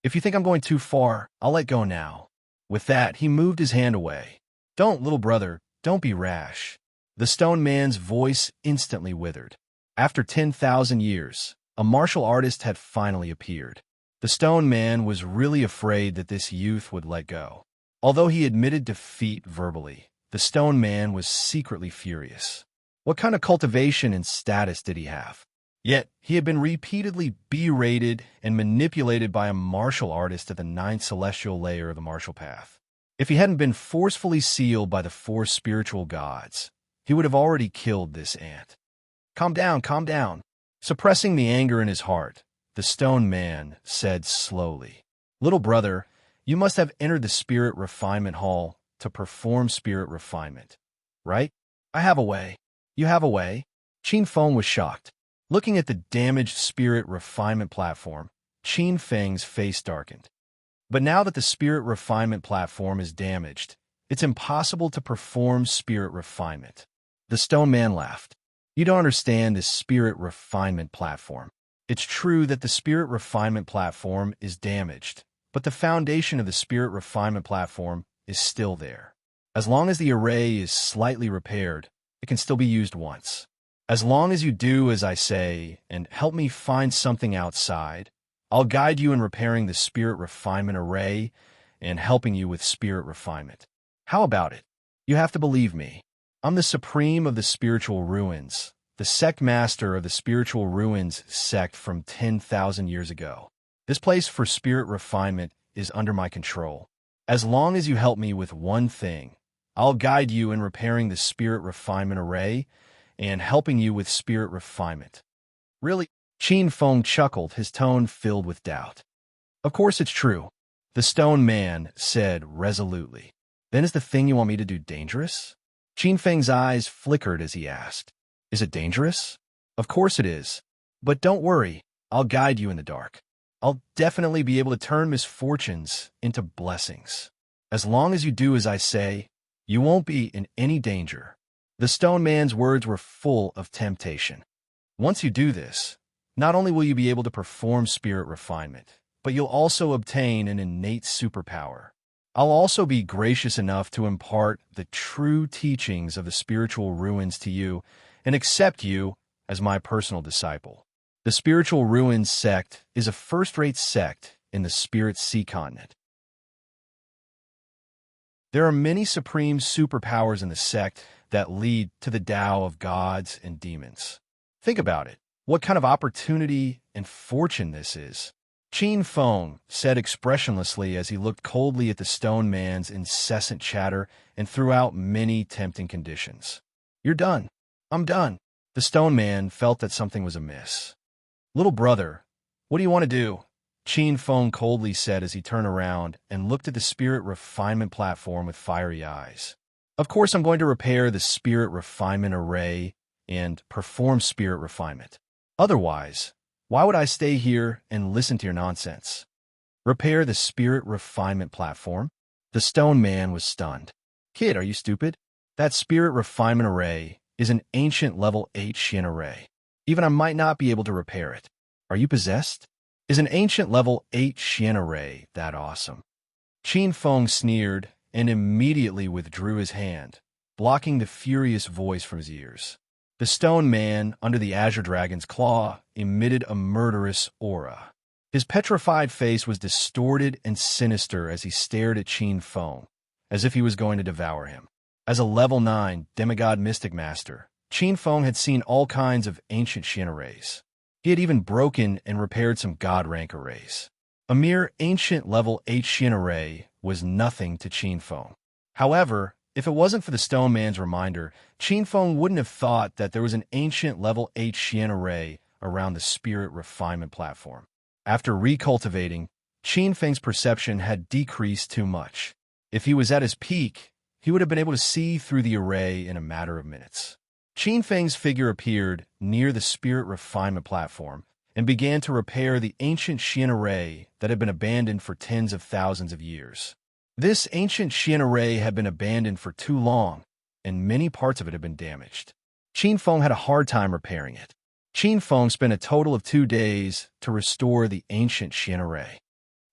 "If you think I'm going too far, I'll let go now." With that, he moved his hand away. "Don't, little brother, don't be rash." The Stone Man's voice instantly withered. After 10,000 years, a martial artist had finally appeared. The Stone Man was really afraid that this youth would let go. Although he admitted defeat verbally, the Stone Man was secretly furious. What kind of cultivation and status did he have? Yet, he had been repeatedly berated and manipulated by a martial artist at the ninth celestial layer of the martial path. If he hadn't been forcefully sealed by the four spiritual gods, he would have already killed this ant. Calm down, calm down." Suppressing the anger in his heart, the Stone Man said slowly, "Little brother, you must have entered the Spirit Refinement Hall to perform spirit refinement, right?" "I have a way." "You have a way?" Qin Feng was shocked. Looking at the damaged spirit refinement platform, Qin Feng's face darkened. But now that the spirit refinement platform is damaged, it's impossible to perform spirit refinement. The Stone Man laughed. "You don't understand this spirit refinement platform. It's true that the spirit refinement platform is damaged, but the foundation of the spirit refinement platform is still there. As long as the array is slightly repaired, it can still be used once. As long as you do as I say and help me find something outside, I'll guide you in repairing the spirit refinement array and helping you with spirit refinement. How about it? You have to believe me. I'm the supreme of the spiritual ruins, the sect master of the spiritual ruins sect from 10,000 years ago. This place for spirit refinement is under my control. As long as you help me with one thing, I'll guide you in repairing the spirit refinement array and helping you with spirit refinement." "Really?" Qin Feng chuckled, his tone filled with doubt. "Of course it's true," the Stone Man said resolutely. "Then is the thing you want me to do dangerous?" Qin Feng's eyes flickered as he asked, "Is it dangerous?" "Of course it is. But don't worry, I'll guide you in the dark. I'll definitely be able to turn misfortunes into blessings. As long as you do as I say, you won't be in any danger." The stone man's words were full of temptation. Once you do this, not only will you be able to perform spirit refinement, but you'll also obtain an innate superpower. I'll also be gracious enough to impart the true teachings of the spiritual ruins to you and accept you as my personal disciple. The Spiritual Ruins sect is a first-rate sect in the Spirit Sea continent. There are many supreme superpowers in the sect that lead to the Tao of gods and demons. Think about it. What kind of opportunity and fortune this is. Qin Feng said expressionlessly as he looked coldly at the stone man's incessant chatter and threw out many tempting conditions. "You're done. I'm done." The stone man felt that something was amiss. "Little brother, what do you want to do?" Qin Feng coldly said as he turned around and looked at the spirit refinement platform with fiery eyes. "Of course I'm going to repair the spirit refinement array and perform spirit refinement. Otherwise, why would I stay here and listen to your nonsense?" "Repair the spirit refinement platform?" The stone man was stunned. "Kid, are you stupid? That spirit refinement array is an ancient level 8 Xian array. Even I might not be able to repair it. Are you possessed? Is an ancient level 8 Xian array that awesome?" Qin Feng sneered and immediately withdrew his hand, blocking the furious voice from his ears. The stone man, under the azure dragon's claw, emitted a murderous aura. His petrified face was distorted and sinister as he stared at Qin Feng, as if he was going to devour him. As a level 9 demigod mystic master, Qin Feng had seen all kinds of ancient Xian arrays. He had even broken and repaired some god rank arrays. A mere ancient level 8 Xian array was nothing to Qin Feng. However, if it wasn't for the stone man's reminder, Qin Feng wouldn't have thought that there was an ancient level 8 Xian array around the spirit refinement platform. After recultivating, Qin Feng's perception had decreased too much. If he was at his peak, he would have been able to see through the array in a matter of minutes. Qin Feng's figure appeared near the spirit refinement platform and began to repair the ancient Xian array that had been abandoned for tens of thousands of years. This ancient Xian array had been abandoned for too long, and many parts of it had been damaged. Qin Feng had a hard time repairing it. Qin Feng spent a total of 2 days to restore the ancient Xian array.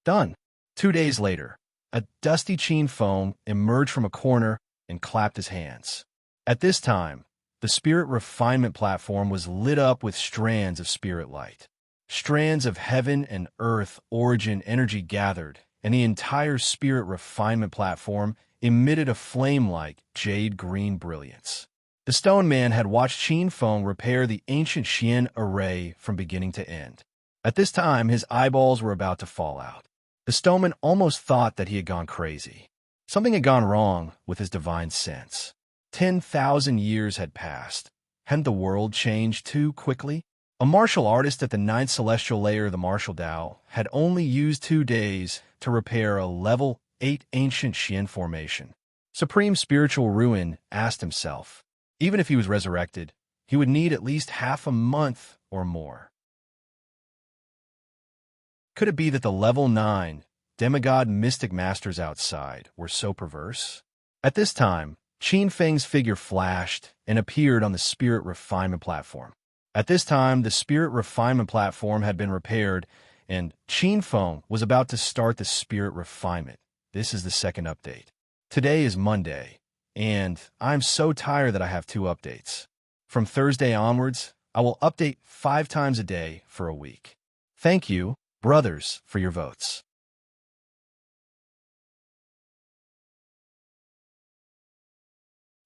Done. 2 days later, a dusty Qin Feng emerged from a corner and clapped his hands. At this time, the spirit refinement platform was lit up with strands of spirit light. Strands of heaven and earth origin energy gathered, and the entire spirit refinement platform emitted a flame-like jade-green brilliance. The stone man had watched Qin Feng repair the ancient Xian array from beginning to end. At this time, his eyeballs were about to fall out. The stoneman almost thought that he had gone crazy. Something had gone wrong with his divine sense. 10,000 years had passed. Hadn't the world changed too quickly? A martial artist at the 9th celestial layer of the martial Tao had only used 2 days to repair a level 8 ancient Xian formation. Supreme Spiritual Ruin asked himself, even if he was resurrected, he would need at least half a month or more. Could it be that the level 9 demigod mystic masters outside were so perverse? At this time, Qin Feng's figure flashed and appeared on the spirit refinement platform. At this time, the spirit refinement platform had been repaired, and Qin Feng was about to start the spirit refinement. This is the second update. Today is Monday, and I'm so tired that I have 2 updates. From Thursday onwards, I will update 5 times a day for a week. Thank you, brothers, for your votes.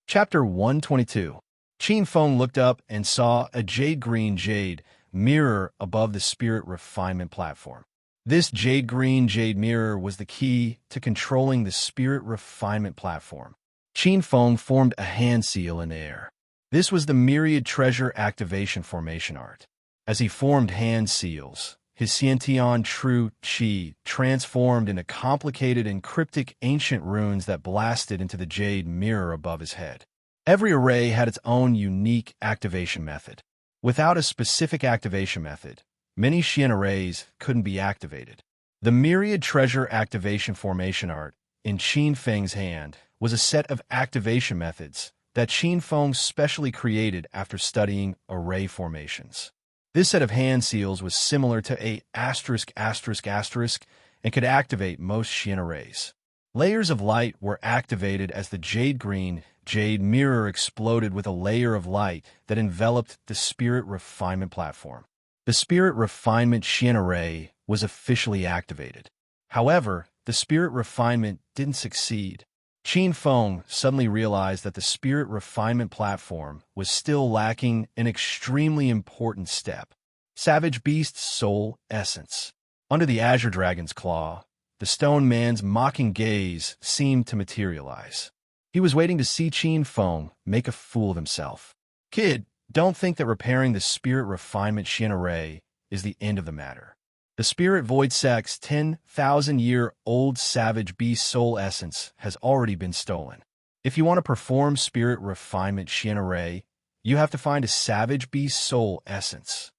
Chapter 122. Qin Feng looked up and saw a jade-green jade mirror above the spirit refinement platform. This jade-green jade mirror was the key to controlling the spirit refinement platform. Qin Feng formed a hand seal in the air. This was the myriad treasure activation formation art. As he formed hand seals, his Xiantian true qi transformed into complicated and cryptic ancient runes that blasted into the jade mirror above his head. Every array had its own unique activation method. Without a specific activation method, many Xian arrays couldn't be activated. The myriad treasure activation formation art in Qin Feng's hand was a set of activation methods that Qin Feng specially created after studying array formations. This set of hand seals was similar to a ***** and could activate most Xian arrays. Layers of light were activated as the jade-green jade mirror exploded with a layer of light that enveloped the Spirit Refinement platform. The Spirit Refinement Xian array was officially activated. However, the Spirit Refinement didn't succeed. Qin Feng suddenly realized that the Spirit Refinement platform was still lacking an extremely important step: Savage Beast's Soul Essence. Under the Azure Dragon's claw, the stone man's mocking gaze seemed to materialize. He was waiting to see Qin Feng make a fool of himself. "Kid, don't think that repairing the Spirit Refinement Xian array is the end of the matter. The Spirit Void Sect's 10,000-year-old Savage Beast Soul Essence has already been stolen. If you want to perform Spirit Refinement Xian array, you have to find a Savage Beast Soul Essence.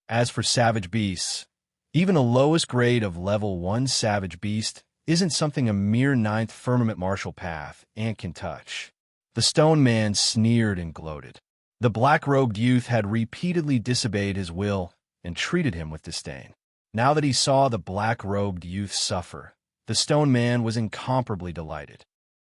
As for Savage Beasts, even the lowest grade of Level 1 Savage Beast isn't something a mere 9th Firmament Martial Path ant can touch." The stone man sneered and gloated. The black-robed youth had repeatedly disobeyed his will and treated him with disdain. Now that he saw the black-robed youth suffer, the stone man was incomparably delighted.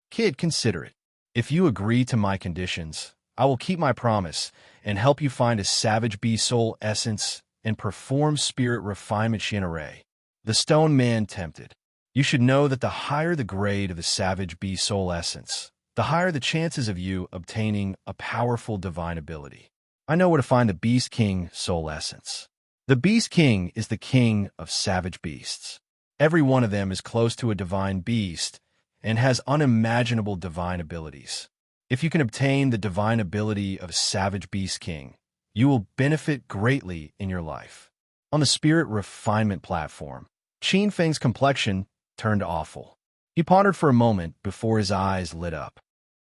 "Kid, consider it. If you agree to my conditions, I will keep my promise and help you find a Savage Beast Soul Essence and perform Spirit Refinement Xian array." The stone man tempted. "You should know that the higher the grade of the Savage Beast Soul Essence, the higher the chances of you obtaining a powerful divine ability. I know where to find the Beast King Soul Essence. The Beast King is the king of savage beasts. Every one of them is close to a divine beast and has unimaginable divine abilities. If you can obtain the divine ability of Savage Beast King, you will benefit greatly in your life." On the Spirit Refinement platform, Qin Feng's complexion turned awful. He pondered for a moment before his eyes lit up.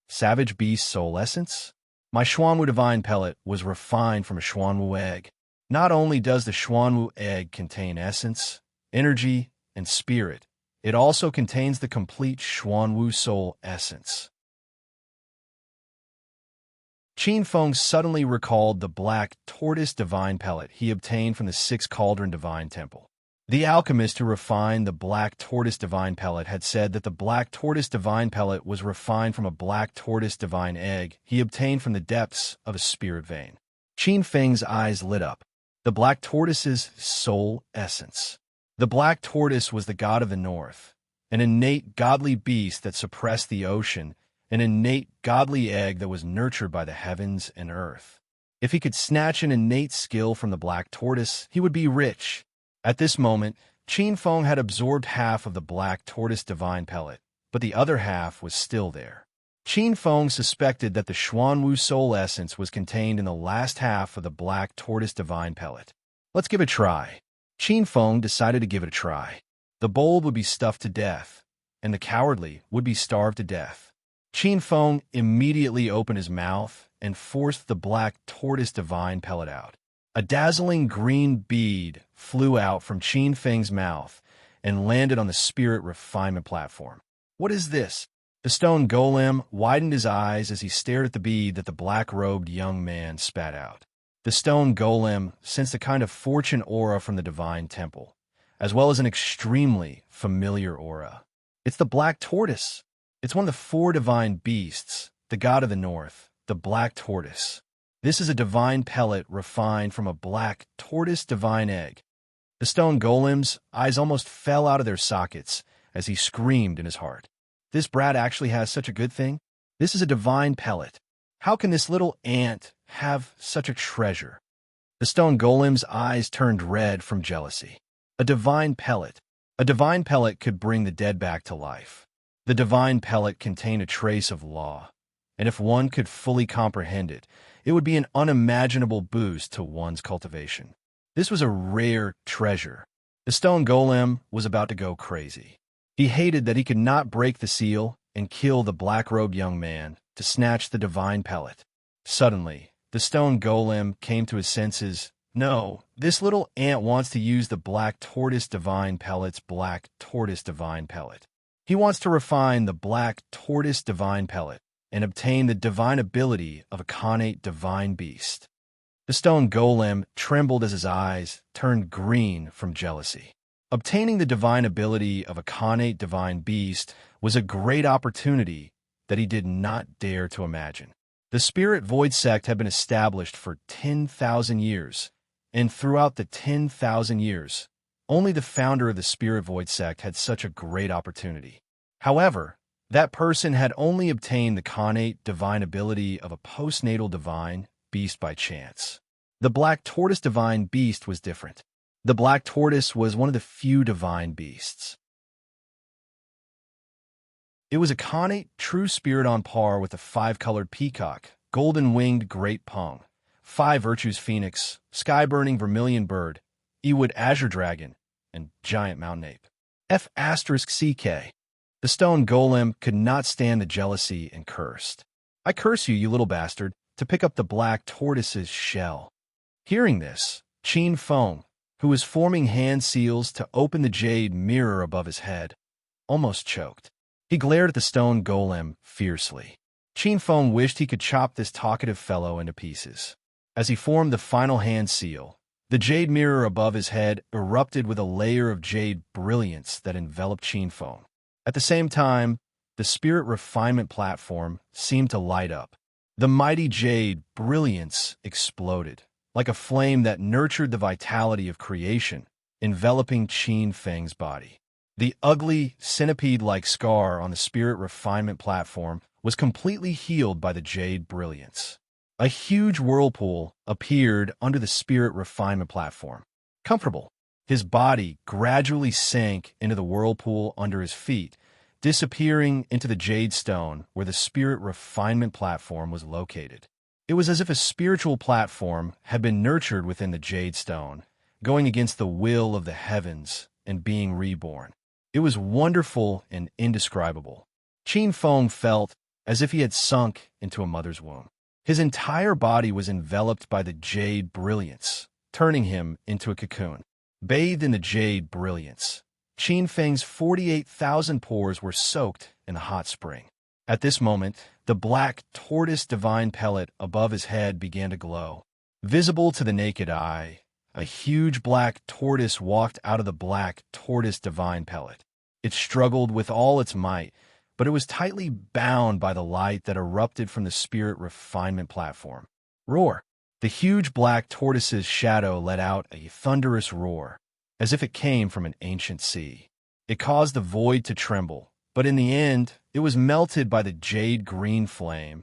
"Savage Beast Soul Essence? My Xuanwu Divine Pellet was refined from a Xuanwu egg. Not only does the Xuanwu egg contain essence, energy, and spirit, it also contains the complete Xuanwu Soul Essence." Qin Feng suddenly recalled the Black Tortoise Divine Pellet he obtained from the Six Cauldron Divine Temple. The alchemist who refined the Black Tortoise Divine Pellet had said that the Black Tortoise Divine Pellet was refined from a Black Tortoise Divine Egg he obtained from the depths of a spirit vein. Qin Feng's eyes lit up. The Black Tortoise's soul essence. The Black Tortoise was the god of the north, an innate godly beast that suppressed the ocean, an innate godly egg that was nurtured by the heavens and earth. If he could snatch an innate skill from the Black Tortoise, he would be rich. At this moment, Qin Feng had absorbed half of the Black Tortoise Divine Pellet, but the other half was still there. Qin Feng suspected that the Xuanwu Soul Essence was contained in the last half of the Black Tortoise Divine Pellet. "Let's give it a try." Qin Feng decided to give it a try. The bold would be stuffed to death, and the cowardly would be starved to death. Qin Feng immediately opened his mouth and forced the Black Tortoise Divine Pellet out. A dazzling green bead flew out from Qin Feng's mouth and landed on the Spirit Refinement platform. "What is this?" The stone golem widened his eyes as he stared at the bead that the black-robed young man spat out. The stone golem sensed a kind of fortune aura from the divine temple, as well as an extremely familiar aura. "It's the Black Tortoise. It's one of the 4 divine beasts, the god of the north, the Black Tortoise. This is a divine pellet refined from a Black Tortoise divine egg." The stone golem's eyes almost fell out of their sockets as he screamed in his heart. "This brat actually has such a good thing? This is a divine pellet. How can this little ant have such a treasure?" The stone golem's eyes turned red from jealousy. A divine pellet. A divine pellet could bring the dead back to life. The divine pellet contained a trace of law, and if one could fully comprehend it, it would be an unimaginable boost to one's cultivation. This was a rare treasure. The stone golem was about to go crazy. He hated that he could not break the seal and kill the black-robed young man to snatch the divine pellet. Suddenly, the stone golem came to his senses. No, this little ant wants to use the black tortoise divine pellet's black tortoise divine pellet. He wants to refine the black tortoise divine pellet and obtain the divine ability of a connate divine beast. The stone golem trembled as his eyes turned green from jealousy. Obtaining the divine ability of a connate divine beast was a great opportunity that he did not dare to imagine. The Spirit Void sect had been established for 10,000 years, and throughout the 10,000 years, only the founder of the Spirit Void sect had such a great opportunity. However, that person had only obtained the connate divine ability of a postnatal divine beast by chance. The black tortoise divine beast was different. The black tortoise was one of the few divine beasts. It was a connate true spirit on par with the five-colored peacock, golden-winged great pung, five virtues phoenix, sky-burning vermilion bird, Ewood azure dragon, and giant mountain ape. F***CK. The stone golem could not stand the jealousy and cursed. I curse you, you little bastard, to pick up the black tortoise's shell. Hearing this, Qin Feng, who was forming hand seals to open the jade mirror above his head, almost choked. He glared at the stone golem fiercely. Qin Feng wished he could chop this talkative fellow into pieces. As he formed the final hand seal, the jade mirror above his head erupted with a layer of jade brilliance that enveloped Qin Feng. At the same time, the spirit refinement platform seemed to light up. The mighty jade brilliance exploded, like a flame that nurtured the vitality of creation, enveloping Qin Feng's body. The ugly, centipede-like scar on the spirit refinement platform was completely healed by the jade brilliance. A huge whirlpool appeared under the spirit refinement platform. Comfortable, his body gradually sank into the whirlpool under his feet, disappearing into the jade stone where the spirit refinement platform was located. It was as if a spiritual platform had been nurtured within the jade stone, going against the will of the heavens and being reborn. It was wonderful and indescribable. Qin Feng felt as if he had sunk into a mother's womb. His entire body was enveloped by the jade brilliance, turning him into a cocoon. Bathed in the jade brilliance, Qin Feng's 48,000 pores were soaked in the hot spring. At this moment, the black tortoise divine pellet above his head began to glow. Visible to the naked eye, a huge black tortoise walked out of the black tortoise divine pellet. It struggled with all its might, but it was tightly bound by the light that erupted from the spirit refinement platform. Roar! The huge black tortoise's shadow let out a thunderous roar, as if it came from an ancient sea. It caused the void to tremble, but in the end, it was melted by the jade-green flame,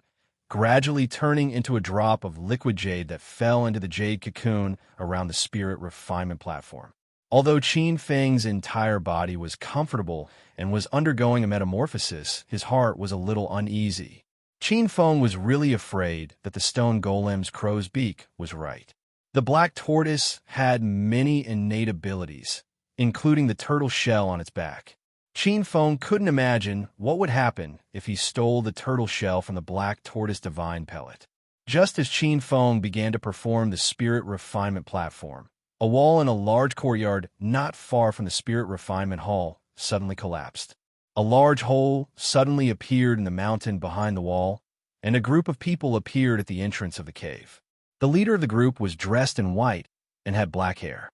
gradually turning into a drop of liquid jade that fell into the jade cocoon around the spirit refinement platform. Although Qin Feng's entire body was comfortable and was undergoing a metamorphosis, his heart was a little uneasy. Qin Feng was really afraid that the stone golem's crow's beak was right. The black tortoise had many innate abilities, including the turtle shell on its back. Qin Feng couldn't imagine what would happen if he stole the turtle shell from the black tortoise divine pellet. Just as Qin Feng began to perform the spirit refinement platform, a wall in a large courtyard not far from the spirit refinement hall suddenly collapsed. A large hole suddenly appeared in the mountain behind the wall, and a group of people appeared at the entrance of the cave. The leader of the group was dressed in white and had black hair.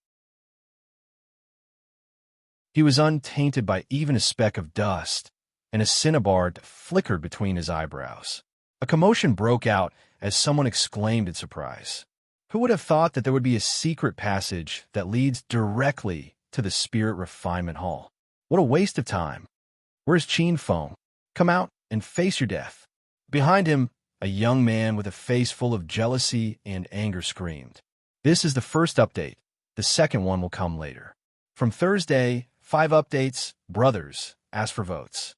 He was untainted by even a speck of dust, and a cinnabar flickered between his eyebrows. A commotion broke out as someone exclaimed in surprise. Who would have thought that there would be a secret passage that leads directly to the Spirit Refinement Hall? What a waste of time. Where's Qin Feng? Come out and face your death. Behind him, a young man with a face full of jealousy and anger screamed. This is the first update. The second one will come later. From Thursday, 5 updates, brothers, ask for votes.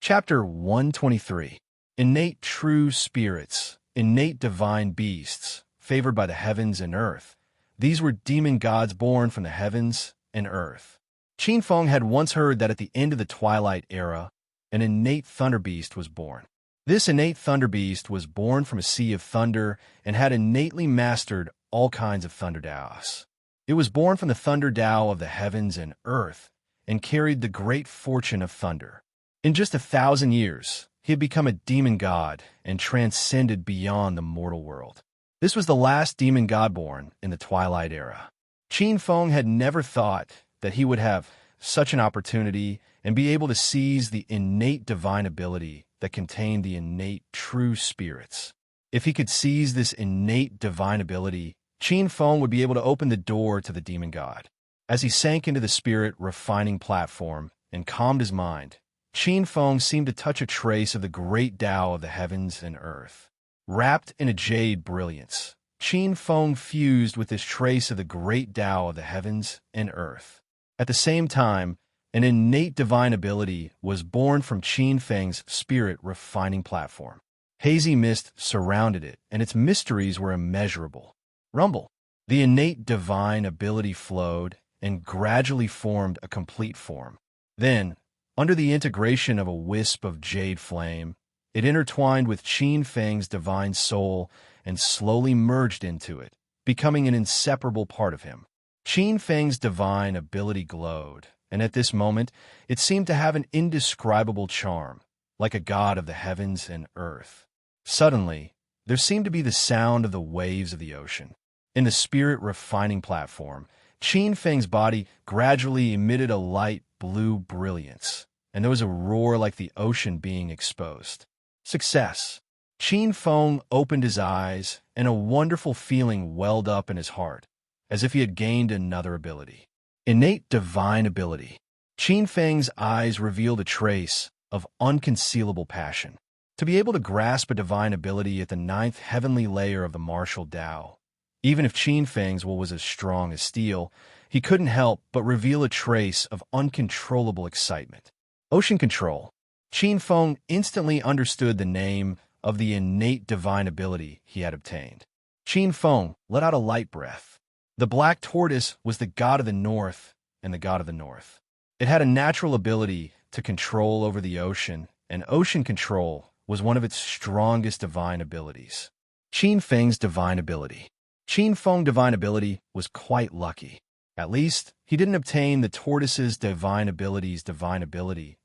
Chapter 123. Innate true spirits, innate divine beasts, favored by the heavens and earth. These were demon gods born from the heavens and earth. Qin Feng had once heard that at the end of the Twilight Era, an innate thunder beast was born. This innate thunder beast was born from a sea of thunder and had innately mastered all kinds of thunder daos. It was born from the thunder dao of the heavens and earth and carried the great fortune of thunder. In just 1,000 years, he had become a demon god and transcended beyond the mortal world. This was the last demon god born in the Twilight Era. Qin Feng had never thought that he would have such an opportunity and be able to seize the innate divine ability that contained the innate true spirits. If he could seize this innate divine ability, Qin Feng would be able to open the door to the demon god. As he sank into the spirit refining platform and calmed his mind, Qin Feng seemed to touch a trace of the great Tao of the heavens and earth. Wrapped in a jade brilliance, Qin Feng fused with this trace of the great Tao of the heavens and earth. At the same time, an innate divine ability was born from Qin Feng's spirit refining platform. Hazy mist surrounded it, and its mysteries were immeasurable. Rumble. The innate divine ability flowed and gradually formed a complete form. Then, under the integration of a wisp of jade flame, it intertwined with Qin Feng's divine soul and slowly merged into it, becoming an inseparable part of him. Qin Feng's divine ability glowed, and at this moment, it seemed to have an indescribable charm, like a god of the heavens and earth. Suddenly, there seemed to be the sound of the waves of the ocean. In the spirit refining platform, Qin Feng's body gradually emitted a light blue brilliance, and there was a roar like the ocean being exposed. Success! Qin Feng opened his eyes, and a wonderful feeling welled up in his heart, as if he had gained another ability. Innate divine ability. Qin Feng's eyes revealed a trace of unconcealable passion. To be able to grasp a divine ability at the 9th heavenly layer of the martial Tao, even if Qin Feng's will was as strong as steel, he couldn't help but reveal a trace of uncontrollable excitement. Ocean control. Qin Feng instantly understood the name of the innate divine ability he had obtained. Qin Feng let out a light breath. The black tortoise was the god of the north and the god of the north. It had a natural ability to control over the ocean, and ocean control was one of its strongest divine abilities. Qin Feng's divine ability. Qin Feng's divine ability was quite lucky. At least, he didn't obtain the tortoise's divine ability's divine ability,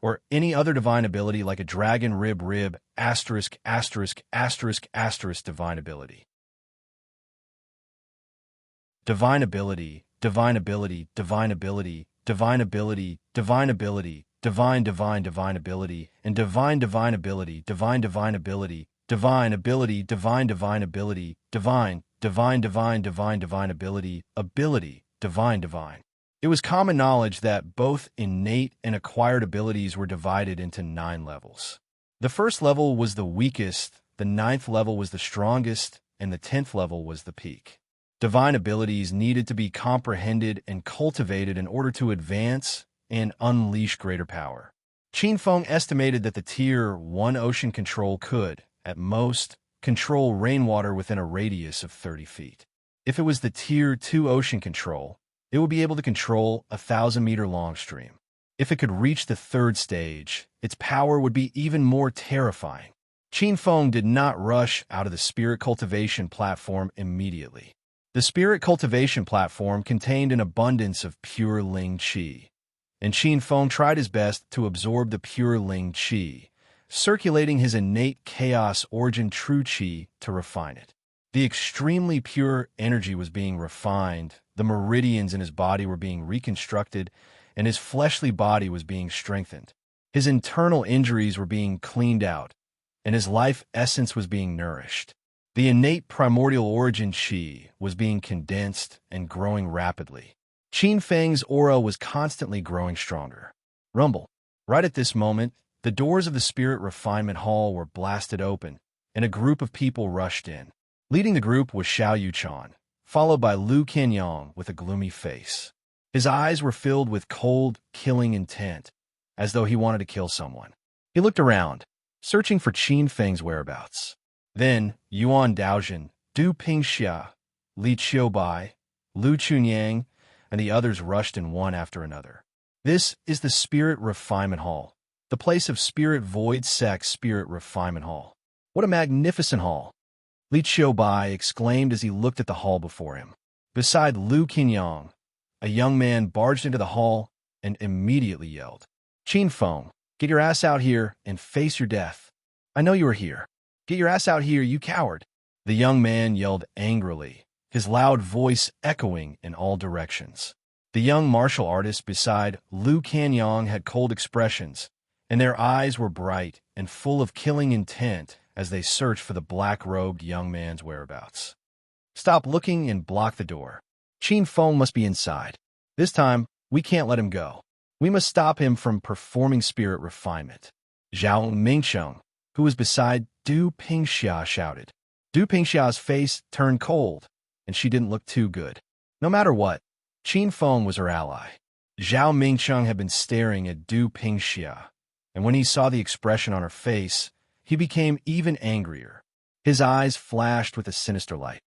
or any other divine ability like a dragon rib, asterisk, asterisk, asterisk, asterisk divine ability. Divine ability, divine ability, divine ability, divine ability, divine ability, divine divine ability, and divine ability, divine ability, divine ability, divine ability, divine ability, divine. It was common knowledge that both innate and acquired abilities were divided into 9 levels. The first level was the weakest, the 9th level was the strongest, and the 10th level was the peak. Divine abilities needed to be comprehended and cultivated in order to advance and unleash greater power. Qin Feng estimated that the Tier 1 ocean control could, at most, control rainwater within a radius of 30 feet. If it was the Tier 2 ocean control, it would be able to control a 1,000-meter-long stream. If it could reach the 3rd stage, its power would be even more terrifying. Qin Feng did not rush out of the spirit cultivation platform immediately. The spirit cultivation platform contained an abundance of pure Ling Qi, and Qin Feng tried his best to absorb the pure Ling Qi, circulating his innate chaos origin true Qi to refine it. The extremely pure energy was being refined, the meridians in his body were being reconstructed, and his fleshly body was being strengthened. His internal injuries were being cleaned out, and his life essence was being nourished. The innate primordial origin Qi was being condensed and growing rapidly. Qin Feng's aura was constantly growing stronger. Rumble. Right at this moment, the doors of the Spirit Refinement Hall were blasted open, and a group of people rushed in. Leading the group was Xiao Yuchan, followed by Lu Qinyang with a gloomy face. His eyes were filled with cold, killing intent, as though he wanted to kill someone. He looked around, searching for Qin Feng's whereabouts. Then, Yuan Daojin, Du Pingxia, Li Qiubai, Lu Chunyang, and the others rushed in one after another. This is the Spirit Refinement Hall, the place of Spirit Void Sex Spirit Refinement Hall. What a magnificent hall! Li Bai exclaimed as he looked at the hall before him. Beside Lu Qinyang, a young man barged into the hall and immediately yelled, "Qin Feng, get your ass out here and face your death. I know you are here. Get your ass out here, you coward." The young man yelled angrily, his loud voice echoing in all directions. The young martial artist beside Lu Qinyang had cold expressions, and their eyes were bright and full of killing intent as they searched for the black-robed young man's whereabouts. "Stop looking and block the door. Qin Feng must be inside. This time, we can't let him go. We must stop him from performing spirit refinement." Zhao Mingcheng, who was beside Du Pingxia, shouted. Du Pingxia's face turned cold, and she didn't look too good. No matter what, Qin Feng was her ally. Zhao Mingcheng had been staring at Du Pingxia, and when he saw the expression on her face, he became even angrier. His eyes flashed with a sinister light.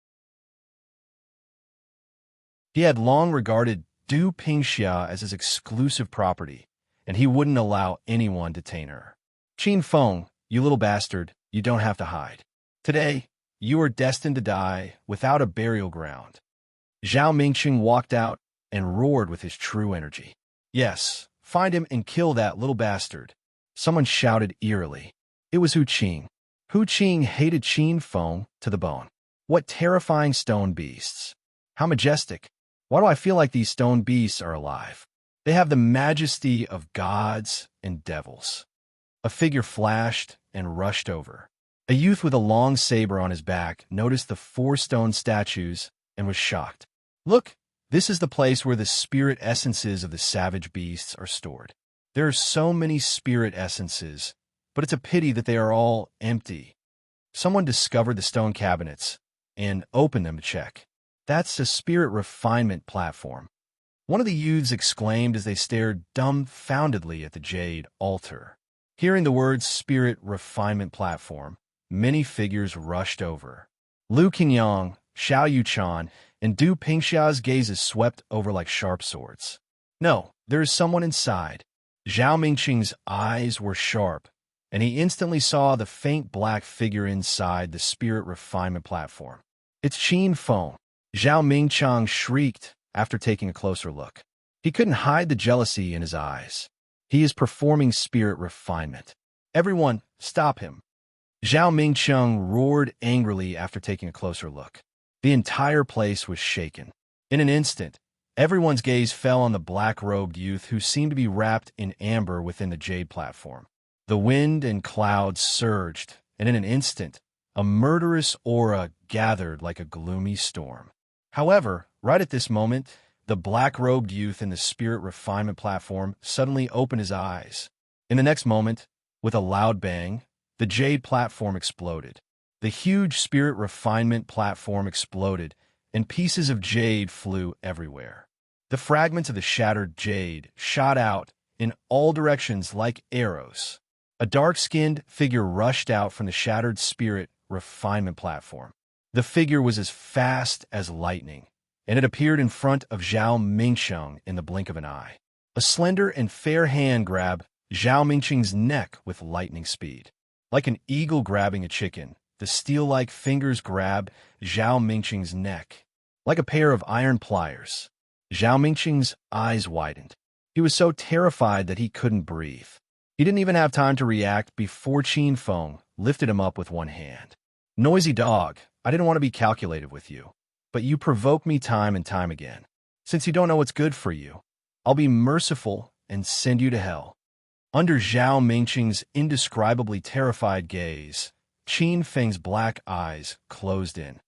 He had long regarded Du Pingxia as his exclusive property, and he wouldn't allow anyone to detain her. "Qin Feng, you little bastard, you don't have to hide. Today, you are destined to die without a burial ground." Zhao Mingcheng walked out and roared with his true energy. "Yes, find him and kill that little bastard," someone shouted eerily. It was Hu Qing. Hu Qing hated Qin Feng to the bone. What terrifying stone beasts! How majestic! Why do I feel like these stone beasts are alive? They have the majesty of gods and devils. A figure flashed and rushed over. A youth with a long saber on his back noticed the 4 stone statues and was shocked. "Look, this is the place where the spirit essences of the savage beasts are stored. There are so many spirit essences, but it's a pity that they are all empty." Someone discovered the stone cabinets and opened them to check. "That's a spirit refinement platform," one of the youths exclaimed as they stared dumbfoundedly at the jade altar. Hearing the words spirit refinement platform, many figures rushed over. Lu Qinyang, Xiao Yuchan, and Du Pingxia's gazes swept over like sharp swords. "No, there is someone inside." Zhao Mingcheng's eyes were sharp, and he instantly saw the faint black figure inside the spirit refinement platform. "It's Qin Feng." Zhao Mingcheng shrieked after taking a closer look. He couldn't hide the jealousy in his eyes. "He is performing spirit refinement. Everyone, stop him." Zhao Mingcheng roared angrily after taking a closer look. The entire place was shaken. In an instant, everyone's gaze fell on the black-robed youth who seemed to be wrapped in amber within the jade platform. The wind and clouds surged, and in an instant, a murderous aura gathered like a gloomy storm. However, right at this moment, the black-robed youth in the spirit refinement platform suddenly opened his eyes. In the next moment, with a loud bang, the jade platform exploded. The huge spirit refinement platform exploded, and pieces of jade flew everywhere. The fragments of the shattered jade shot out in all directions like arrows. A dark-skinned figure rushed out from the shattered spirit refinement platform. The figure was as fast as lightning, and it appeared in front of Zhao Mingcheng in the blink of an eye. A slender and fair hand grabbed Zhao Mingcheng's neck with lightning speed. Like an eagle grabbing a chicken, the steel-like fingers grabbed Zhao Mingcheng's neck. Like a pair of iron pliers, Zhao Mingcheng's eyes widened. He was so terrified that he couldn't breathe. He didn't even have time to react before Qin Feng lifted him up with one hand. "Noisy dog, I didn't want to be calculated with you, but you provoke me time and time again. Since you don't know what's good for you, I'll be merciful and send you to hell." Under Zhao Mingcheng's indescribably terrified gaze, Qin Feng's black eyes closed in.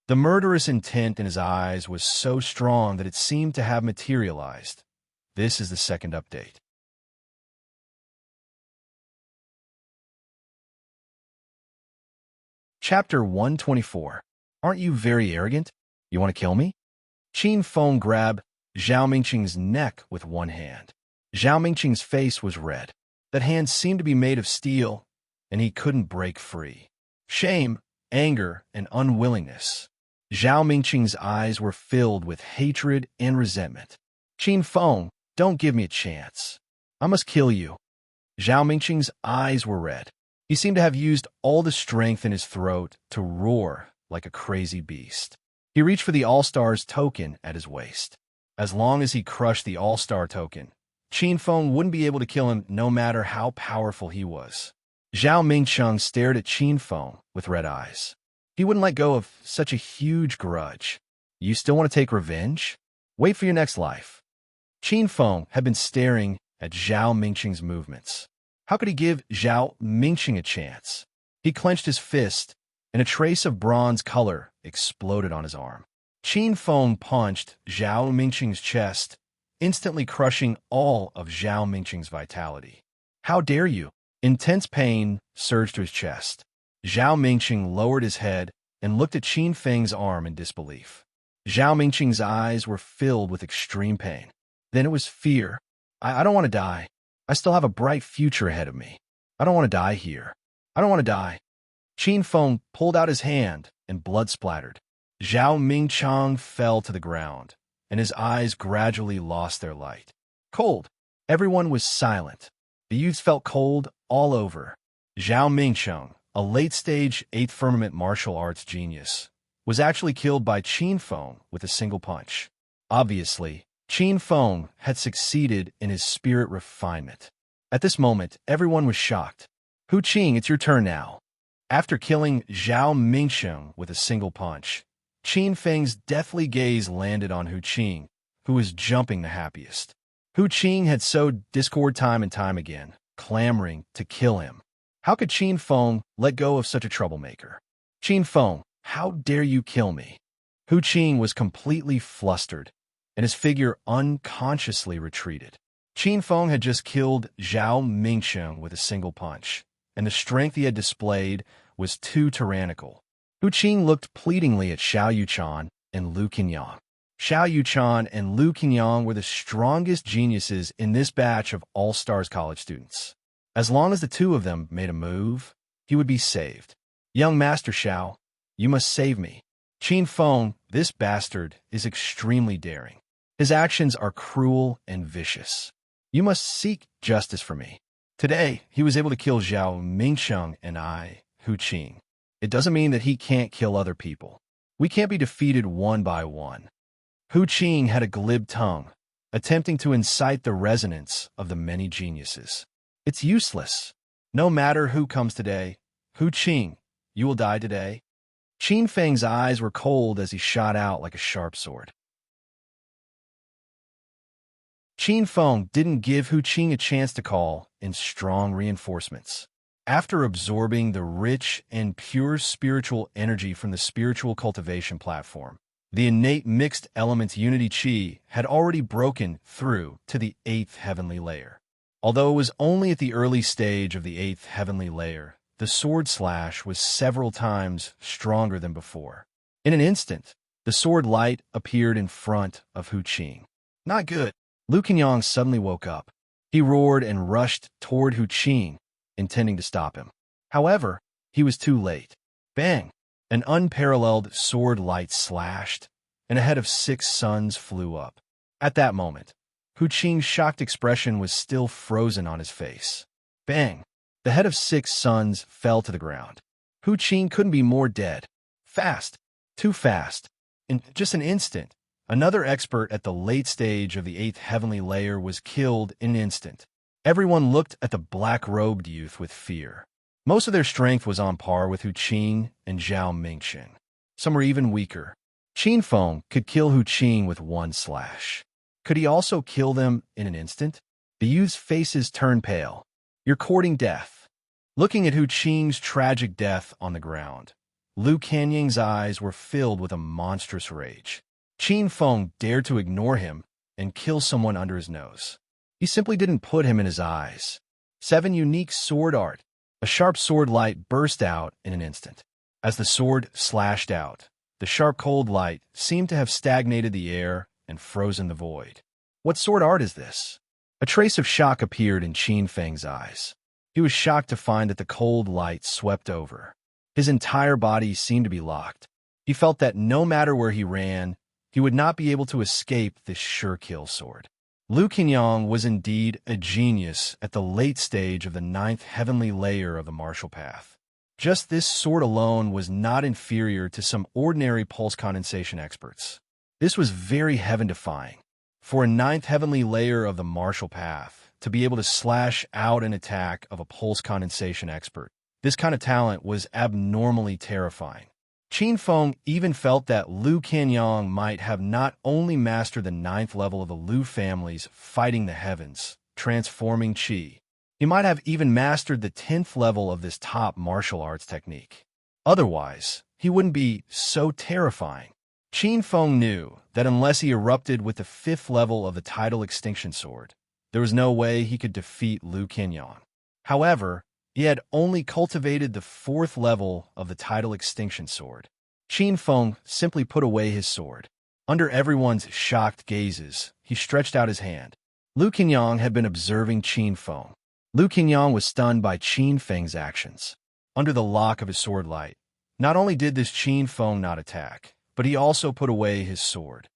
The murderous intent in his eyes was so strong that it seemed to have materialized. This is the second update. Chapter 124. Aren't you very arrogant? You want to kill me? Qin Feng grabbed Zhao Mingcheng's neck with one hand. Zhao Mingcheng's face was red. That hand seemed to be made of steel, and he couldn't break free. Shame, anger, and unwillingness. Zhao Mingqing's eyes were filled with hatred and resentment. Qin Feng, don't give me a chance. I must kill you. Zhao Mingqing's eyes were red. He seemed to have used all the strength in his throat to roar like a crazy beast. He reached for the All-Stars token at his waist. As long as he crushed the All-Star token, Qin Feng wouldn't be able to kill him no matter how powerful he was. Zhao Mingqiang stared at Qin Feng with red eyes. He wouldn't let go of such a huge grudge. You still want to take revenge? Wait for your next life. Qin Feng had been staring at Zhao Mingqing's movements. How could he give Zhao Mingqing a chance? He clenched his fist, and a trace of bronze color exploded on his arm. Qin Feng punched Zhao Mingqing's chest, instantly crushing all of Zhao Mingqing's vitality. How dare you? Intense pain surged to his chest. Zhao Mingqing lowered his head and looked at Qin Feng's arm in disbelief. Zhao Mingqing's eyes were filled with extreme pain. Then it was fear. I don't want to die. I still have a bright future ahead of me. I don't want to die here. I don't want to die. Qin Feng pulled out his hand, and blood splattered. Zhao Mingqiang fell to the ground, and his eyes gradually lost their light. Cold. Everyone was silent. The youths felt cold all over. Zhao Mingqiang, a late-stage 8th Firmament martial arts genius, was actually killed by Qin Feng with a single punch. Obviously, Qin Feng had succeeded in his spirit refinement. At this moment, everyone was shocked. Hu Qing, it's your turn now. After killing Zhao Mingqiang with a single punch, Qin Feng's deathly gaze landed on Hu Qing, who was jumping the happiest. Hu Qing had sowed discord time and time again, clamoring to kill him. How could Qin Feng let go of such a troublemaker? Qin Feng, how dare you kill me? Hu Qing was completely flustered, and his figure unconsciously retreated. Qin Feng had just killed Zhao Mingqiang with a single punch, and the strength he had displayed was too tyrannical. Hu Qing looked pleadingly at Xiao Yuchan and Lu Qinyang. Xiao Yuchan and Lu Qinyang were the strongest geniuses in this batch of All-Stars college students. As long as the two of them made a move, he would be saved. Young Master Xiao, you must save me. Qin Feng, this bastard, is extremely daring. His actions are cruel and vicious. You must seek justice for me. Today, he was able to kill Zhao Mingqiang and I, Hu Qing. It doesn't mean that he can't kill other people. We can't be defeated one by one. Hu Qing had a glib tongue, attempting to incite the resonance of the many geniuses. It's useless. No matter who comes today, Hu Qing, you will die today. Qin Feng's eyes were cold as he shot out like a sharp sword. Qin Feng didn't give Hu Qing a chance to call in strong reinforcements. After absorbing the rich and pure spiritual energy from the spiritual cultivation platform, the innate mixed elements unity chi had already broken through to the 8th heavenly layer. Although it was only at the early stage of the 8th heavenly layer, the sword slash was several times stronger than before. In an instant, the sword light appeared in front of Hu Qing. Not good. Lu Qinyang suddenly woke up. He roared and rushed toward Hu Qing, intending to stop him. However, he was too late. Bang! An unparalleled sword light slashed, and a head of 6 suns flew up. At that moment, Hu Qing's shocked expression was still frozen on his face. Bang! The head of 6 suns fell to the ground. Hu Qing couldn't be more dead. Fast. Too fast. In just an instant, another expert at the late stage of the 8th heavenly layer was killed in an instant. Everyone looked at the black-robed youth with fear. Most of their strength was on par with Hu Qing and Zhao Mingqiang. Some were even weaker. Qin Feng could kill Hu Qing with one slash. Could he also kill them in an instant? The youth's faces turned pale. You're courting death. Looking at Hu Qing's tragic death on the ground, Lu Kanying's eyes were filled with a monstrous rage. Qin Feng dared to ignore him and kill someone under his nose. He simply didn't put him in his eyes. 7 unique sword art. A sharp sword light burst out in an instant. As the sword slashed out, the sharp cold light seemed to have stagnated the air and frozen the void. What sword art is this? A trace of shock appeared in Qin Feng's eyes. He was shocked to find that the cold light swept over. His entire body seemed to be locked. He felt that no matter where he ran, he would not be able to escape this sure-kill sword. Lu Qingyang was indeed a genius at the late stage of the 9th heavenly layer of the martial path. Just this sword alone was not inferior to some ordinary pulse condensation experts. This was very heaven-defying. For a 9th heavenly layer of the martial path to be able to slash out an attack of a pulse condensation expert, this kind of talent was abnormally terrifying. Qin Feng even felt that Lu Qingyang might have not only mastered the 9th level of the Lu family's fighting the heavens, transforming qi, he might have even mastered the 10th level of this top martial arts technique. Otherwise, he wouldn't be so terrifying. Qin Feng knew that unless he erupted with the 5th level of the tidal extinction sword, there was no way he could defeat Lu Qingyang. However, he had only cultivated the 4th level of the tidal extinction sword. Qin Feng simply put away his sword. Under everyone's shocked gazes, he stretched out his hand. Lu Qingyang had been observing Qin Feng. Lu Qingyang was stunned by Qin Feng's actions. Under the lock of his sword light, not only did this Qin Feng not attack, but he also put away his sword.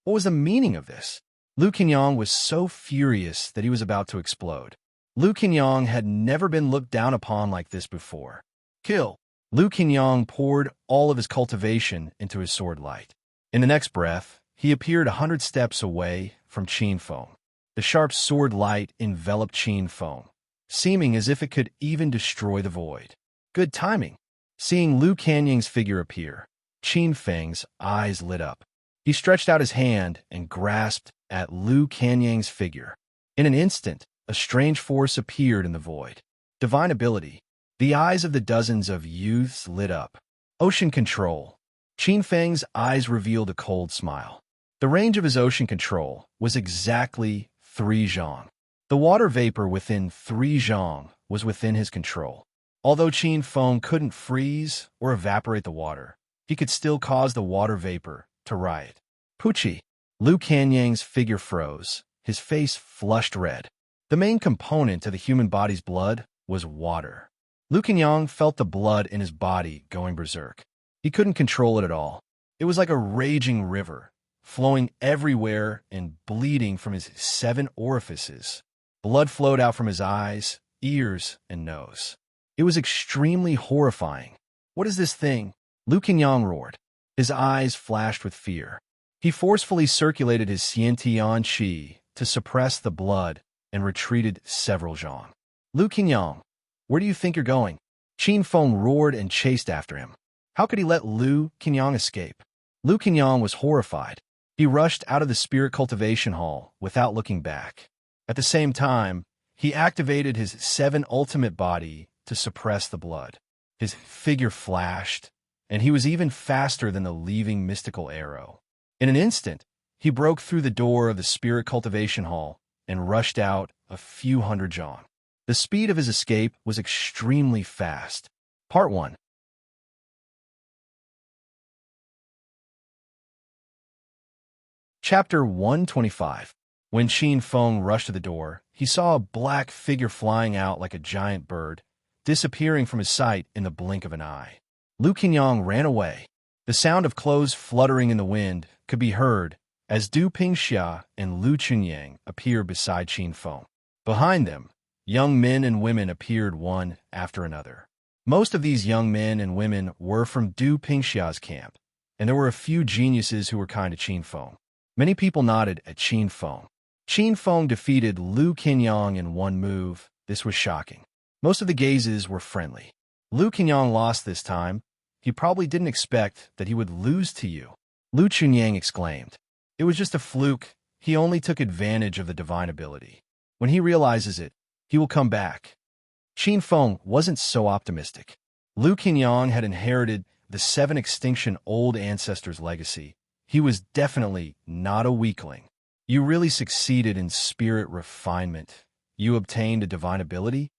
What was the meaning of this? Lu Qingyang was so furious that he was about to explode. Lu Qingyang had never been looked down upon like this before. Kill! Lu Qingyang poured all of his cultivation into his sword light. In the next breath, he appeared 100 steps away from Qin Feng. The sharp sword light enveloped Qin Feng, seeming as if it could even destroy the void. Good timing. Seeing Lu Qingyang's figure appear, Qin Feng's eyes lit up. He stretched out his hand and grasped at Lu Qingyang's figure. In an instant, a strange force appeared in the void. Divine ability. The eyes of the dozens of youths lit up. Ocean control. Qin Feng's eyes revealed a cold smile. The range of his ocean control was exactly 3 zhang. The water vapor within 3 zhang was within his control. Although Qin Feng couldn't freeze or evaporate the water, he could still cause the water vapor to riot. Pucci. Lu Qingyang's figure froze. His face flushed red. The main component to the human body's blood was water. Lu Qingyang felt the blood in his body going berserk. He couldn't control it at all. It was like a raging river, flowing everywhere and bleeding from his 7 orifices. Blood flowed out from his eyes, ears, and nose. It was extremely horrifying. What is this thing? Lu Qingyang roared. His eyes flashed with fear. He forcefully circulated his Xiantian qi to suppress the blood and retreated several zhang. Lu Qingyang, where do you think you're going? Qin Feng roared and chased after him. How could he let Lu Qingyang escape? Lu Qingyang was horrified. He rushed out of the spirit cultivation hall without looking back. At the same time, he activated his 7 ultimate body to suppress the blood. His figure flashed, and he was even faster than the leaving mystical arrow. In an instant, he broke through the door of the spirit cultivation hall and rushed out a few hundred zhang. The speed of his escape was extremely fast. Part 1. Chapter 125. When Qin Feng rushed to the door, he saw a black figure flying out like a giant bird, disappearing from his sight in the blink of an eye. Lu Qingyang ran away. The sound of clothes fluttering in the wind could be heard as Du Pingxia and Lu Chunyang appeared beside Qin Feng. Behind them, young men and women appeared one after another. Most of these young men and women were from Du Pingxia's camp, and there were a few geniuses who were kind to Qin Feng. Many people nodded at Qin Feng. Qin Feng defeated Lu Qingyang in one move. This was shocking. Most of the gazes were friendly. Lu Qingyang lost this time. He probably didn't expect that he would lose to you. Lu Chunyang exclaimed. It was just a fluke. He only took advantage of the divine ability. When he realizes it, he will come back. Qin Feng wasn't so optimistic. Lu Qingyang had inherited the 7 extinction old ancestors' legacy. He was definitely not a weakling. You really succeeded in spirit refinement. You obtained a divine ability?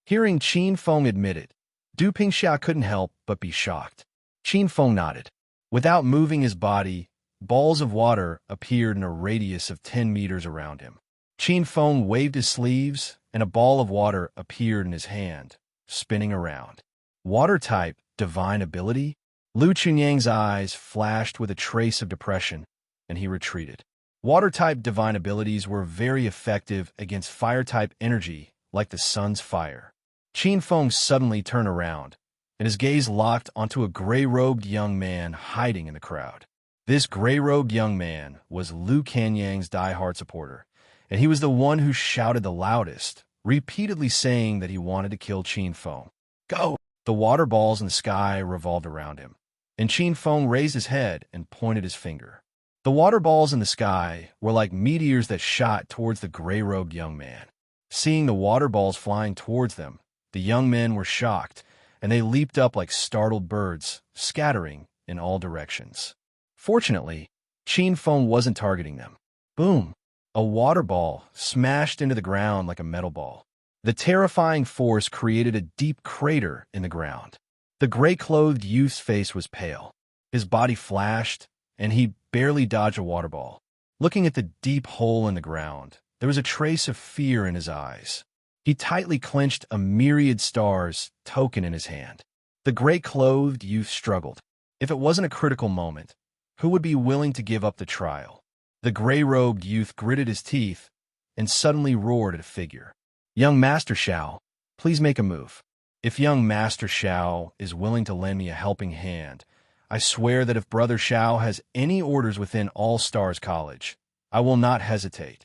Hearing Qin Feng admit it, Du Pingxia couldn't help but be shocked. Qin Feng nodded. Without moving his body, balls of water appeared in a radius of 10 meters around him. Qin Feng waved his sleeves, and a ball of water appeared in his hand, spinning around. Water type, divine ability? Lu Chunyang's eyes flashed with a trace of depression, and he retreated. Water-type divine abilities were very effective against fire-type energy, like the sun's fire. Qin Feng suddenly turned around, and his gaze locked onto a gray-robed young man hiding in the crowd. This gray-robed young man was Lu Kanyang's die-hard supporter, and he was the one who shouted the loudest, repeatedly saying that he wanted to kill Qin Feng. Go! The water balls in the sky revolved around him, and Qin Feng raised his head and pointed his finger. The water balls in the sky were like meteors that shot towards the gray-robed young man. Seeing the water balls flying towards them, the young men were shocked, and they leaped up like startled birds, scattering in all directions. Fortunately, Qin Feng wasn't targeting them. Boom! A water ball smashed into the ground like a metal ball. The terrifying force created a deep crater in the ground. The gray-clothed youth's face was pale. His body flashed, and he barely dodged a water ball. Looking at the deep hole in the ground, there was a trace of fear in his eyes. He tightly clenched a myriad stars token in his hand. The gray-clothed youth struggled. If it wasn't a critical moment, who would be willing to give up the trial? The gray-robed youth gritted his teeth and suddenly roared at a figure. Young Master Xiao, please make a move. If young Master Xiao is willing to lend me a helping hand, I swear that if Brother Xiao has any orders within All Stars College, I will not hesitate.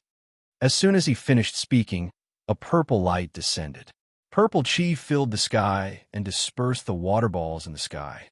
As soon as he finished speaking, a purple light descended. Purple chi filled the sky and dispersed the water balls in the sky.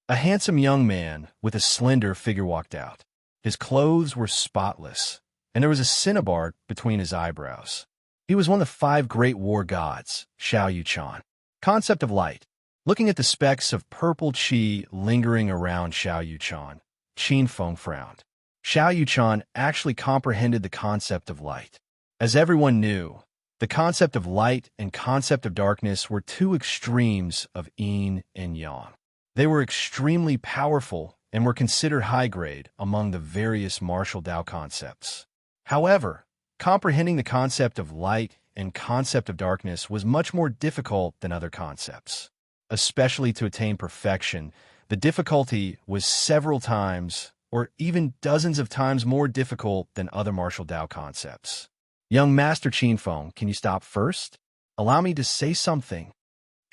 A handsome young man with a slender figure walked out. His clothes were spotless, and there was a cinnabar between his eyebrows. He was one of the 5 great war gods, Xiao Yuchan. Concept of light. Looking at the specks of purple chi lingering around Xiao Yuchan, Qin Feng frowned. Xiao Yuchan actually comprehended the concept of light. As everyone knew, the concept of light and concept of darkness were 2 extremes of yin and yang. They were extremely powerful and were considered high-grade among the various martial Dao concepts. However, comprehending the concept of light and concept of darkness was much more difficult than other concepts. Especially to attain perfection, the difficulty was several times or even dozens of times more difficult than other martial Dao concepts. Young Master Qin Feng, can you stop first? Allow me to say something.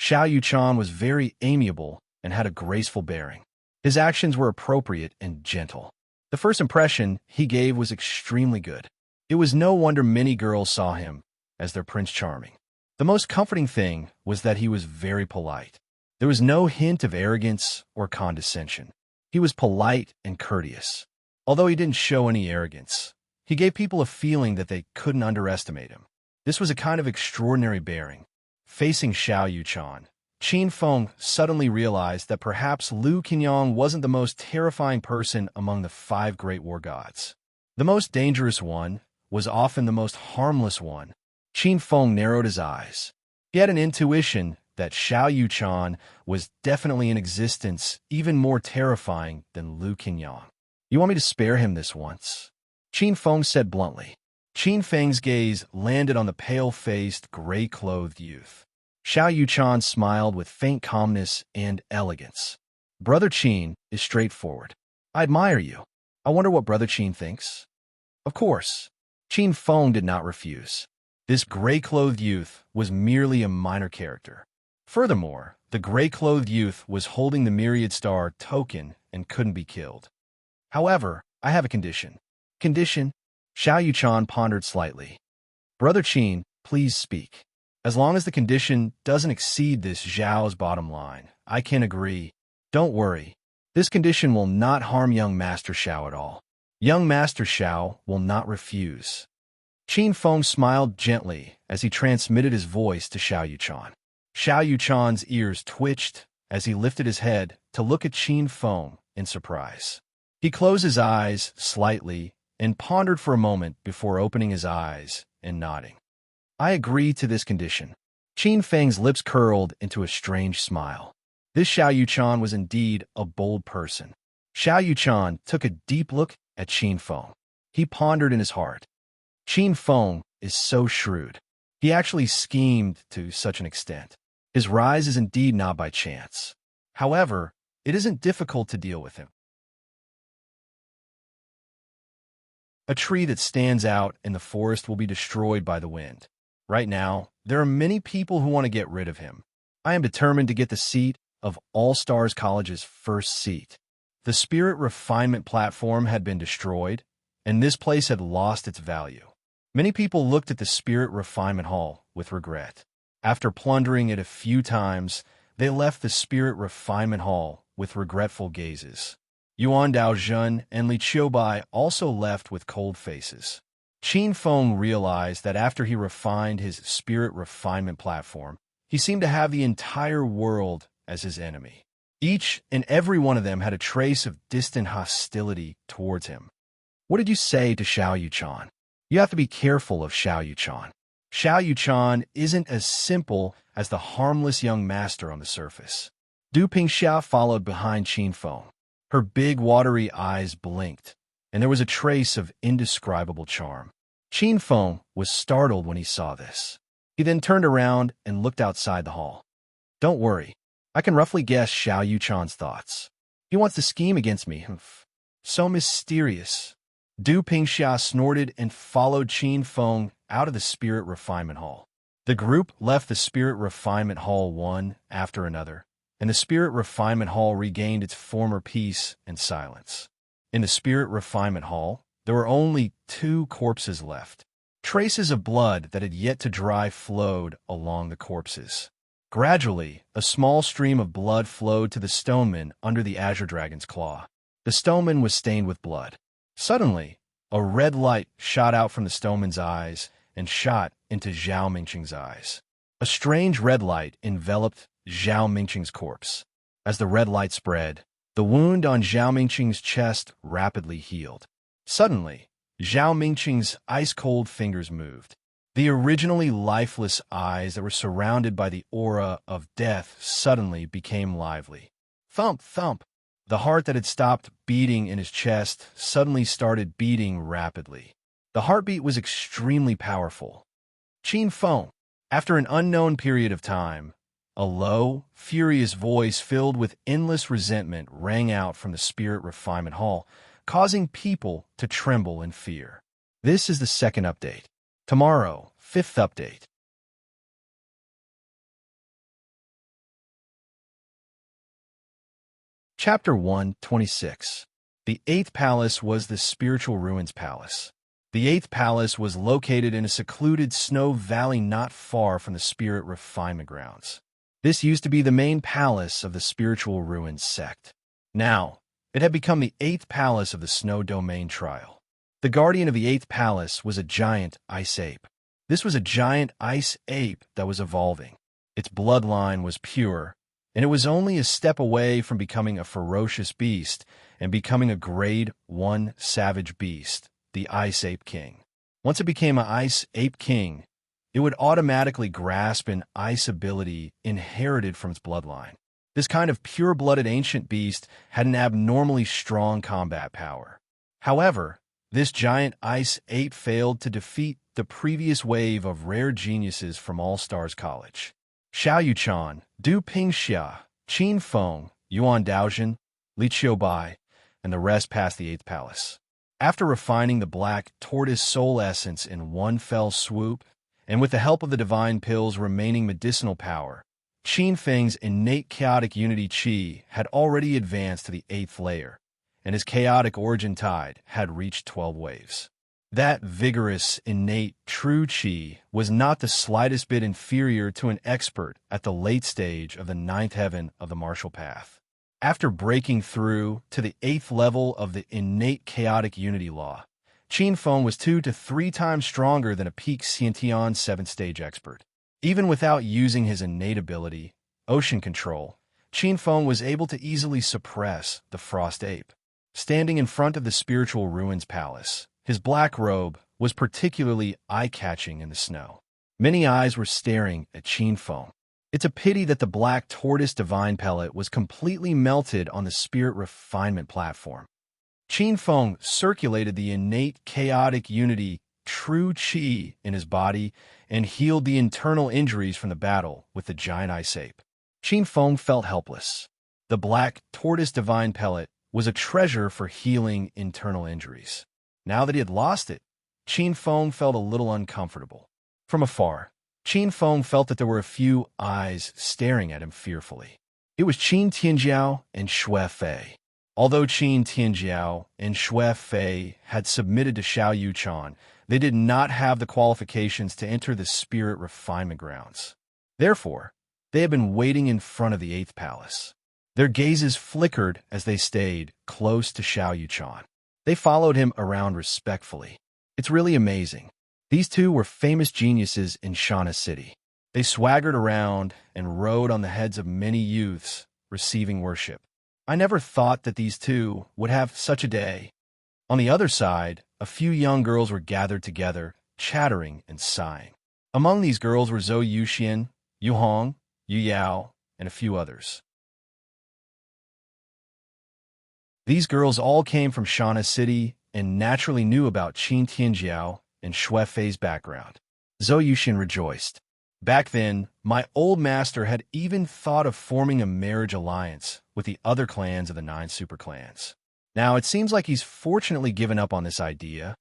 Xiao Yuchan was very amiable and had a graceful bearing. His actions were appropriate and gentle. The first impression he gave was extremely good. It was no wonder many girls saw him as their Prince Charming. The most comforting thing was that he was very polite. There was no hint of arrogance or condescension. He was polite and courteous. Although he didn't show any arrogance, he gave people a feeling that they couldn't underestimate him. This was a kind of extraordinary bearing. Facing Xiao Yuchan, Qin Feng suddenly realized that perhaps Lu Qinyang wasn't the most terrifying person among the 5 great war gods. The most dangerous one was often the most harmless one. Qin Feng narrowed his eyes. He had an intuition that Xiao Yuchan was definitely in existence, even more terrifying than Lu Qinyang. You want me to spare him this once? Qin Feng said bluntly. Qin Feng's gaze landed on the pale-faced, gray-clothed youth. Xiao Yuchan smiled with faint calmness and elegance. Brother Qin is straightforward. I admire you. I wonder what Brother Qin thinks. Of course. Qin Feng did not refuse. This gray-clothed youth was merely a minor character. Furthermore, the gray-clothed youth was holding the myriad star token and couldn't be killed. However, I have a condition. Condition? Xiao Yuchan pondered slightly. Brother Qin, please speak. As long as the condition doesn't exceed this Zhao's bottom line, I can agree. Don't worry. This condition will not harm young Master Xiao at all. Young Master Xiao will not refuse. Qin Feng smiled gently as he transmitted his voice to Xiao Yuchan. Xiao Yuchan's ears twitched as he lifted his head to look at Qin Feng in surprise. He closed his eyes slightly and pondered for a moment before opening his eyes and nodding. I agree to this condition. Qin Feng's lips curled into a strange smile. This Xiao Yuchan was indeed a bold person. Xiao Yuchan took a deep look at Qin Feng. He pondered in his heart. Qin Feng is so shrewd. He actually schemed to such an extent. His rise is indeed not by chance. However, it isn't difficult to deal with him. A tree that stands out in the forest will be destroyed by the wind. Right now, there are many people who want to get rid of him. I am determined to get the seat of All Stars College's first seat. The spirit refinement platform had been destroyed, and this place had lost its value. Many people looked at the Spirit Refinement Hall with regret. After plundering it a few times, they left the Spirit Refinement Hall with regretful gazes. Yuan Daozhen and Li Qiubai also left with cold faces. Qin Feng realized that after he refined his Spirit Refinement platform, he seemed to have the entire world as his enemy. Each and every one of them had a trace of distant hostility towards him. What did you say to Xiao Yuchan? You have to be careful of Xiao Yuchan. Xiao Yuchan isn't as simple as the harmless young master on the surface. Du Pingxia followed behind Qin Feng. Her big watery eyes blinked, and there was a trace of indescribable charm. Qin Feng was startled when he saw this. He then turned around and looked outside the hall. Don't worry, I can roughly guess Xiao Yuchan's thoughts. He wants to scheme against me. So mysterious. Du Pingxia snorted and followed Qin Feng out of the Spirit Refinement Hall. The group left the Spirit Refinement Hall one after another, and the Spirit Refinement Hall regained its former peace and silence. In the Spirit Refinement Hall, there were only 2 corpses left. Traces of blood that had yet to dry flowed along the corpses. Gradually, a small stream of blood flowed to the stoneman under the Azure Dragon's claw. The stoneman was stained with blood. Suddenly, a red light shot out from the stoneman's eyes and shot into Zhao Mingqing's eyes. A strange red light enveloped Zhao Mingqing's corpse. As the red light spread, the wound on Zhao Mingqing's chest rapidly healed. Suddenly, Zhao Mingqing's ice-cold fingers moved. The originally lifeless eyes that were surrounded by the aura of death suddenly became lively. Thump, thump. The heart that had stopped beating in his chest suddenly started beating rapidly. The heartbeat was extremely powerful. Qin Feng. After an unknown period of time, a low, furious voice filled with endless resentment rang out from the Spirit Refinement Hall, causing people to tremble in fear. This is the second update. Tomorrow, 5th update. Chapter 126. The 8th Palace was the Spiritual Ruins Palace. The 8th Palace was located in a secluded snow valley not far from the Spirit Refinement Grounds. This used to be the main palace of the Spiritual Ruins sect. Now, it had become the 8th Palace of the Snow Domain Trial. The guardian of the 8th Palace was a giant ice ape. This was a giant ice ape that was evolving. Its bloodline was pure, and it was only a step away from becoming a ferocious beast and becoming a Grade 1 savage beast, the Ice Ape King. Once it became an Ice Ape King, it would automatically grasp an ice ability inherited from its bloodline. This kind of pure-blooded ancient beast had an abnormally strong combat power. However, this giant ice ape failed to defeat the previous wave of rare geniuses from All Stars College. Xiao Yuchan, Du Pingxia, Qin Feng, Yuan Daozhen, Li Qiubai, and the rest passed the 8th Palace. After refining the black tortoise soul essence in one fell swoop, and with the help of the divine pill's remaining medicinal power, Qin Feng's innate chaotic unity qi had already advanced to the 8th layer, and his chaotic origin tide had reached 12 waves. That vigorous, innate, true qi was not the slightest bit inferior to an expert at the late stage of the 9th heaven of the martial path. After breaking through to the 8th level of the innate chaotic unity law, Qin Feng was 2 to 3 times stronger than a peak Xiantian 7th stage expert. Even without using his innate ability, Ocean Control, Qin Feng was able to easily suppress the Frost Ape. Standing in front of the Spiritual Ruins Palace, his black robe was particularly eye-catching in the snow. Many eyes were staring at Qin Feng. It's a pity that the black tortoise divine pellet was completely melted on the Spirit Refinement platform. Qin Feng circulated the innate chaotic unity true qi in his body and healed the internal injuries from the battle with the giant ice ape. Qin Feng felt helpless. The black tortoise divine pellet was a treasure for healing internal injuries. Now that he had lost it, Qin Feng felt a little uncomfortable. From afar, Qin Feng felt that there were a few eyes staring at him fearfully. It was Qin Tianjiao and Xue Fei. Although Qin Tianjiao and Xue Fei had submitted to Xiao Yuchan, they did not have the qualifications to enter the spirit refinement grounds. Therefore, they had been waiting in front of the 8th palace. Their gazes flickered as they stayed close to Xiao Yuchan. They followed him around respectfully. It's really amazing. These two were famous geniuses in Shana City. They swaggered around and rode on the heads of many youths receiving worship. I never thought that these two would have such a day. On the other side, a few young girls were gathered together, chattering and sighing. Among these girls were Zhou Yuxian, Yu Hong, Yu Yao, and a few others. These girls all came from Shana City and naturally knew about Qin Tianjiao and Xue Fei's background. Zhou Yuxian rejoiced. Back then, my old master had even thought of forming a marriage alliance with the other clans of the 9 superclans. Now, it seems like he's fortunately given up on this idea.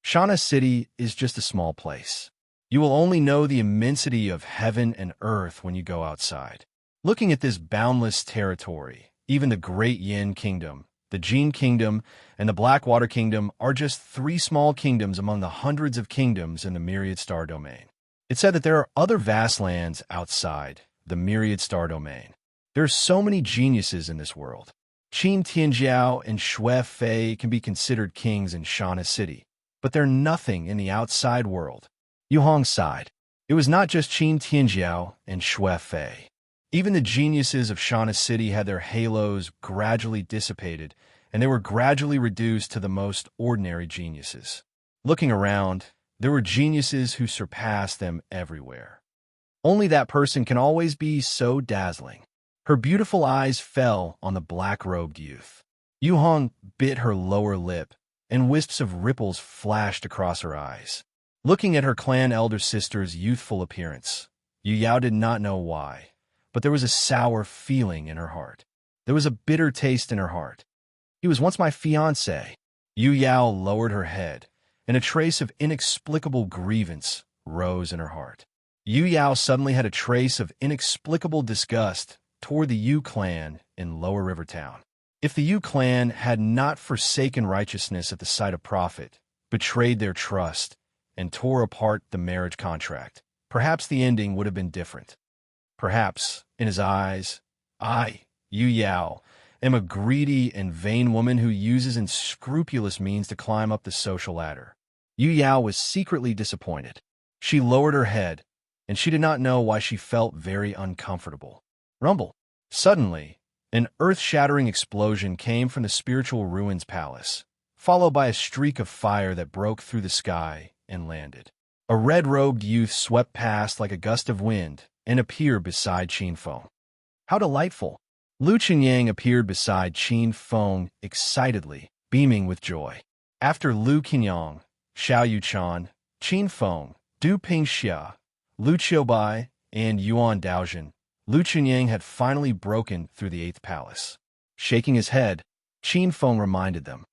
Shana City is just a small place. You will only know the immensity of heaven and earth when you go outside. Looking at this boundless territory, even the Great Yin Kingdom, the Jin Kingdom, and the Blackwater Kingdom are just 3 small kingdoms among the hundreds of kingdoms in the Myriad Star Domain. It's said that there are other vast lands outside the Myriad Star Domain. There are so many geniuses in this world. Qin Tianjiao and Xue Fei can be considered kings in Shana City, but they're nothing in the outside world. Yu Hong sighed. It was not just Qin Tianjiao and Xue Fei. Even the geniuses of Shana City had their halos gradually dissipated, and they were gradually reduced to the most ordinary geniuses. Looking around, there were geniuses who surpassed them everywhere. Only that person can always be so dazzling. Her beautiful eyes fell on the black-robed youth. Yu Hong bit her lower lip, and wisps of ripples flashed across her eyes. Looking at her clan elder sister's youthful appearance, Yu Yao did not know why, but there was a sour feeling in her heart. There was a bitter taste in her heart. He was once my fiancé. Yu Yao lowered her head, and a trace of inexplicable grievance rose in her heart. Yu Yao suddenly had a trace of inexplicable disgust toward the Yu clan in Lower River Town. If the Yu clan had not forsaken righteousness at the sight of profit, betrayed their trust, and tore apart the marriage contract, perhaps the ending would have been different. Perhaps, in his eyes, I, Yu Yao, am a greedy and vain woman who uses unscrupulous means to climb up the social ladder. Yu Yao was secretly disappointed. She lowered her head, and she did not know why she felt very uncomfortable. Rumble. Suddenly, an earth-shattering explosion came from the spiritual ruins palace, followed by a streak of fire that broke through the sky and landed. A red-robed youth swept past like a gust of wind and appeared beside Qin Feng. How delightful! Lu Qinyang appeared beside Qin Feng excitedly, beaming with joy. After Lu Qinyang, Xiao Yuchan, Qin Feng, Du Pingxia, Lu Qiubai, and Yuan Daojin, Lu Qinyang had finally broken through the 8th palace. Shaking his head, Qin Feng reminded them,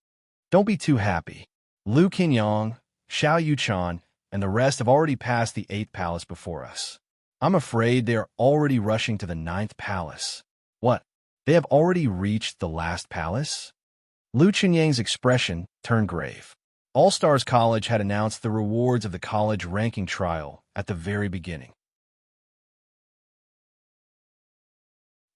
"Don't be too happy. Lu Qinyang, Xiao Yuchan, and the rest have already passed the 8th palace before us. I'm afraid they are already rushing to the 9th palace." What? They have already reached the last palace? Lu Qinyang's expression turned grave. All-Stars College had announced the rewards of the college ranking trial at the very beginning.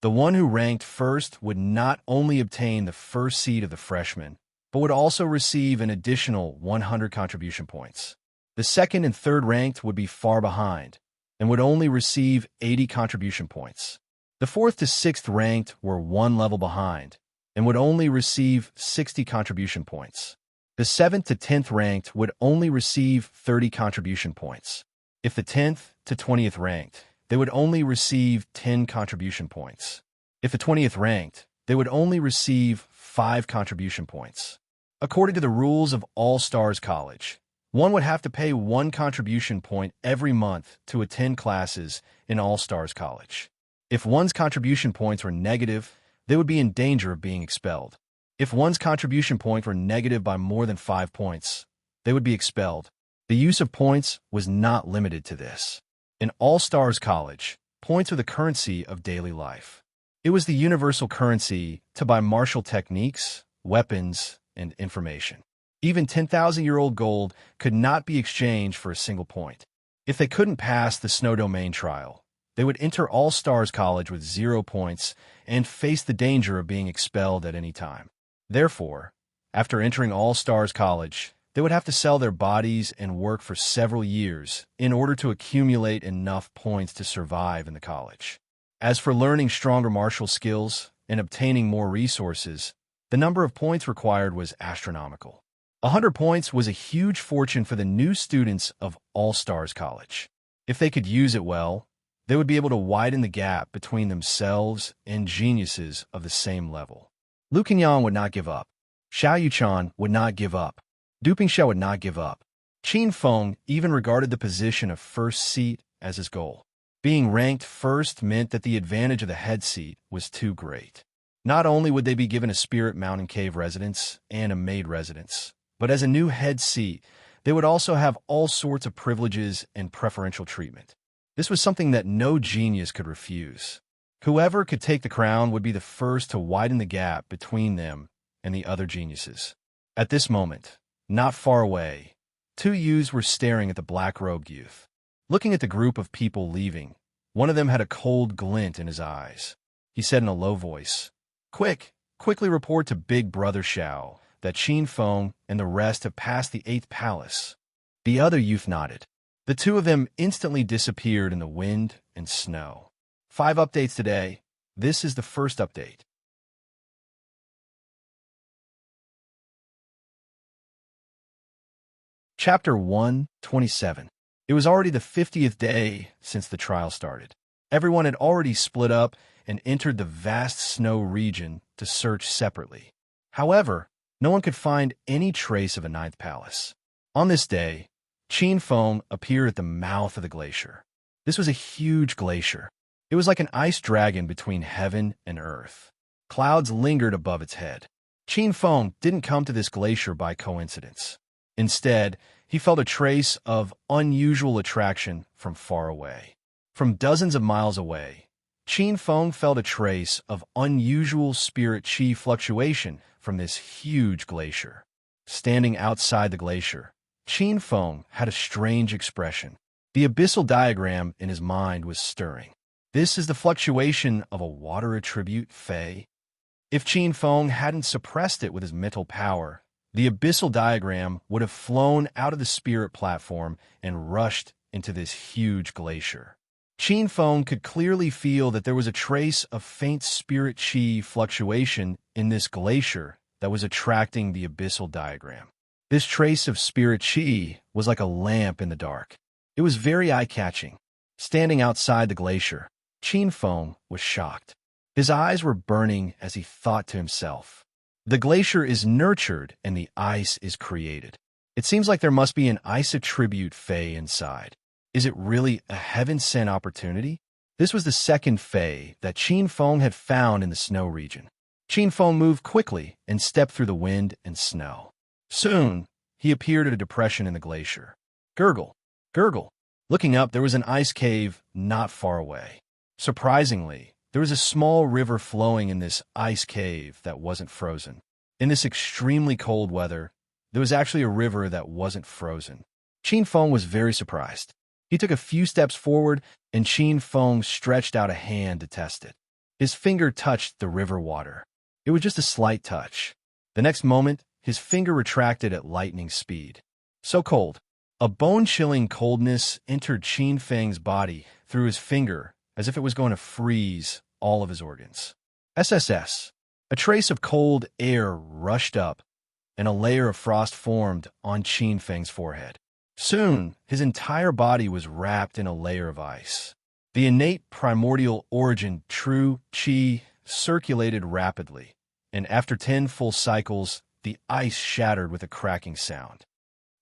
The one who ranked first would not only obtain the first seed of the freshmen, but would also receive an additional 100 contribution points. The second and third ranked would be far behind and would only receive 80 contribution points. The 4th to 6th ranked were 1 level behind and would only receive 60 contribution points. The 7th to 10th ranked would only receive 30 contribution points. If the 10th to 20th ranked, they would only receive 10 contribution points. If the 20th ranked, they would only receive 5 contribution points. According to the rules of All-Stars College, One would have to pay one contribution point every month to attend classes in All-Stars College. If one's contribution points were negative, they would be in danger of being expelled. If one's contribution points were negative by more than 5 points, they would be expelled. The use of points was not limited to this. In All-Stars College, points were the currency of daily life. It was the universal currency to buy martial techniques, weapons, and information. Even 10,000-year-old gold could not be exchanged for a single point. If they couldn't pass the snow domain trial, they would enter All-Stars College with 0 points and face the danger of being expelled at any time. Therefore, after entering All-Stars College, they would have to sell their bodies and work for several years in order to accumulate enough points to survive in the college. As for learning stronger martial skills and obtaining more resources, the number of points required was astronomical. 100 points was a huge fortune for the new students of All-Stars College. If they could use it well, they would be able to widen the gap between themselves and geniuses of the same level. Lu Qingyang would not give up. Xiao Yuchan would not give up. Du Pingxiao would not give up. Qin Feng even regarded the position of first seat as his goal. Being ranked first meant that the advantage of the head seat was too great. Not only would they be given a Spirit Mountain Cave residence and a maid residence, but as a new head seat, they would also have all sorts of privileges and preferential treatment. This was something that no genius could refuse. Whoever could take the crown would be the first to widen the gap between them and the other geniuses. At this moment, not far away, 2 youths were staring at the black-robed youth. Looking at the group of people leaving, one of them had a cold glint in his eyes. He said in a low voice, Quickly report to Big Brother Xiao that Qin Feng and the rest have passed the 8th palace." The other youth nodded. The 2 of them instantly disappeared in the wind and snow. 5 updates today. This is the first update. Chapter 127. It was already the 50th day since the trial started. Everyone had already split up and entered the vast snow region to search separately. However, no one could find any trace of a 9th palace. On this day, Qin Feng appeared at the mouth of the glacier. This was a huge glacier. It was like an ice dragon between heaven and earth. Clouds lingered above its head. Qin Feng didn't come to this glacier by coincidence. Instead, he felt a trace of unusual attraction from far away. From dozens of miles away, Qin Feng felt a trace of unusual spirit chi fluctuation from this huge glacier. Standing outside the glacier, Qin Feng had a strange expression. The abyssal diagram in his mind was stirring. This is the fluctuation of a water attribute, Fei. If Qin Feng hadn't suppressed it with his mental power, the abyssal diagram would have flown out of the spirit platform and rushed into this huge glacier. Qin Feng could clearly feel that there was a trace of faint spirit chi fluctuation in this glacier that was attracting the abyssal diagram. This trace of spirit chi was like a lamp in the dark. It was very eye-catching. Standing outside the glacier, Qin Feng was shocked. His eyes were burning as he thought to himself, "The glacier is nurtured and the ice is created. It seems like there must be an ice attribute Fei inside. Is it really a heaven-sent opportunity?" This was the second Fei that Qin Feng had found in the snow region. Qin Feng moved quickly and stepped through the wind and snow. Soon, he appeared at a depression in the glacier. Gurgle, gurgle. Looking up, there was an ice cave not far away. Surprisingly, there was a small river flowing in this ice cave that wasn't frozen. In this extremely cold weather, there was actually a river that wasn't frozen. Qin Feng was very surprised. He took a few steps forward, and Qin Feng stretched out a hand to test it. His finger touched the river water. It was just a slight touch. The next moment, his finger retracted at lightning speed. So cold. A bone-chilling coldness entered Qin Feng's body through his finger as if it was going to freeze all of his organs. SSS. A trace of cold air rushed up, and a layer of frost formed on Qin Feng's forehead. Soon, his entire body was wrapped in a layer of ice. The innate primordial origin, true qi, circulated rapidly, and after 10 full cycles, the ice shattered with a cracking sound.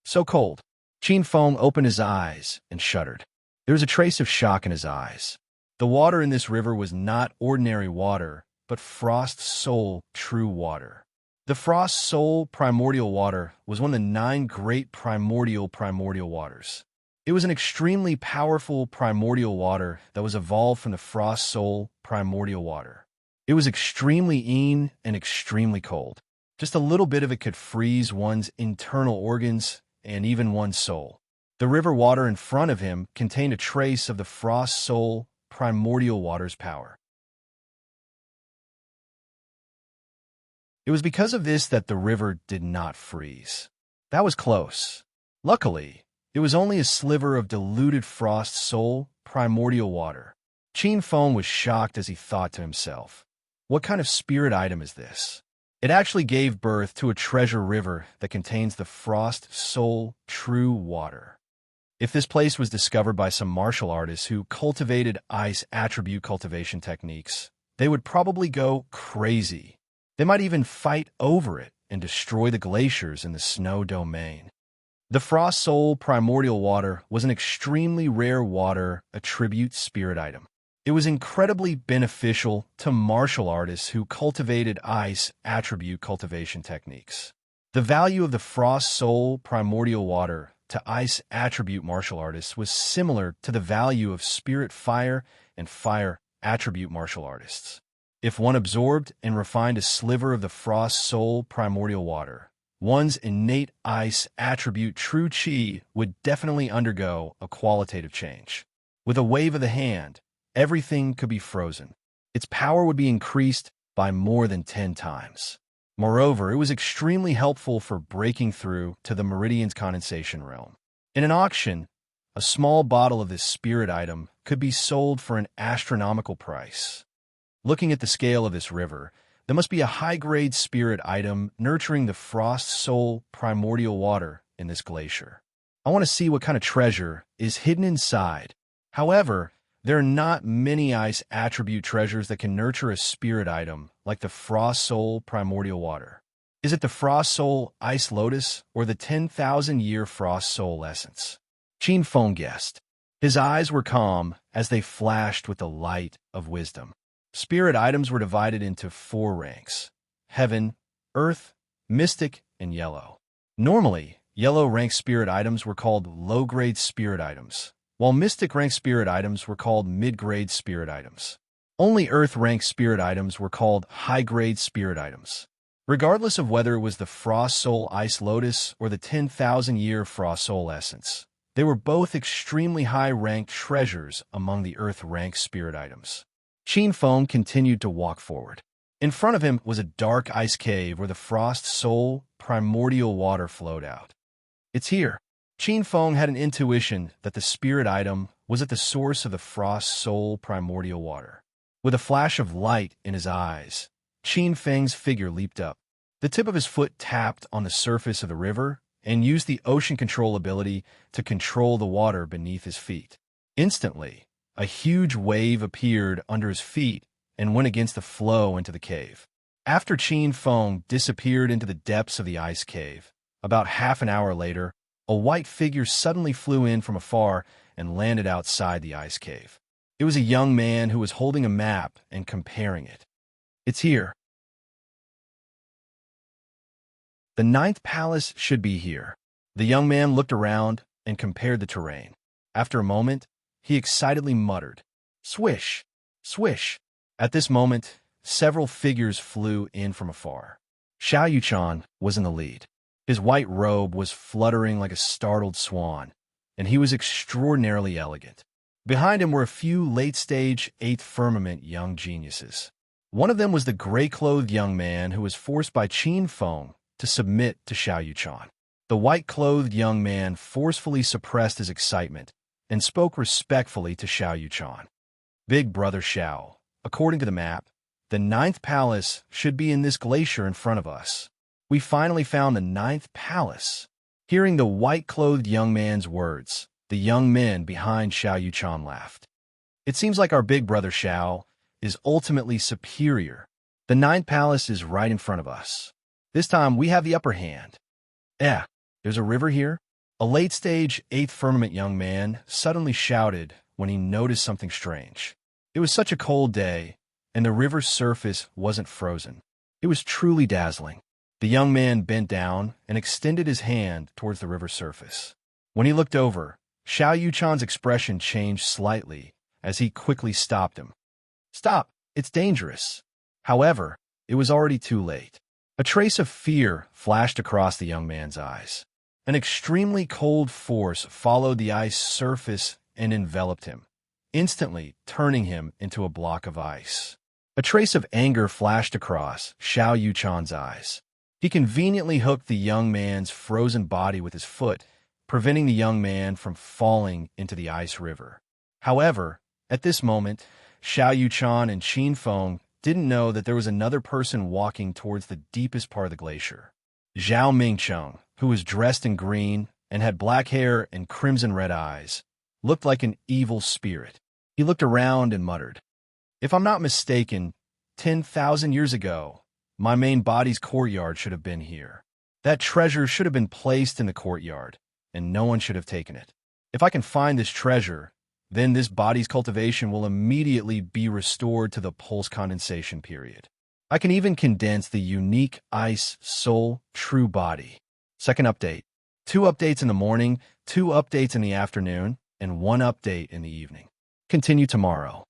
So cold. Qin Feng opened his eyes and shuddered. There was a trace of shock in his eyes. The water in this river was not ordinary water, but Frost Soul true water. The Frost Soul primordial water was one of the 9 great primordial waters. It was an extremely powerful primordial water that was evolved from the Frost Soul primordial water. It was extremely and extremely cold. Just a little bit of it could freeze one's internal organs and even one's soul. The river water in front of him contained a trace of the Frost Soul primordial water's power. It was because of this that the river did not freeze. That was close. Luckily, it was only a sliver of diluted Frost Soul primordial water. Qin Feng was shocked as he thought to himself, what kind of spirit item is this? It actually gave birth to a treasure river that contains the Frost Soul true water. If this place was discovered by some martial artists who cultivated ice attribute cultivation techniques, they would probably go crazy. They might even fight over it and destroy the glaciers in the snow domain. The Frost Soul primordial water was an extremely rare water attribute spirit item. It was incredibly beneficial to martial artists who cultivated ice attribute cultivation techniques. The value of the Frost Soul primordial water to ice attribute martial artists was similar to the value of spirit fire and fire attribute martial artists. If one absorbed and refined a sliver of the Frost Soul primordial water, one's innate ice attribute true chi would definitely undergo a qualitative change. With a wave of the hand, everything could be frozen. Its power would be increased by more than 10 times. Moreover, it was extremely helpful for breaking through to the Meridian's condensation realm. In an auction, a small bottle of this spirit item could be sold for an astronomical price. Looking at the scale of this river, there must be a high-grade spirit item nurturing the Frost Soul primordial water in this glacier. I want to see what kind of treasure is hidden inside. However, there are not many ice attribute treasures that can nurture a spirit item like the Frost Soul primordial water. Is it the Frost Soul Ice Lotus or the 10,000-year Frost Soul essence? Qin Feng guessed. His eyes were calm as they flashed with the light of wisdom. Spirit items were divided into 4 ranks: heaven, earth, mystic, and yellow. Normally, yellow-ranked spirit items were called low-grade spirit items, while mystic-ranked spirit items were called mid-grade spirit items. Only earth-ranked spirit items were called high-grade spirit items. Regardless of whether it was the Frost Soul Ice Lotus or the 10,000-year Frost Soul Essence, they were both extremely high-ranked treasures among the earth-ranked spirit items. Qin Feng continued to walk forward. In front of him was a dark ice cave where the Frost Soul primordial water flowed out. It's here. Qin Feng had an intuition that the spirit item was at the source of the Frost Soul primordial water. With a flash of light in his eyes, Qin Feng's figure leaped up. The tip of his foot tapped on the surface of the river and used the ocean control ability to control the water beneath his feet. Instantly, a huge wave appeared under his feet and went against the flow into the cave. After Qin Feng disappeared into the depths of the ice cave, about half an hour later, a white figure suddenly flew in from afar and landed outside the ice cave. It was a young man who was holding a map and comparing it. It's here. The 9th palace should be here. The young man looked around and compared the terrain. After a moment, he excitedly muttered, "Swish! Swish!" At this moment, several figures flew in from afar. Xiao Yuchan was in the lead. His white robe was fluttering like a startled swan, and he was extraordinarily elegant. Behind him were a few late-stage 8th firmament young geniuses. One of them was the gray-clothed young man who was forced by Qin Feng to submit to Xiao Yuchan. The white-clothed young man forcefully suppressed his excitement and spoke respectfully to Xiao Yuchan. "Big brother Xiao, according to the map, the 9th palace should be in this glacier in front of us. We finally found the 9th palace." Hearing the white-clothed young man's words, the young men behind Xiao Yuchan laughed. "It seems like our big brother Xiao is ultimately superior. The 9th palace is right in front of us. This time we have the upper hand." "Eh, there's a river here?" A late-stage, eighth-firmament young man suddenly shouted when he noticed something strange. It was such a cold day, and the river's surface wasn't frozen. It was truly dazzling. The young man bent down and extended his hand towards the river's surface. When he looked over, Xiao Yuchan's expression changed slightly as he quickly stopped him. "Stop! It's dangerous." However, it was already too late. A trace of fear flashed across the young man's eyes. An extremely cold force followed the ice surface and enveloped him, instantly turning him into a block of ice. A trace of anger flashed across Xiao Yuchan's eyes. He conveniently hooked the young man's frozen body with his foot, preventing the young man from falling into the ice river. However, at this moment, Xiao Yuchan and Qin Feng didn't know that there was another person walking towards the deepest part of the glacier. Zhao Mingcheng, who was dressed in green and had black hair and crimson-red eyes, looked like an evil spirit. He looked around and muttered, "If I'm not mistaken, 10,000 years ago, my main body's courtyard should have been here. That treasure should have been placed in the courtyard, and no one should have taken it. If I can find this treasure, then this body's cultivation will immediately be restored to the pulse condensation period. I can even condense the unique ice soul true body." Second update. 2 updates in the morning, 2 updates in the afternoon, and 1 update in the evening. Continue tomorrow.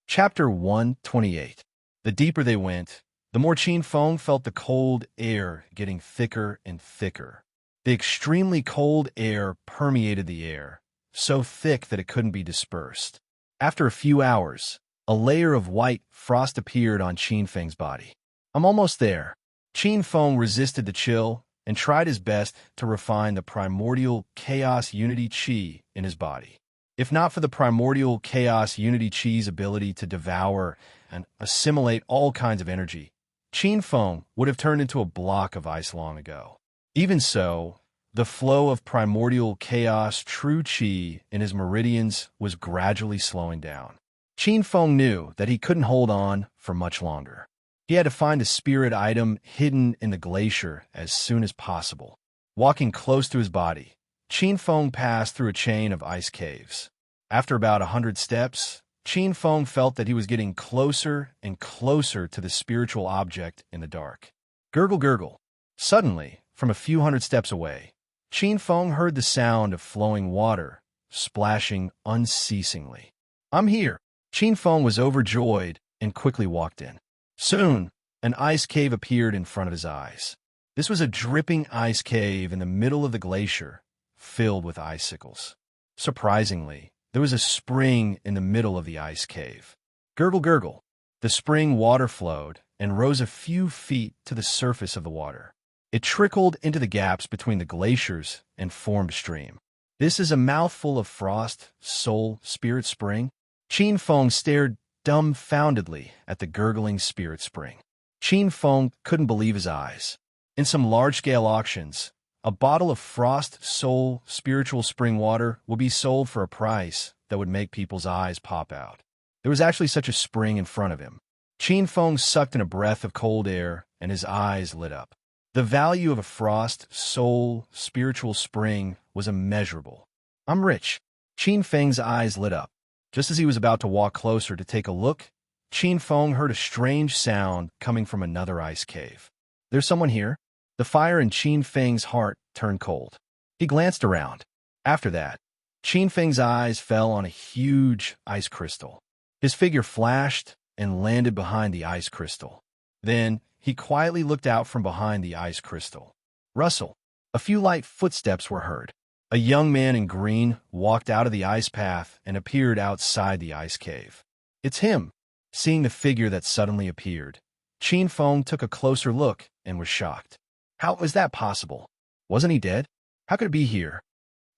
Chapter 128. The deeper they went, the more Qin Feng felt the cold air getting thicker and thicker. The extremely cold air permeated the air, so thick that it couldn't be dispersed. After a few hours, a layer of white frost appeared on Qin Feng's body. "I'm almost there." Qin Feng resisted the chill and tried his best to refine the primordial chaos unity qi in his body. If not for the primordial chaos unity qi's ability to devour and assimilate all kinds of energy, Qin Feng would have turned into a block of ice long ago. Even so, the flow of primordial chaos true qi in his meridians was gradually slowing down. Qin Feng knew that he couldn't hold on for much longer. He had to find a spirit item hidden in the glacier as soon as possible. Walking close to his body, Qin Feng passed through a chain of ice caves. After about 100 steps, Qin Feng felt that he was getting closer and closer to the spiritual object in the dark. Gurgle, gurgle. Suddenly, from a few hundred steps away, Qin Feng heard the sound of flowing water, splashing unceasingly. "I'm here." Qin Feng was overjoyed and quickly walked in. Soon, an ice cave appeared in front of his eyes. This was a dripping ice cave in the middle of the glacier, filled with icicles. Surprisingly, there was a spring in the middle of the ice cave. Gurgle, gurgle. The spring water flowed and rose a few feet to the surface of the water. It trickled into the gaps between the glaciers and formed a stream. "This is a mouthful of frost, soul, spirit spring?" Qin Feng stared dumbfoundedly at the gurgling spirit spring. Qin Feng couldn't believe his eyes. In some large-scale auctions, a bottle of frost, soul, spiritual spring water would be sold for a price that would make people's eyes pop out. There was actually such a spring in front of him. Qin Feng sucked in a breath of cold air, and his eyes lit up. The value of a frost, soul, spiritual spring was immeasurable. "I'm rich." Qin Feng's eyes lit up. Just as he was about to walk closer to take a look, Qin Feng heard a strange sound coming from another ice cave. "There's someone here?" The fire in Qin Feng's heart turned cold. He glanced around. After that, Qin Feng's eyes fell on a huge ice crystal. His figure flashed and landed behind the ice crystal. Then, he quietly looked out from behind the ice crystal. Rustle. A few light footsteps were heard. A young man in green walked out of the ice path and appeared outside the ice cave. "It's him." Seeing the figure that suddenly appeared, Qin Feng took a closer look and was shocked. How was that possible? Wasn't he dead? How could it be here?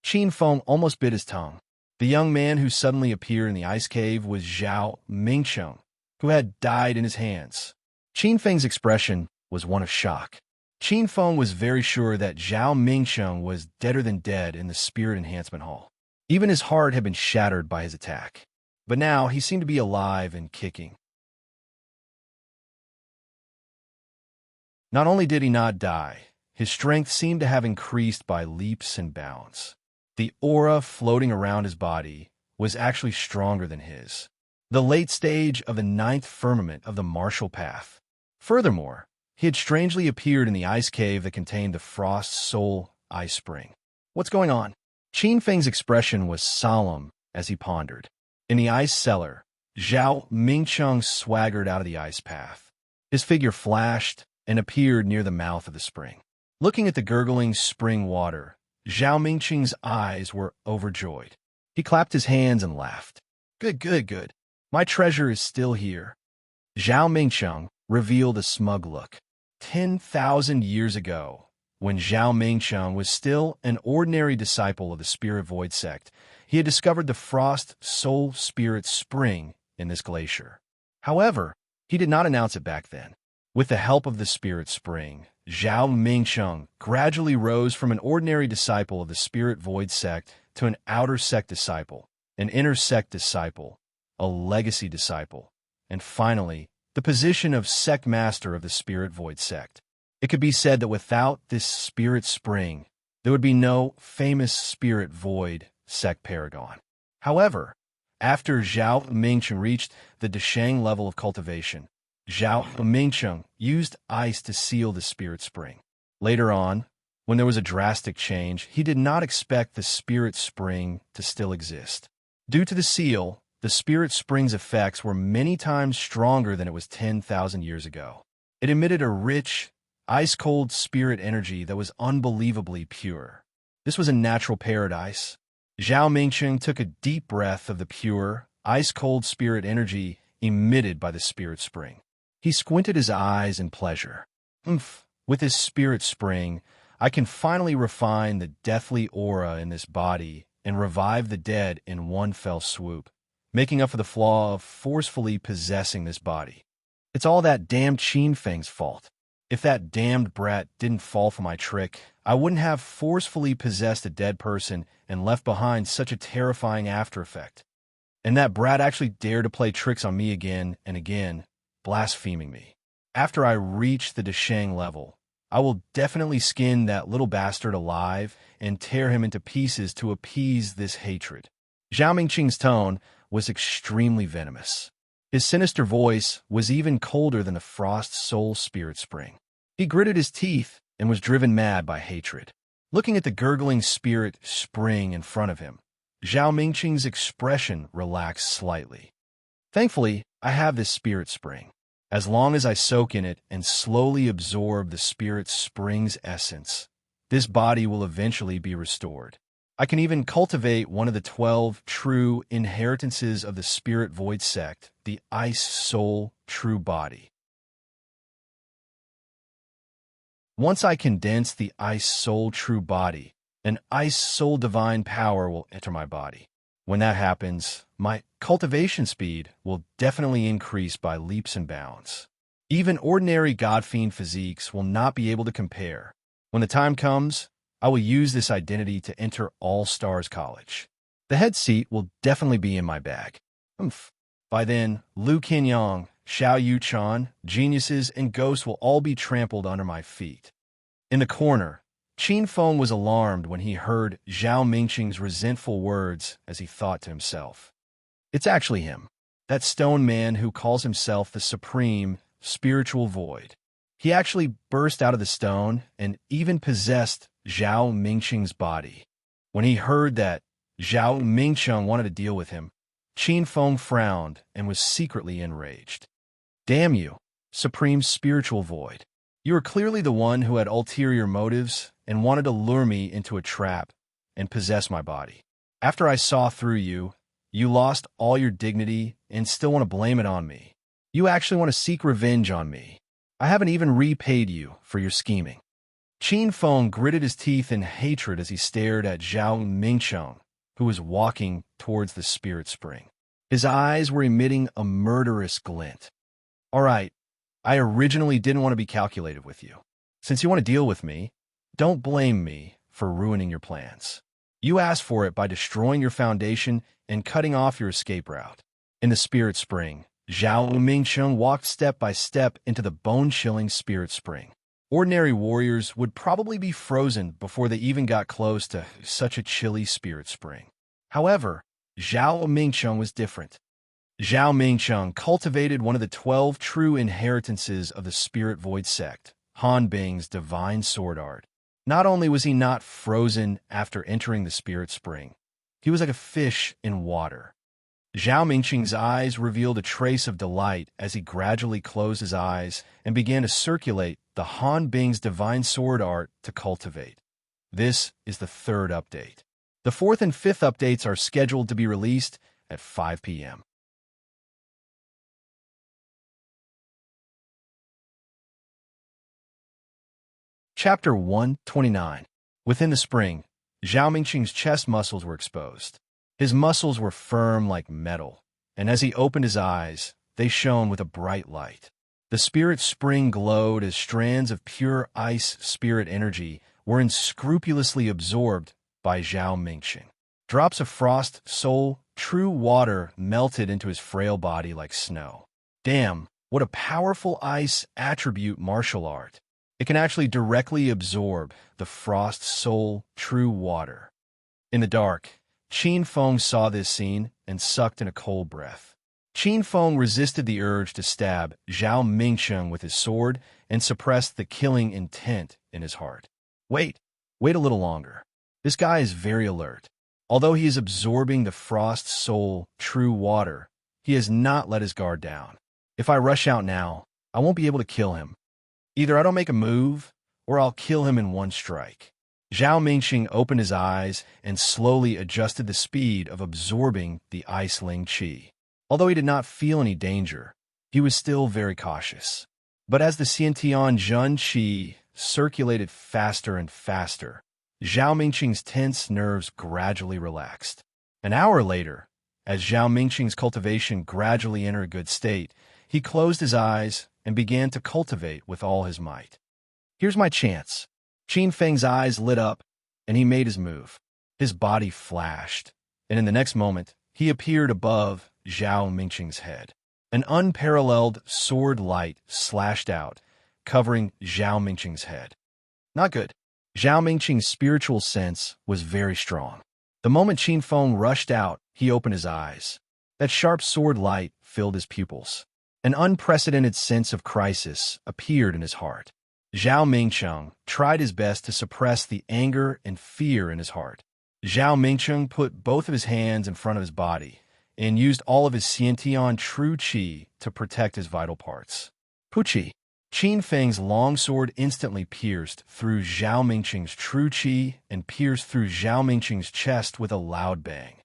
Qin Feng almost bit his tongue. The young man who suddenly appeared in the ice cave was Zhao Mingcheng, who had died in his hands. Qin Feng's expression was one of shock. Qin Feng was very sure that Zhao Mingcheng was deader than dead in the Spirit Enhancement Hall. Even his heart had been shattered by his attack. But now he seemed to be alive and kicking. Not only did he not die, his strength seemed to have increased by leaps and bounds. The aura floating around his body was actually stronger than his, the late stage of the ninth firmament of the martial path. Furthermore, he had strangely appeared in the ice cave that contained the Frost Soul ice spring. What's going on? Qin Feng's expression was solemn as he pondered. In the ice cellar, Zhao Mingcheng swaggered out of the ice path. His figure flashed and appeared near the mouth of the spring. Looking at the gurgling spring water, Zhao Mingcheng's eyes were overjoyed. He clapped his hands and laughed. Good, good, good. My treasure is still here. Zhao Mingcheng revealed a smug look. 10,000 years ago, when Zhao Mingcheng was still an ordinary disciple of the Spirit Void sect, he had discovered the Frost Soul Spirit Spring in this glacier. However, he did not announce it back then. With the help of the Spirit Spring, Zhao Mingcheng gradually rose from an ordinary disciple of the Spirit Void sect to an outer sect disciple, an inner sect disciple, a legacy disciple, and finally, the position of sect master of the Spirit Void sect. It could be said that without this Spirit Spring, there would be no famous Spirit Void sect paragon. However, after Zhao Mingcheng reached the Deshang level of cultivation, Zhao Mingcheng used ice to seal the Spirit Spring. Later on, when there was a drastic change, he did not expect the Spirit Spring to still exist. Due to the seal, the Spirit Spring's effects were many times stronger than it was 10,000 years ago. It emitted a rich, ice-cold spirit energy that was unbelievably pure. This was a natural paradise. Zhao Mingcheng took a deep breath of the pure, ice-cold spirit energy emitted by the Spirit Spring. He squinted his eyes in pleasure. With this Spirit Spring, I can finally refine the deathly aura in this body and revive the dead in one fell swoop, making up for the flaw of forcefully possessing this body. It's all that damned Qin Feng's fault. If that damned brat didn't fall for my trick, I wouldn't have forcefully possessed a dead person and left behind such a terrifying after effect. And that brat actually dared to play tricks on me again and again, blaspheming me. After I reach the Deshang level, I will definitely skin that little bastard alive and tear him into pieces to appease this hatred. Zhao Mingcheng's tone was extremely venomous. His sinister voice was even colder than the Frost Soul Spirit Spring. He gritted his teeth and was driven mad by hatred. Looking at the gurgling Spirit Spring in front of him, Zhao Mingcheng's expression relaxed slightly. Thankfully, I have this Spirit Spring. As long as I soak in it and slowly absorb the Spirit Spring's essence, this body will eventually be restored. I can even cultivate one of the 12 true inheritances of the Spirit Void sect, the Ice Soul True Body. Once I condense the Ice Soul True Body, an Ice Soul Divine power will enter my body. When that happens, my cultivation speed will definitely increase by leaps and bounds. Even ordinary God-fiend physiques will not be able to compare. When the time comes, I will use this identity to enter All-Stars College. The head seat will definitely be in my bag. By then, Liu Qinyang, Xiao Yuchan, geniuses, and ghosts will all be trampled under my feet. In the corner, Qin Feng was alarmed when he heard Zhao Mingcheng's resentful words as he thought to himself. It's actually him, that stone man who calls himself the Supreme Spiritual Void. He actually burst out of the stone and even possessed Zhao Mingcheng's body. When he heard that Zhao Mingcheng wanted to deal with him, Qin Feng frowned and was secretly enraged. Damn you, Supreme Spiritual Void. You are clearly the one who had ulterior motives and wanted to lure me into a trap and possess my body. After I saw through you, you lost all your dignity and still want to blame it on me. You actually want to seek revenge on me. I haven't even repaid you for your scheming. Qin Feng gritted his teeth in hatred as he stared at Zhao Mingcheng, who was walking towards the Spirit Spring. His eyes were emitting a murderous glint. All right, I originally didn't want to be calculated with you. Since you want to deal with me, don't blame me for ruining your plans. You asked for it by destroying your foundation and cutting off your escape route. In the Spirit Spring, Zhao Mingcheng walked step by step into the bone-chilling Spirit Spring. Ordinary warriors would probably be frozen before they even got close to such a chilly spirit spring. However, Zhao Mingcheng was different. Zhao Mingcheng cultivated one of the 12 true inheritances of the Spirit Void sect, Han Bing's divine sword art. Not only was he not frozen after entering the spirit spring, he was like a fish in water. Zhao Mingcheng's eyes revealed a trace of delight as he gradually closed his eyes and began to circulate the Han Bing's divine sword art to cultivate. This is the third update. The fourth and fifth updates are scheduled to be released at 5 p.m. Chapter 129. Within the spring, Zhao Mingcheng's chest muscles were exposed. His muscles were firm like metal, and as he opened his eyes, they shone with a bright light. The spirit spring glowed as strands of pure ice spirit energy were unscrupulously absorbed by Zhao Mingcheng. Drops of frost, soul, true water melted into his frail body like snow. Damn, what a powerful ice attribute martial art. It can actually directly absorb the frost, soul, true water. In the dark, Qin Feng saw this scene and sucked in a cold breath. Qin Feng resisted the urge to stab Zhao Mingcheng with his sword and suppressed the killing intent in his heart. Wait a little longer. This guy is very alert. Although he is absorbing the frost, soul, true water, he has not let his guard down. If I rush out now, I won't be able to kill him. Either I don't make a move, or I'll kill him in one strike. Zhao Mingcheng opened his eyes and slowly adjusted the speed of absorbing the ice ling qi. Although he did not feel any danger, he was still very cautious. But as the Xiantian Zhun qi circulated faster and faster, Zhao Mingcheng's tense nerves gradually relaxed. An hour later, as Zhao Mingcheng's cultivation gradually entered a good state, he closed his eyes and began to cultivate with all his might. Here's my chance. Qin Feng's eyes lit up, and he made his move. His body flashed, and in the next moment, he appeared above Zhao Mingcheng's head. An unparalleled sword light slashed out, covering Zhao Mingcheng's head. Not good. Zhao Mingcheng's spiritual sense was very strong. The moment Qin Feng rushed out, he opened his eyes. That sharp sword light filled his pupils. An unprecedented sense of crisis appeared in his heart. Zhao Mingcheng tried his best to suppress the anger and fear in his heart. Zhao Mingcheng put both of his hands in front of his body and used all of his Xiantian true qi to protect his vital parts. Puqi. Qin Feng's long sword instantly pierced through Zhao Mingcheng's true qi and pierced through Zhao Mingcheng's chest with a loud bang.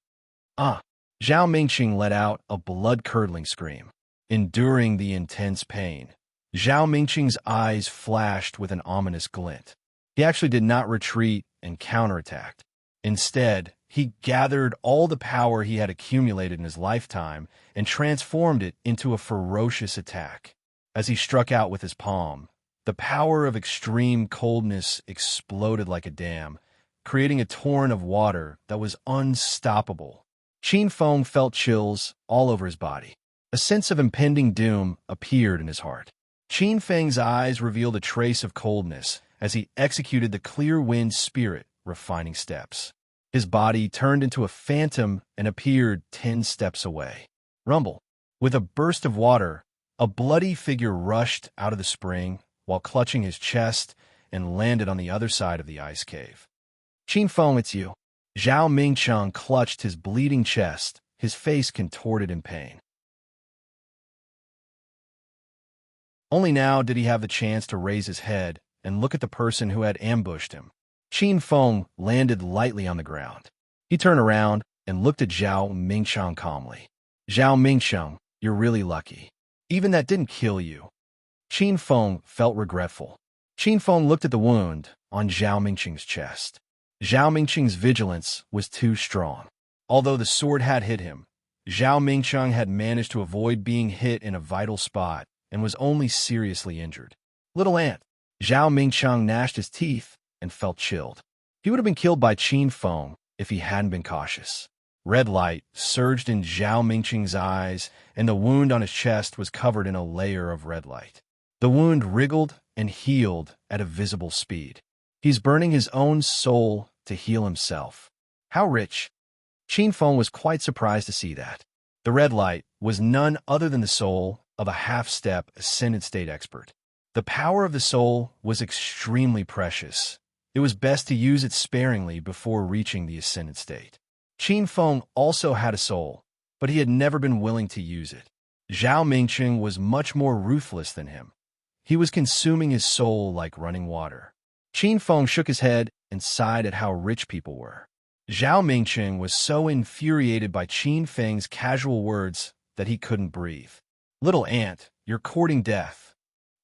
Ah! Zhao Mingcheng let out a blood-curdling scream. Enduring the intense pain, Zhao Mingcheng's eyes flashed with an ominous glint. He actually did not retreat and counterattacked. Instead, he gathered all the power he had accumulated in his lifetime and transformed it into a ferocious attack. As he struck out with his palm, the power of extreme coldness exploded like a dam, creating a torrent of water that was unstoppable. Qin Feng felt chills all over his body. A sense of impending doom appeared in his heart. Qin Feng's eyes revealed a trace of coldness as he executed the clear wind spirit refining steps. His body turned into a phantom and appeared 10 steps away. Rumble. With a burst of water, a bloody figure rushed out of the spring while clutching his chest and landed on the other side of the ice cave. Qin Feng, it's you. Zhao Mingcheng clutched his bleeding chest, his face contorted in pain. Only now did he have the chance to raise his head and look at the person who had ambushed him. Qin Feng landed lightly on the ground. He turned around and looked at Zhao Mingcheng calmly. Zhao Mingcheng, you're really lucky. Even that didn't kill you. Qin Feng felt regretful. Qin Feng looked at the wound on Zhao Mingcheng's chest. Zhao Mingcheng's vigilance was too strong. Although the sword had hit him, Zhao Mingcheng had managed to avoid being hit in a vital spot and was only seriously injured. Little ant. Zhao Mingcheng gnashed his teeth and felt chilled. He would have been killed by Qin Feng if he hadn't been cautious. Red light surged in Zhao Mingcheng's eyes, and the wound on his chest was covered in a layer of red light. The wound wriggled and healed at a visible speed. He's burning his own soul to heal himself. How rich! Qin Feng was quite surprised to see that. The red light was none other than the soul of a half-step ascended state expert. The power of the soul was extremely precious. It was best to use it sparingly before reaching the ascended state. Qin Feng also had a soul, but he had never been willing to use it. Zhao Mingqing was much more ruthless than him. He was consuming his soul like running water. Qin Feng shook his head and sighed at how rich people were. Zhao Mingqing was so infuriated by Qin Feng's casual words that he couldn't breathe. "Little ant, you're courting death."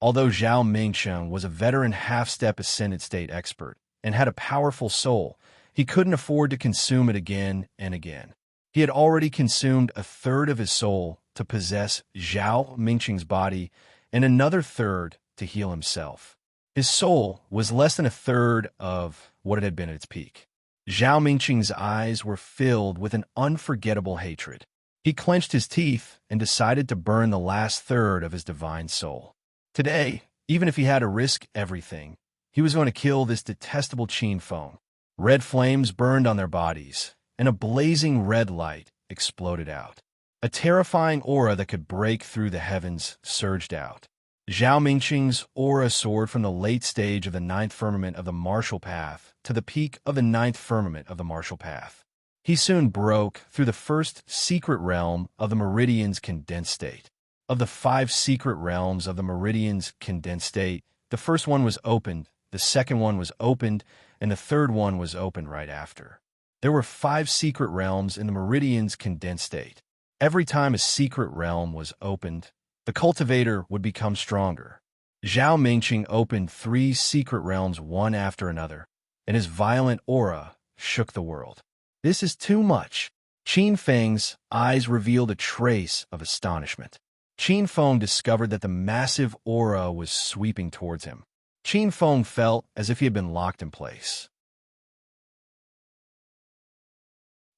Although Zhao Mingqing was a veteran half-step ascended state expert and had a powerful soul, he couldn't afford to consume it again and again. He had already consumed a third of his soul to possess Zhao Mingqing's body and another third to heal himself. His soul was less than a third of what it had been at its peak. Zhao Mingqing's eyes were filled with an unforgettable hatred. He clenched his teeth and decided to burn the last third of his divine soul. Today, even if he had to risk everything, he was going to kill this detestable Qin Feng. Red flames burned on their bodies, and a blazing red light exploded out. A terrifying aura that could break through the heavens surged out. Zhao Mingqing's aura soared from the late stage of the ninth firmament of the martial path to the peak of the ninth firmament of the martial path. He soon broke through the first secret realm of the meridian's condensed state. Of the 5 secret realms of the meridian's condensed state, the first one was opened, the second one was opened, and the third one was opened right after. There were 5 secret realms in the meridian's condensed state. Every time a secret realm was opened, the cultivator would become stronger. Zhao Mingqing opened 3 secret realms one after another, and his violent aura shook the world. "This is too much." Qin Feng's eyes revealed a trace of astonishment. Qin Feng discovered that the massive aura was sweeping towards him. Qin Feng felt as if he had been locked in place.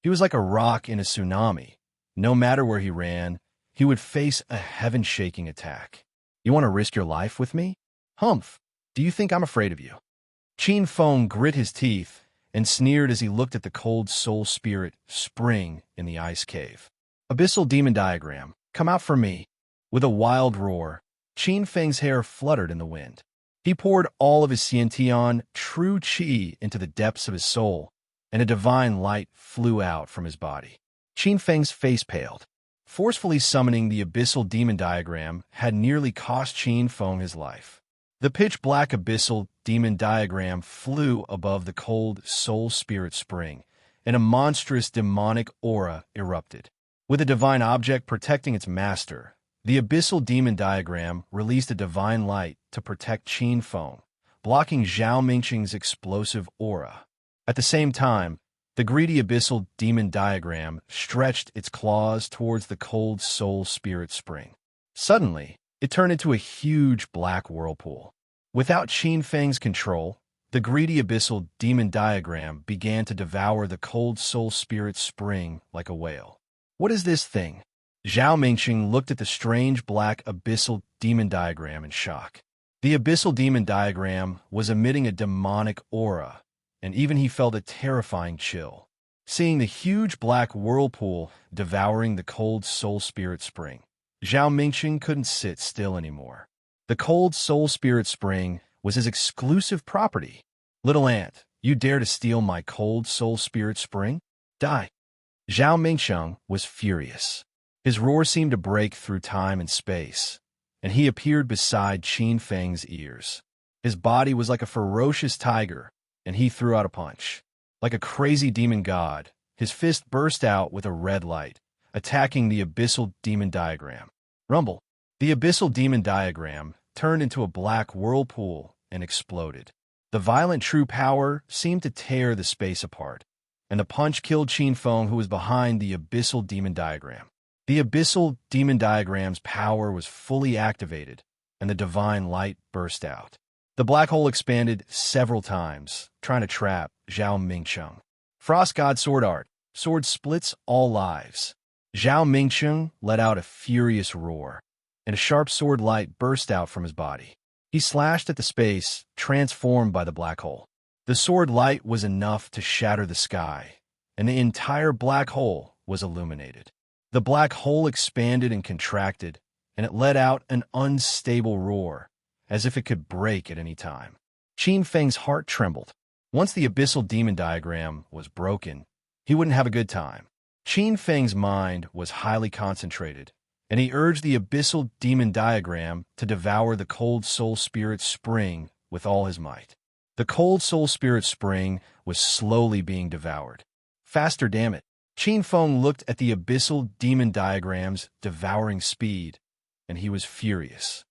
He was like a rock in a tsunami. No matter where he ran, he would face a heaven-shaking attack. "You want to risk your life with me? Humph! Do you think I'm afraid of you?" Qin Feng grit his teeth and sneered as he looked at the cold soul spirit spring in the ice cave. "Abyssal demon diagram, come out for me." With a wild roar, Qin Feng's hair fluttered in the wind. He poured all of his Xiantian true qi into the depths of his soul, and a divine light flew out from his body. Qin Feng's face paled. Forcefully summoning the abyssal demon diagram had nearly cost Qin Feng his life. The pitch-black abyssal demon diagram flew above the cold soul spirit spring, and a monstrous demonic aura erupted. With a divine object protecting its master, the abyssal demon diagram released a divine light to protect Qin Feng, blocking Zhao Mingqing's explosive aura. At the same time, the greedy abyssal demon diagram stretched its claws towards the cold soul spirit spring. Suddenly, it turned into a huge black whirlpool. Without Qin Feng's control, the greedy abyssal demon diagram began to devour the cold soul spirit spring like a whale. "What is this thing?" Zhao Mingqing looked at the strange black abyssal demon diagram in shock. The abyssal demon diagram was emitting a demonic aura, and even he felt a terrifying chill. Seeing the huge black whirlpool devouring the cold soul spirit spring, Zhao Mingqing couldn't sit still anymore. The cold soul spirit spring was his exclusive property. "Little ant, you dare to steal my cold soul spirit spring? Die!" Zhao Mingqing was furious. His roar seemed to break through time and space, and he appeared beside Qin Feng's ears. His body was like a ferocious tiger, and he threw out a punch. Like a crazy demon god, his fist burst out with a red light, attacking the abyssal demon diagram. Rumble! The abyssal demon diagram turned into a black whirlpool and exploded. The violent true power seemed to tear the space apart, and the punch killed Qin Feng, who was behind the abyssal demon diagram. The abyssal demon diagram's power was fully activated, and the divine light burst out. The black hole expanded several times, trying to trap Zhao Mingqing. Frost God Sword Art. Sword splits all lives. Zhao Mingqing let out a furious roar, and a sharp sword light burst out from his body. He slashed at the space, transformed by the black hole. The sword light was enough to shatter the sky, and the entire black hole was illuminated. The black hole expanded and contracted, and it let out an unstable roar, as if it could break at any time. Qin Feng's heart trembled. Once the abyssal demon diagram was broken, he wouldn't have a good time. Qin Feng's mind was highly concentrated, and he urged the abyssal demon diagram to devour the cold soul spirit spring with all his might. The cold soul spirit spring was slowly being devoured. Faster, damn it. Qin Feng looked at the abyssal demon diagram's devouring speed, and he was furious.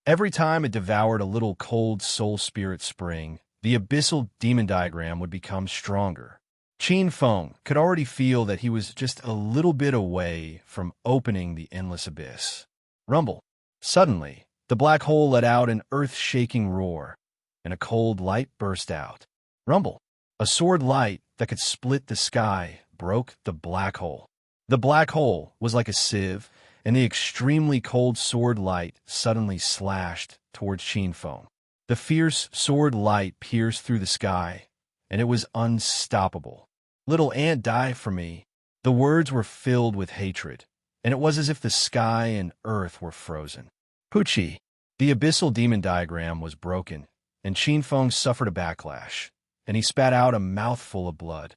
Every time it devoured a little cold soul spirit spring, the abyssal demon diagram would become stronger. Qin Feng could already feel that he was just a little bit away from opening the endless abyss. Rumble. Suddenly, the black hole let out an earth-shaking roar, and a cold light burst out. Rumble. A sword light that could split the sky broke the black hole. The black hole was like a sieve, and the extremely cold sword light suddenly slashed towards Qin Feng. The fierce sword light pierced through the sky, and it was unstoppable. "Little ant, die for me." The words were filled with hatred, and it was as if the sky and earth were frozen. Pucci. The abyssal demon diagram was broken, and Qin Feng suffered a backlash, and he spat out a mouthful of blood.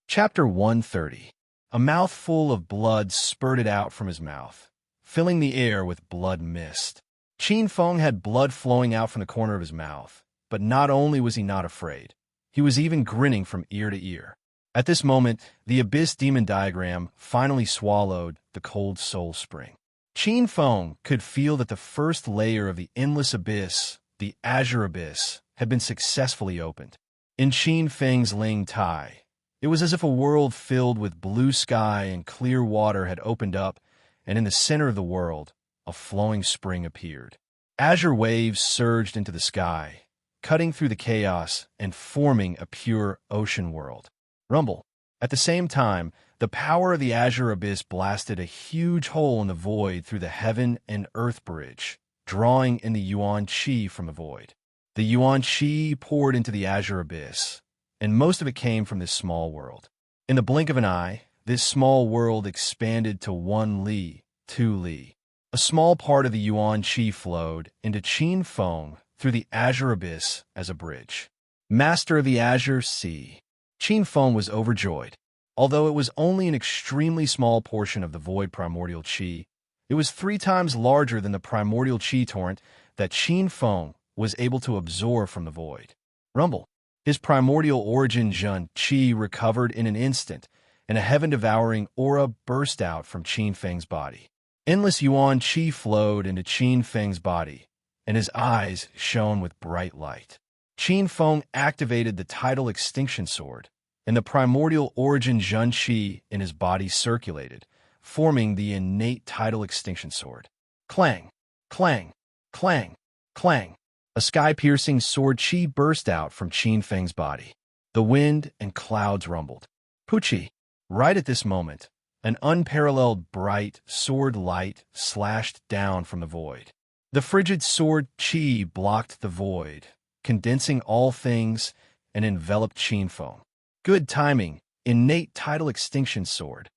Chapter 130. A mouthful of blood spurted out from his mouth, filling the air with blood mist. Qin Feng had blood flowing out from the corner of his mouth, but not only was he not afraid, he was even grinning from ear to ear. At this moment, the abyss demon diagram finally swallowed the cold soul spring. Qin Feng could feel that the first layer of the endless abyss, the azure abyss, had been successfully opened. In Qin Feng's Ling Tai, it was as if a world filled with blue sky and clear water had opened up, and in the center of the world, a flowing spring appeared. Azure waves surged into the sky, cutting through the chaos and forming a pure ocean world. Rumble. At the same time, the power of the azure abyss blasted a huge hole in the void through the heaven and earth bridge, drawing in the yuan qi from the void. The yuan qi poured into the azure abyss, and most of it came from this small world. In the blink of an eye, this small world expanded to 1 li, 2 li. A small part of the yuan qi flowed into Qin Feng through the azure abyss as a bridge. Master of the azure sea. Qin Feng was overjoyed. Although it was only an extremely small portion of the void primordial qi, it was 3 times larger than the primordial qi torrent that Qin Feng was able to absorb from the void. Rumble. His primordial origin Zhen qi recovered in an instant, and a heaven-devouring aura burst out from Qin Feng's body. Endless yuan qi flowed into Qin Feng's body, and his eyes shone with bright light. Qin Feng activated the tidal extinction sword, and the primordial origin Zhen qi in his body circulated, forming the innate tidal extinction sword. Clang, clang, clang, clang. A sky-piercing sword qi burst out from Qin Feng's body. The wind and clouds rumbled. Pucci. Right at this moment, an unparalleled bright sword light slashed down from the void. The frigid sword qi blocked the void, condensing all things, and enveloped Qin Feng. Good timing, innate tidal extinction sword.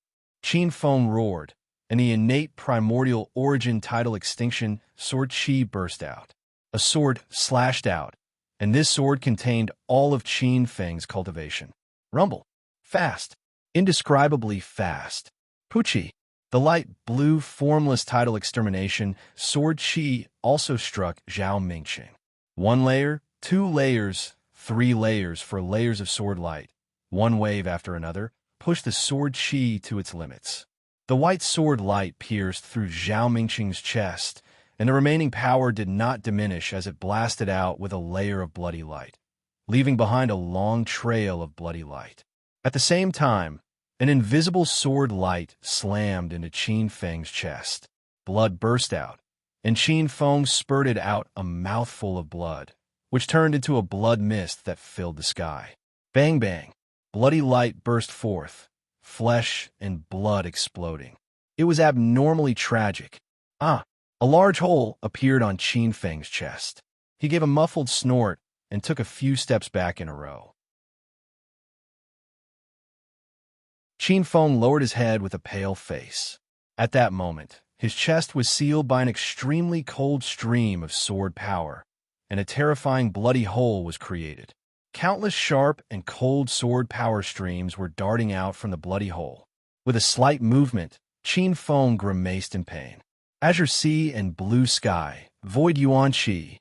Qin Feng roared, and the innate primordial origin tidal extinction sword qi burst out. A sword slashed out, and this sword contained all of Qin Feng's cultivation. Rumble. Fast. Indescribably fast. Pucci. The light blue formless tidal extermination sword qi also struck Zhao Mingqing. 1 layer, 2 layers, 3 layers for layers of sword light. One wave after another pushed the sword qi to its limits. The white sword light pierced through Zhao Mingqing's chest, and the remaining power did not diminish as it blasted out with a layer of bloody light, leaving behind a long trail of bloody light. At the same time, an invisible sword light slammed into Qin Feng's chest. Blood burst out, and Qin Feng spurted out a mouthful of blood, which turned into a blood mist that filled the sky. Bang bang. Bloody light burst forth, flesh and blood exploding. It was abnormally tragic. A large hole appeared on Qin Feng's chest. He gave a muffled snort and took a few steps back in a row. Qin Feng lowered his head with a pale face. At that moment, his chest was sealed by an extremely cold stream of sword power, and a terrifying bloody hole was created. Countless sharp and cold sword power streams were darting out from the bloody hole. With a slight movement, Qin Feng grimaced in pain. Azure sea and blue sky, void yuan qi.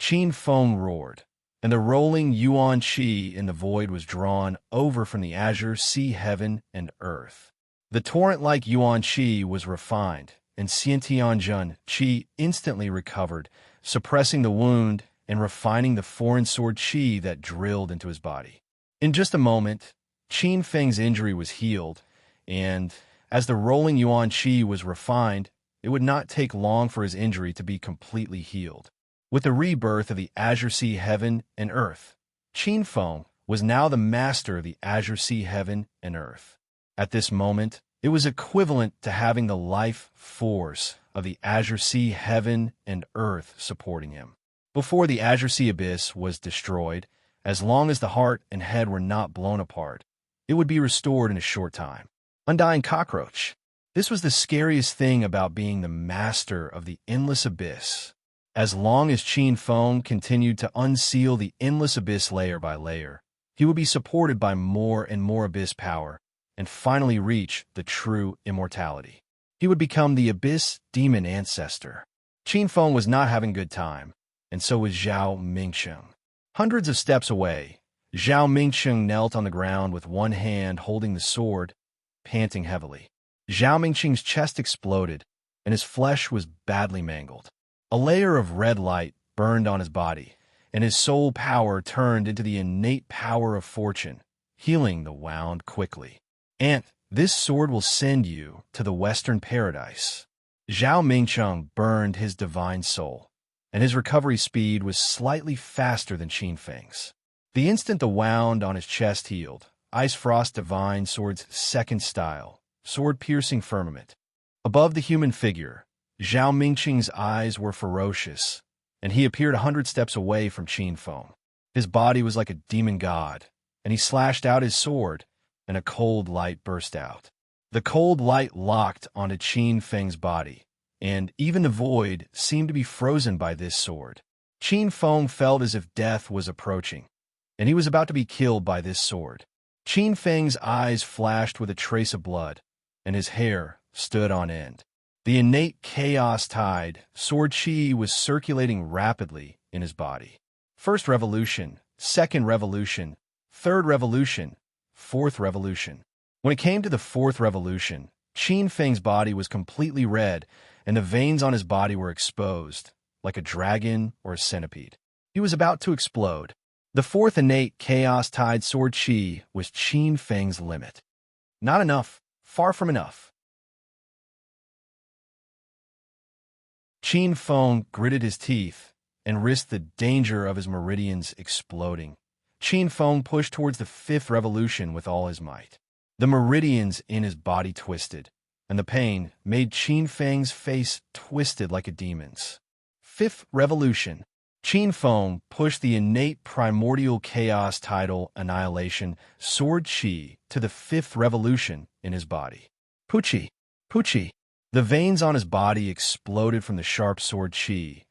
Qin Feng roared, and the rolling yuan qi in the void was drawn over from the azure sea heaven and earth. The torrent-like yuan qi was refined, and Xiantianjun qi instantly recovered, suppressing the wound and refining the foreign sword qi that drilled into his body. In just a moment, Qin Feng's injury was healed, and as the rolling yuan qi was refined, it would not take long for his injury to be completely healed. With the rebirth of the Azure Sea Heaven and Earth, Qin Feng was now the master of the Azure Sea Heaven and Earth. At this moment, it was equivalent to having the life force of the Azure Sea Heaven and Earth supporting him. Before the Azure Sea Abyss was destroyed, as long as the heart and head were not blown apart, it would be restored in a short time. Undying cockroach. This was the scariest thing about being the master of the endless abyss. As long as Qin Feng continued to unseal the endless abyss layer by layer, he would be supported by more and more abyss power, and finally reach the true immortality. He would become the abyss demon ancestor. Qin Feng was not having a good time, and so was Zhao Mingsheng. Hundreds of steps away, Zhao Mingsheng knelt on the ground with one hand holding the sword, panting heavily. Zhao Mingsheng's chest exploded, and his flesh was badly mangled. A layer of red light burned on his body, and his soul power turned into the innate power of fortune, healing the wound quickly. "And this sword will send you to the Western Paradise." Zhao Mingsheng burned his divine soul, and his recovery speed was slightly faster than Qin Feng's. The instant the wound on his chest healed, Ice Frost Divine Sword's second style, sword-piercing firmament. Above the human figure, Zhao Mingsheng's eyes were ferocious, and he appeared 100 steps away from Qin Feng. His body was like a demon god, and he slashed out his sword, and a cold light burst out. The cold light locked onto Qin Feng's body, and even the void seemed to be frozen by this sword. Qin Feng felt as if death was approaching, and he was about to be killed by this sword. Qin Feng's eyes flashed with a trace of blood, and his hair stood on end. The innate chaos tide, sword qi, was circulating rapidly in his body. First revolution, second revolution, third revolution, fourth revolution. When it came to the fourth revolution, Qin Feng's body was completely red, and the veins on his body were exposed, like a dragon or a centipede. He was about to explode. The fourth innate chaos tide sword qi was Qin Feng's limit. Not enough, far from enough. Qin Feng gritted his teeth and risked the danger of his meridians exploding. Qin Feng pushed towards the fifth revolution with all his might. The meridians in his body twisted, and the pain made Qin Feng's face twisted like a demon's. Fifth revolution. Qin Feng pushed the innate primordial chaos tidal annihilation sword qi to the fifth revolution in his body. Puchi, Puchi. The veins on his body exploded from the sharp sword qi,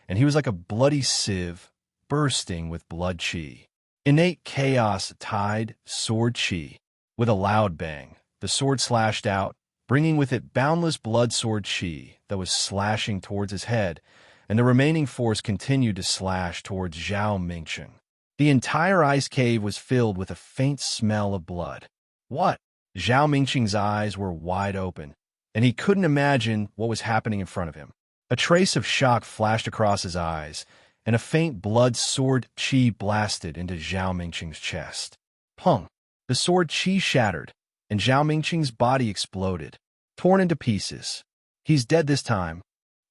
and he was like a bloody sieve bursting with blood qi. Innate chaos tide sword qi. With a loud bang, the sword slashed out, bringing with it boundless blood sword qi that was slashing towards his head, and the remaining force continued to slash towards Zhao Mingsheng. The entire ice cave was filled with a faint smell of blood. What? Zhao Mingsheng's eyes were wide open, and he couldn't imagine what was happening in front of him. A trace of shock flashed across his eyes, and a faint blood sword qi blasted into Zhao Mingsheng's chest. Pung! The sword qi shattered, and Zhao Mingsheng's body exploded, torn into pieces. He's dead this time.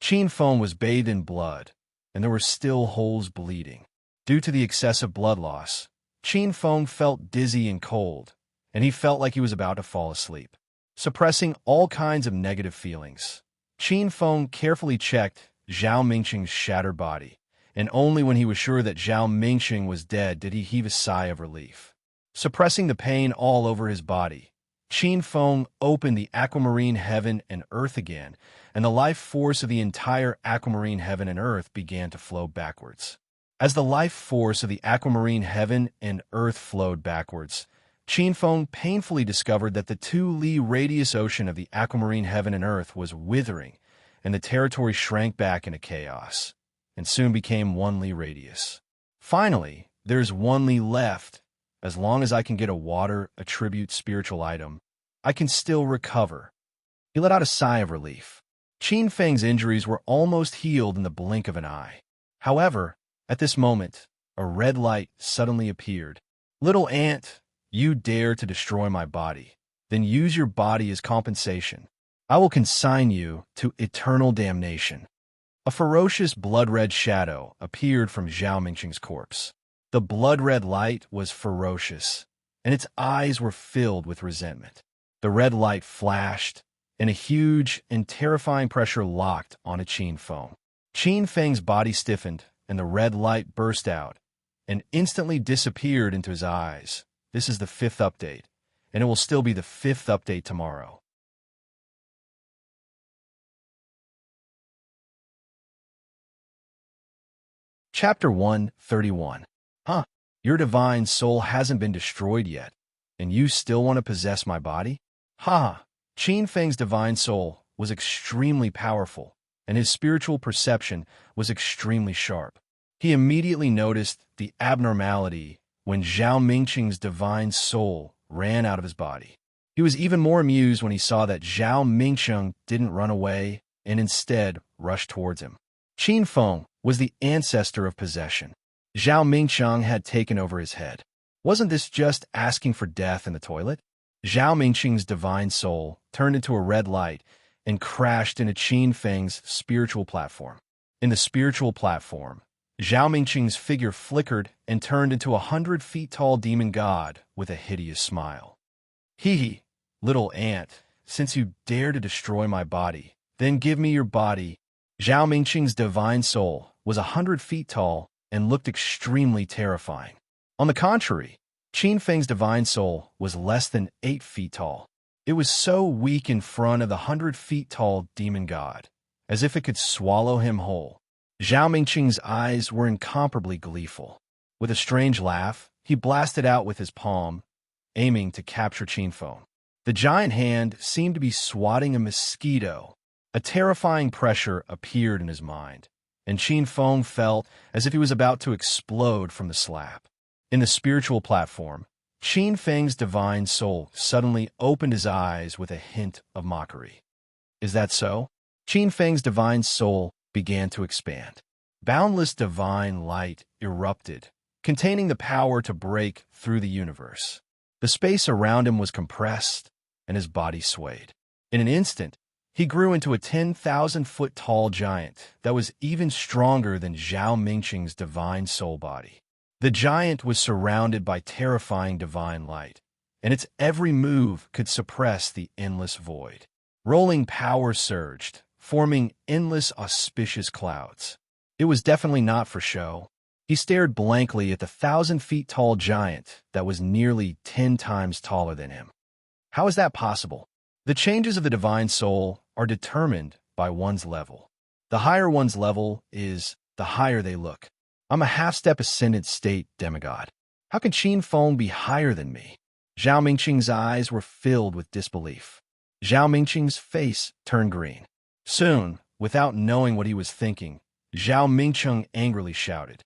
Qin Feng was bathed in blood, and there were still holes bleeding. Due to the excessive blood loss, Qin Feng felt dizzy and cold, and he felt like he was about to fall asleep. Suppressing all kinds of negative feelings, Qin Feng carefully checked Zhao Mingqing's shattered body, and only when he was sure that Zhao Mingqing was dead did he heave a sigh of relief. Suppressing the pain all over his body, Qin Feng opened the aquamarine heaven and earth again, and the life force of the entire aquamarine heaven and earth began to flow backwards. As the life force of the aquamarine heaven and earth flowed backwards, Qin Feng painfully discovered that the 2-li radius ocean of the aquamarine heaven and earth was withering, and the territory shrank back into chaos, and soon became 1-li radius. Finally, there's 1-li left. As long as I can get a water attribute spiritual item, I can still recover. He let out a sigh of relief. Qin Feng's injuries were almost healed in the blink of an eye. However, at this moment, a red light suddenly appeared. Little ant, you dare to destroy my body, then use your body as compensation. I will consign you to eternal damnation. A ferocious blood-red shadow appeared from Zhao Mingqing's corpse. The blood-red light was ferocious, and its eyes were filled with resentment. The red light flashed, and a huge and terrifying pressure locked onto Qin Feng. Qin Feng's body stiffened, and the red light burst out, and instantly disappeared into his eyes. This is the 5th update, and it will still be the 5th update tomorrow. Chapter 131. Huh, your divine soul hasn't been destroyed yet, and you still want to possess my body? Ha! Qin Feng's divine soul was extremely powerful, and his spiritual perception was extremely sharp. He immediately noticed the abnormality when Zhao Mingqing's divine soul ran out of his body. He was even more amused when he saw that Zhao Mingqing didn't run away and instead rushed towards him. Qin Feng was the ancestor of possession. Zhao Mingqing had taken over his head. Wasn't this just asking for death in the toilet? Zhao Mingqing's divine soul turned into a red light and crashed into Qin Feng's spiritual platform. In the spiritual platform, Zhao Mingqing's figure flickered and turned into a 100-feet-tall demon god with a hideous smile. Hee, little ant, since you dare to destroy my body, then give me your body. Zhao Mingqing's divine soul was 100 feet tall and looked extremely terrifying. On the contrary, Qin Feng's divine soul was less than 8 feet tall. It was so weak in front of the 100-feet-tall demon god, as if it could swallow him whole. Zhao Mingqing's eyes were incomparably gleeful. With a strange laugh, he blasted out with his palm, aiming to capture Qin Feng. The giant hand seemed to be swatting a mosquito. A terrifying pressure appeared in his mind, and Qin Feng felt as if he was about to explode from the slap. In the spiritual platform, Qin Feng's divine soul suddenly opened his eyes with a hint of mockery. Is that so? Qin Feng's divine soul began to expand. Boundless divine light erupted, containing the power to break through the universe. The space around him was compressed, and his body swayed. In an instant, he grew into a 10,000-foot-tall giant that was even stronger than Zhao Mingqing's divine soul body. The giant was surrounded by terrifying divine light, and its every move could suppress the endless void. Rolling power surged, forming endless auspicious clouds. It was definitely not for show. He stared blankly at the 1,000-feet-tall giant that was nearly 10 times taller than him. How is that possible? The changes of the divine soul are determined by one's level. The higher one's level is, the higher they look. I'm a half-step ascendant state demigod. How can Qin Feng be higher than me? Zhao Mingqing's eyes were filled with disbelief. Zhao Mingqing's face turned green. Soon, without knowing what he was thinking, Zhao Mingqing angrily shouted,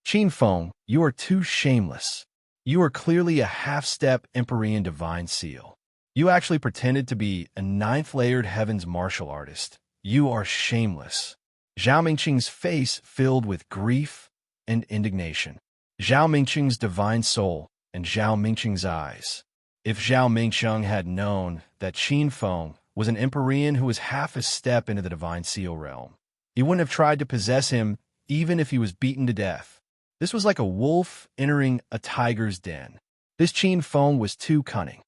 Qin Feng, you are too shameless. You are clearly a half-step Empyrean divine seal. You actually pretended to be a 9th-layered heavens martial artist. You are shameless. Zhao Mingqing's face filled with grief and indignation. Zhao Mingqing's divine soul and Zhao Mingqing's eyes. If Zhao Mingqing had known that Qin Feng was an Empyrean who was half a step into the divine seal realm, he wouldn't have tried to possess him even if he was beaten to death. This was like a wolf entering a tiger's den. This Qin Feng was too cunning.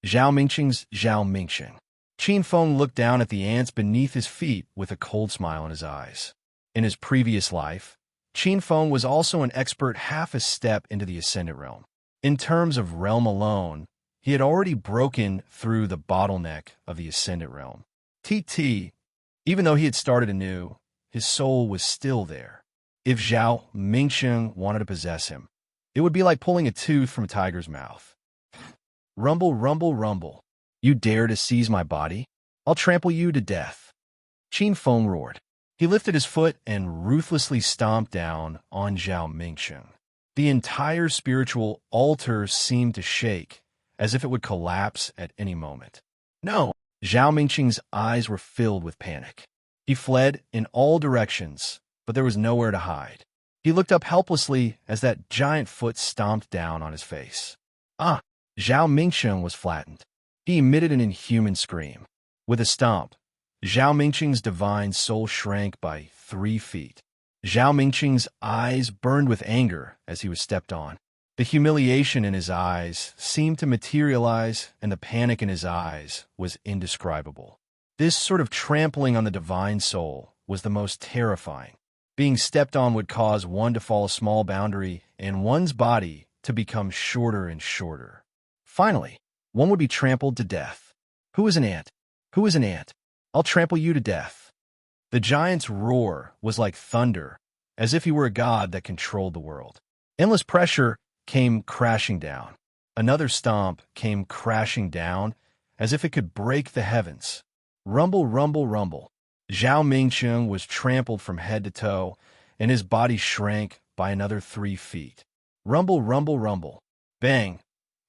Zhao Mingqing. Qin Feng looked down at the ants beneath his feet with a cold smile in his eyes. In his previous life, Qin Feng was also an expert half a step into the Ascendant Realm. In terms of realm alone, he had already broken through the bottleneck of the Ascendant Realm. Even though he had started anew, his soul was still there. If Zhao Mingqing wanted to possess him, it would be like pulling a tooth from a tiger's mouth. Rumble, rumble, rumble. You dare to seize my body? I'll trample you to death. Qin Feng roared. He lifted his foot and ruthlessly stomped down on Zhao Mingqing. The entire spiritual altar seemed to shake, as if it would collapse at any moment. No! Zhao Mingqing's eyes were filled with panic. He fled in all directions, but there was nowhere to hide. He looked up helplessly as that giant foot stomped down on his face. Ah! Zhao Mingqing was flattened. He emitted an inhuman scream. With a stomp, Zhao Mingqing's divine soul shrank by 3 feet. Zhao Mingqing's eyes burned with anger as he was stepped on. The humiliation in his eyes seemed to materialize, and the panic in his eyes was indescribable. This sort of trampling on the divine soul was the most terrifying. Being stepped on would cause one to fall a small boundary and one's body to become shorter and shorter. Finally, one would be trampled to death. Who is an ant? Who is an ant? I'll trample you to death. The giant's roar was like thunder, as if he were a god that controlled the world. Endless pressure came crashing down. Another stomp came crashing down, as if it could break the heavens. Rumble, rumble, rumble. Zhao Mingqing was trampled from head to toe, and his body shrank by another 3 feet. Rumble, rumble, rumble. Bang!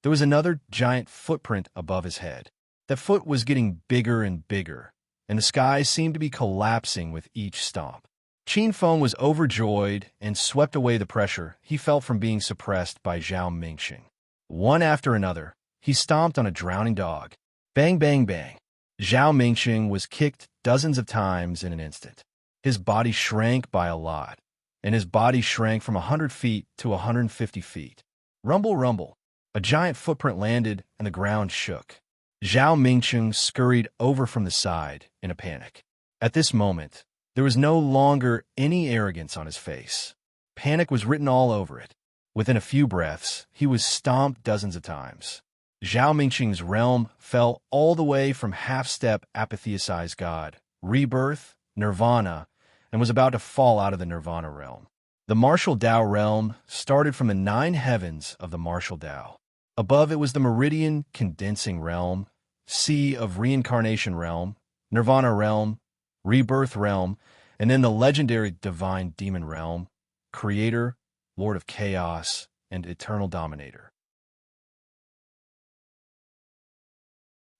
There was another giant footprint above his head. The foot was getting bigger and bigger, and the sky seemed to be collapsing with each stomp. Qin Feng was overjoyed and swept away the pressure he felt from being suppressed by Zhao Mingqing. One after another, he stomped on a drowning dog. Bang, bang, bang. Zhao Mingqing was kicked dozens of times in an instant. His body shrank by a lot, and his body shrank from 100 feet to 150 feet. Rumble, rumble. A giant footprint landed, and the ground shook. Zhao Mingqing scurried over from the side in a panic. At this moment, there was no longer any arrogance on his face. Panic was written all over it. Within a few breaths, he was stomped dozens of times. Zhao Mingqing's realm fell all the way from half-step apatheicized god, rebirth, nirvana, and was about to fall out of the nirvana realm. The martial Dao realm started from the 9 heavens of the martial Dao. Above it was the meridian condensing realm, sea of reincarnation realm, nirvana realm, rebirth realm, and then the legendary divine demon realm, creator, lord of chaos, and eternal dominator.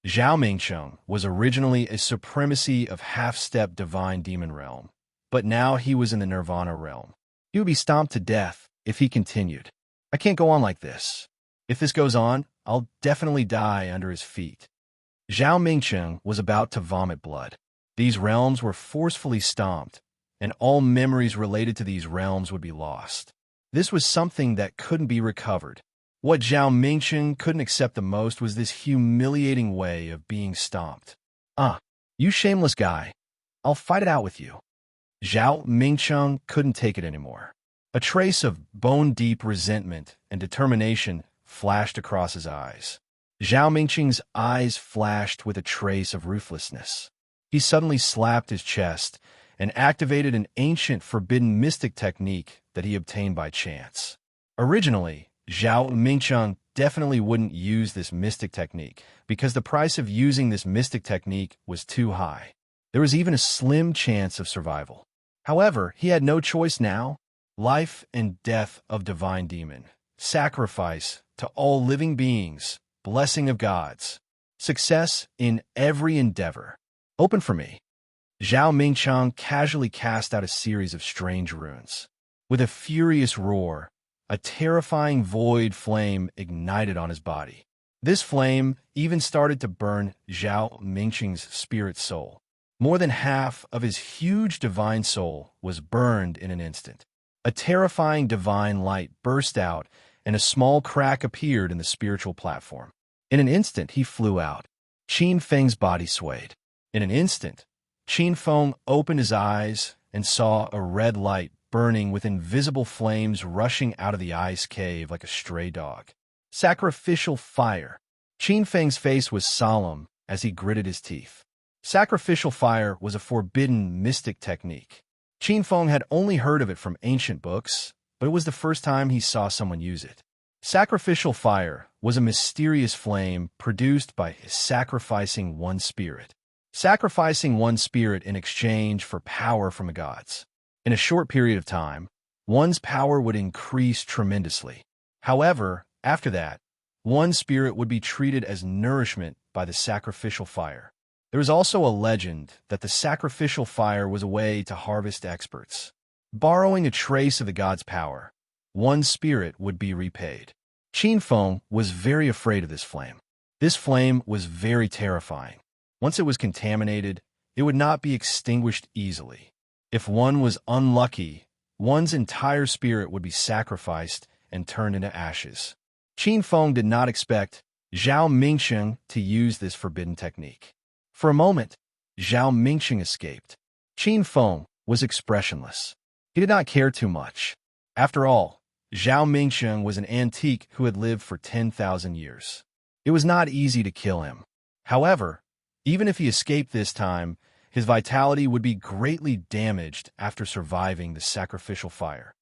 Zhao Mingqing was originally a supremacy of half-step divine demon realm, but now he was in the nirvana realm. He would be stomped to death if he continued. I can't go on like this. If this goes on, I'll definitely die under his feet. Zhao Mingqing was about to vomit blood. These realms were forcefully stomped, and all memories related to these realms would be lost. This was something that couldn't be recovered. What Zhao Mingqing couldn't accept the most was this humiliating way of being stomped. You shameless guy. I'll fight it out with you. Zhao Mingqing couldn't take it anymore. A trace of bone-deep resentment and determination flashed across his eyes. Zhao Mingqing's eyes flashed with a trace of ruthlessness. He suddenly slapped his chest and activated an ancient forbidden mystic technique that he obtained by chance. Originally, Zhao Mingqing definitely wouldn't use this mystic technique because the price of using this mystic technique was too high. There was even a slim chance of survival. However, he had no choice now. Life and death of divine demon. Sacrifice to all living beings. Blessing of gods. Success in every endeavor. Open for me. Zhao Mingqing casually cast out a series of strange runes. With a furious roar, a terrifying void flame ignited on his body. This flame even started to burn Zhao Mingqing's spirit soul. More than half of his huge divine soul was burned in an instant. A terrifying divine light burst out, and a small crack appeared in the spiritual platform. In an instant, he flew out. Qin Feng's body swayed. In an instant, Qin Feng opened his eyes and saw a red light burning with invisible flames rushing out of the ice cave like a stray dog. Sacrificial fire. Qin Feng's face was solemn as he gritted his teeth. Sacrificial fire was a forbidden mystic technique. Qin Feng had only heard of it from ancient books, but it was the first time he saw someone use it. Sacrificial fire was a mysterious flame produced by sacrificing one spirit. Sacrificing one spirit in exchange for power from the gods. In a short period of time, one's power would increase tremendously. However, after that, one spirit would be treated as nourishment by the sacrificial fire. There is also a legend that the sacrificial fire was a way to harvest experts. Borrowing a trace of the god's power, one spirit would be repaid. Qin Feng was very afraid of this flame. This flame was very terrifying. Once it was contaminated, it would not be extinguished easily. If one was unlucky, one's entire spirit would be sacrificed and turned into ashes. Qin Feng did not expect Zhao Mingsheng to use this forbidden technique. For a moment, Zhao Mingsheng escaped. Qin Feng was expressionless. He did not care too much. After all, Zhao Mingsheng was an antique who had lived for 10,000 years. It was not easy to kill him. However, even if he escaped this time, his vitality would be greatly damaged after surviving the sacrificial fire.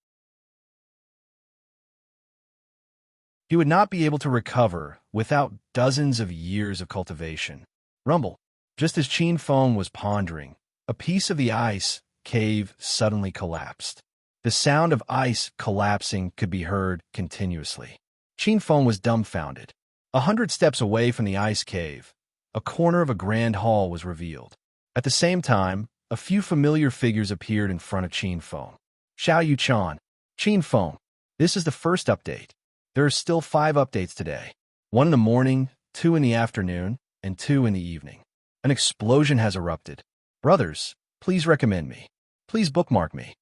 He would not be able to recover without dozens of years of cultivation. Rumble. Just as Qin Feng was pondering, a piece of the ice cave suddenly collapsed. The sound of ice collapsing could be heard continuously. Qin Feng was dumbfounded. 100 steps away from the ice cave, a corner of a grand hall was revealed. At the same time, a few familiar figures appeared in front of Qin Feng. Xiao Yuchan. Qin Feng. This is the first update. There are still 5 updates today. 1 in the morning, 2 in the afternoon, and 2 in the evening. An explosion has erupted. Brothers, please recommend me. Please bookmark me.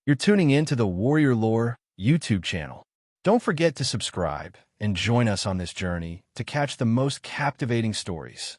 You're tuning in to the Warrior Lore YouTube channel. Don't forget to subscribe and join us on this journey to catch the most captivating stories.